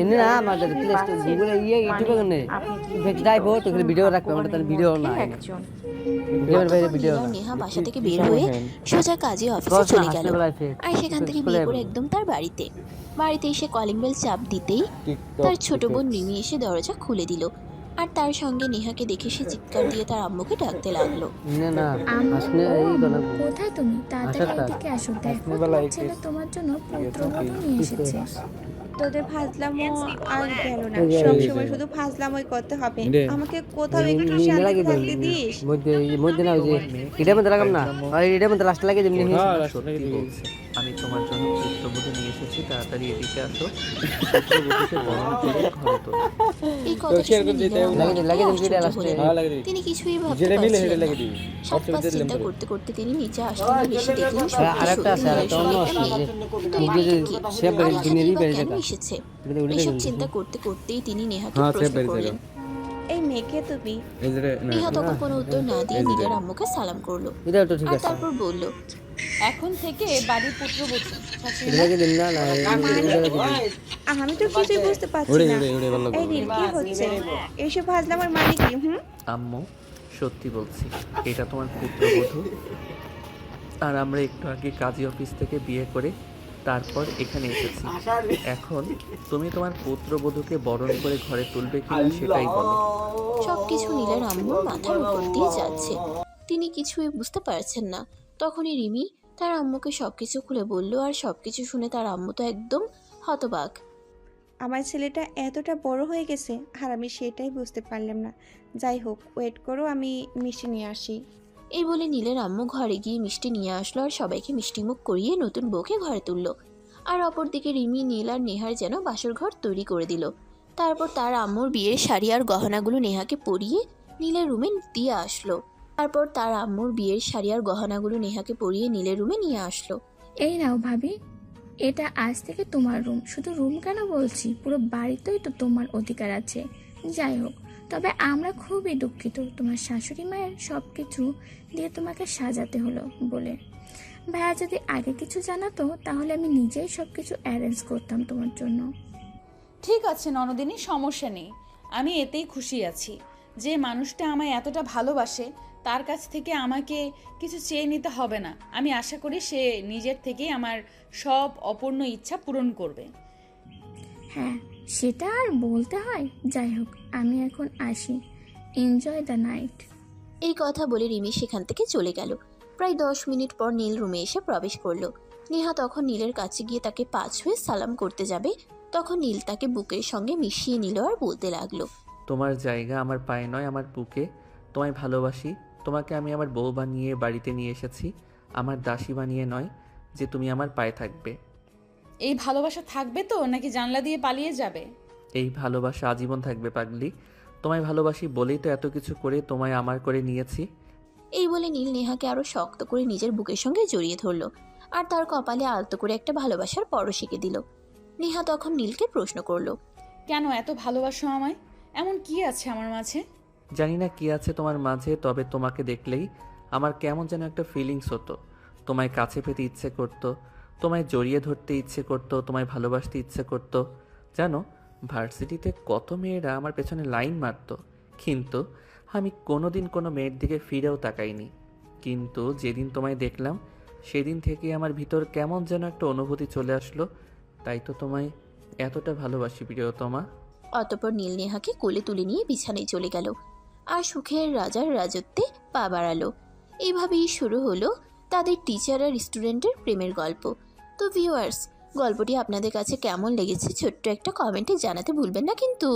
N: এনে না আমাদের প্লে স্টোর গুগলে ইউটিউবে কোনে ইফেক্ট যাইবো তো খালি ভিডিও রাখবে আমরা তার ভিডিও না
L: একজন
N: ভিডিওর বাইরে ভিডিও
C: নীল আর নেহা বাসা থেকে বের হয়ে সোজা কাজে অফিসে চলে গেল আর সেখান থেকে বিয়ে করে একদম তার বাড়িতে এসে কলিং বেল চাপ দিতেই তার ছোট বোন রিমি এসে দরজা খুলে দিল আর তার সঙ্গে নেহাকে দেখে সে চিৎকার দিয়ে তার আম্মুকে ডাকতে লাগলো।
N: না না
G: আম্মু,
N: আসলে এই গলা
G: কোথায় তুমি? তাড়াতাড়ি
N: আচ্ছা,
G: এদিকে আসো, দেখো তোমার ছেলে তোমার জন্য পুত্রবধূ নিয়ে এসেছে।
F: তোদের ফাজলামো আর গেল না, সবসময় শুধু ফাজলামোই করতে হবে। আমাকে কোথাও একটু শান্তি থাকতে দিস।
N: মধ্যে না ওই যে এটার মধ্যে লাগাম না আর এটার মধ্যে লাস্ট লাগে যেমনি
A: সত্যি বলছে, আমি তোমার জন্য পুত্রবধূ নিয়ে এসেছি, তাড়াতাড়ি এদিকে আসো। পুত্রবধূকে বরণ করে ঘরে তোলো।
C: এই কথা শুনে নীলা
N: লাগে
C: আশ্চর্য হলেন। তিনি কিছুই ভাবতে পারছিলেন না। সাত পাঁচ চিন্তা করতে করতে তিনি নিচে আসলেন, এসে দেখলেন
N: আরেকটা আছে আরেকটা অন্য আছে যে নিজে সে বাড়ি দিনেরই বেড়ে যায়
C: এসেছে। এইসব চিন্তা করতে করতেই তিনি নেহাকে প্রশ্ন করলেন,
F: এই মেয়েকে তুমি?
C: নেহা তখন কোনো উত্তর না দিয়ে নীলের আম্মুকে সালাম করলো
N: এটা তো ঠিক
C: আর
N: আছে
C: তারপর বলল,
B: এখন থেকে বাড়ির পুত্রবধূ শাশুড়ি
N: এটা
B: মা।
N: লাগে দিন না না
F: আমি তো কিছুই বুঝতে পারছি না। এই নীল কি হচ্ছে? এইসব ফাজলামোর মানে কি?
A: আম্মু সত্যি বলছি, এটা তোমার পুত্রবধূ, আর আমরা একটু আগে কাজী অফিস থেকে বিয়ে করে তারপর এখানে এসেছি। এখন তুমি তোমার পুত্রবধূকে বরণ করে ঘরে তুলবে কিনা সেটাই বলো।
C: সবকিছু নীলের আম্মুর মাথার উপর দিয়ে যাচ্ছে, তিনি কিছুই বুঝতে পারছেন না। তখনই রিমি তার আম্মুকে সবকিছু খুলে বলল আর সবকিছু শুনে তার আম্মু তো একদম হতবাক।
F: আমার ছেলেটা এতটা বড় হয়ে গেছে আর আমি সেটাই বুঝতে পারলাম না। যাই হোক, ওয়েট করো, আমি মিষ্টি নিয়ে আসি।
C: এই বলে নীলের আম্মু ঘরে গিয়ে মিষ্টি নিয়ে আসলো আর সবাইকে মিষ্টিমুখ করিয়ে নতুন বউকে ঘরে তুললো। আর অপরদিকে রিমি, নীল আর নেহার যেন বাসর ঘর তৈরি করে দিল। তারপর তার আম্মুর বিয়ের শাড়ি আর গহনাগুলো নেহাকে পরিয়ে নীলের রুমে দিয়ে আসলো। নীলের রুমে নিয়ে আসলো।
G: এই নাও ভাবি, এটা আজ থেকে তোমার রুম। শুধু রুম কেন বলছি, পুরো বাড়িতেই তো তোমার অধিকার আছে। যাই হোক, তবে আমরা খুবই দুঃখিত তোমার শাশুড়ি মায়ের সব কিছু দিয়ে তোমাকে সাজাতে হলো বলে। ভাইয়া যদি আগে কিছু জানাতো তাহলে আমি নিজেই সব কিছু অ্যারেঞ্জ করতাম তোমার জন্য।
B: ঠিক আছে ননদিনী, সমস্যা নেই, আমি এতেই খুশি আছি যে মানুষটা আমায় এতটা ভালোবাসে তার কাছ থেকে আমাকে কিছু চেয়ে নিতে হবে না। আমি আশা করি সে নিজের থেকেই আমার সব অপূর্ণ ইচ্ছা পূরণ করবে।
G: হ্যাঁ, সেটা আর বলতে হয়। যাই হোক, আমি এখন আসি। Enjoy the night.
C: এই কথা বলে রিমি সেখান থেকে চলে গেল। প্রায় 10 মিনিট পর নীল রুমে এসে প্রবেশ করলো। নেহা তখন নীলের কাছে গিয়ে তাকে পা ছুঁয়ে সালাম করতে যাবে, তখন নীল তাকে বুকের সঙ্গে মিশিয়ে নিল আর বলতে লাগলো,
A: তোমার জায়গা আমার পায়ে নয়, আমার বুকে। তোমায় ভালোবাসি। তোমাকে আমি আমার বউ বানিয়ে বাড়িতে নিয়ে এসেছি, আমার দাসী বানিয়ে নয় যে তুমি আমার পায়ে থাকবে।
B: এই ভালোবাসা থাকবে তো নাকি জানলা দিয়ে পালিয়ে যাবে?
A: এই ভালোবাসা আজীবন থাকবে পাগলি। তোমায় ভালোবাসি বলেই তো এত কিছু করে তোমায় আমার করে নিয়েছি।
C: এই বলে নীল নেহাকে আরো শক্ত করে নিজের বুকের সঙ্গে জড়িয়ে ধরল আর তার কপালে আলতো করে একটা ভালোবাসার পরশ এঁকে দিল। নেহা তখন নীলকে প্রশ্ন করলো,
B: কেন এত ভালোবাসো আমায়? এমন কি আছে আমার মাঝে?
A: জানি না কি আছে তোমার মাঝে, তবে তোমাকে দেখলেই আমার কেমন যেন একটা ফিলিংস হতো। তোমায় কাছে পেতে ইচ্ছে করতো, তোমায় জড়িয়ে ধরতে ইচ্ছে করতো, তোমায় ভালোবাসতে ইচ্ছে করতো। জানো, ভার্সিটিতে কত মেয়েরা আমার পেছনে লাইন মারতো, কিন্তু আমি কোনোদিন কোনো মেয়ের দিকে ফিরেও তাকাইনি। কিন্তু যেদিন তোমায় দেখলাম সেদিন থেকে আমার ভিতর কেমন যেন একটা অনুভূতি চলে আসলো। তাই তো তোমায় এতটা ভালোবাসি প্রিয়তমা।
C: অতঃপর নীল নেহাকে কোলে তুলে নিয়ে বিছানায় চলে গেল আর সুখের রাজার রাজত্বে পা বাড়ালো। এইভাবেই শুরু হলো তাদের টিচার আর স্টুডেন্টের প্রেমের গল্প। তো ভিউয়ার্স, গল্পটি আপনাদের কাছে কেমন লেগেছে ছোট্ট একটা কমেন্টে জানাতে ভুলবেন না কিন্তু।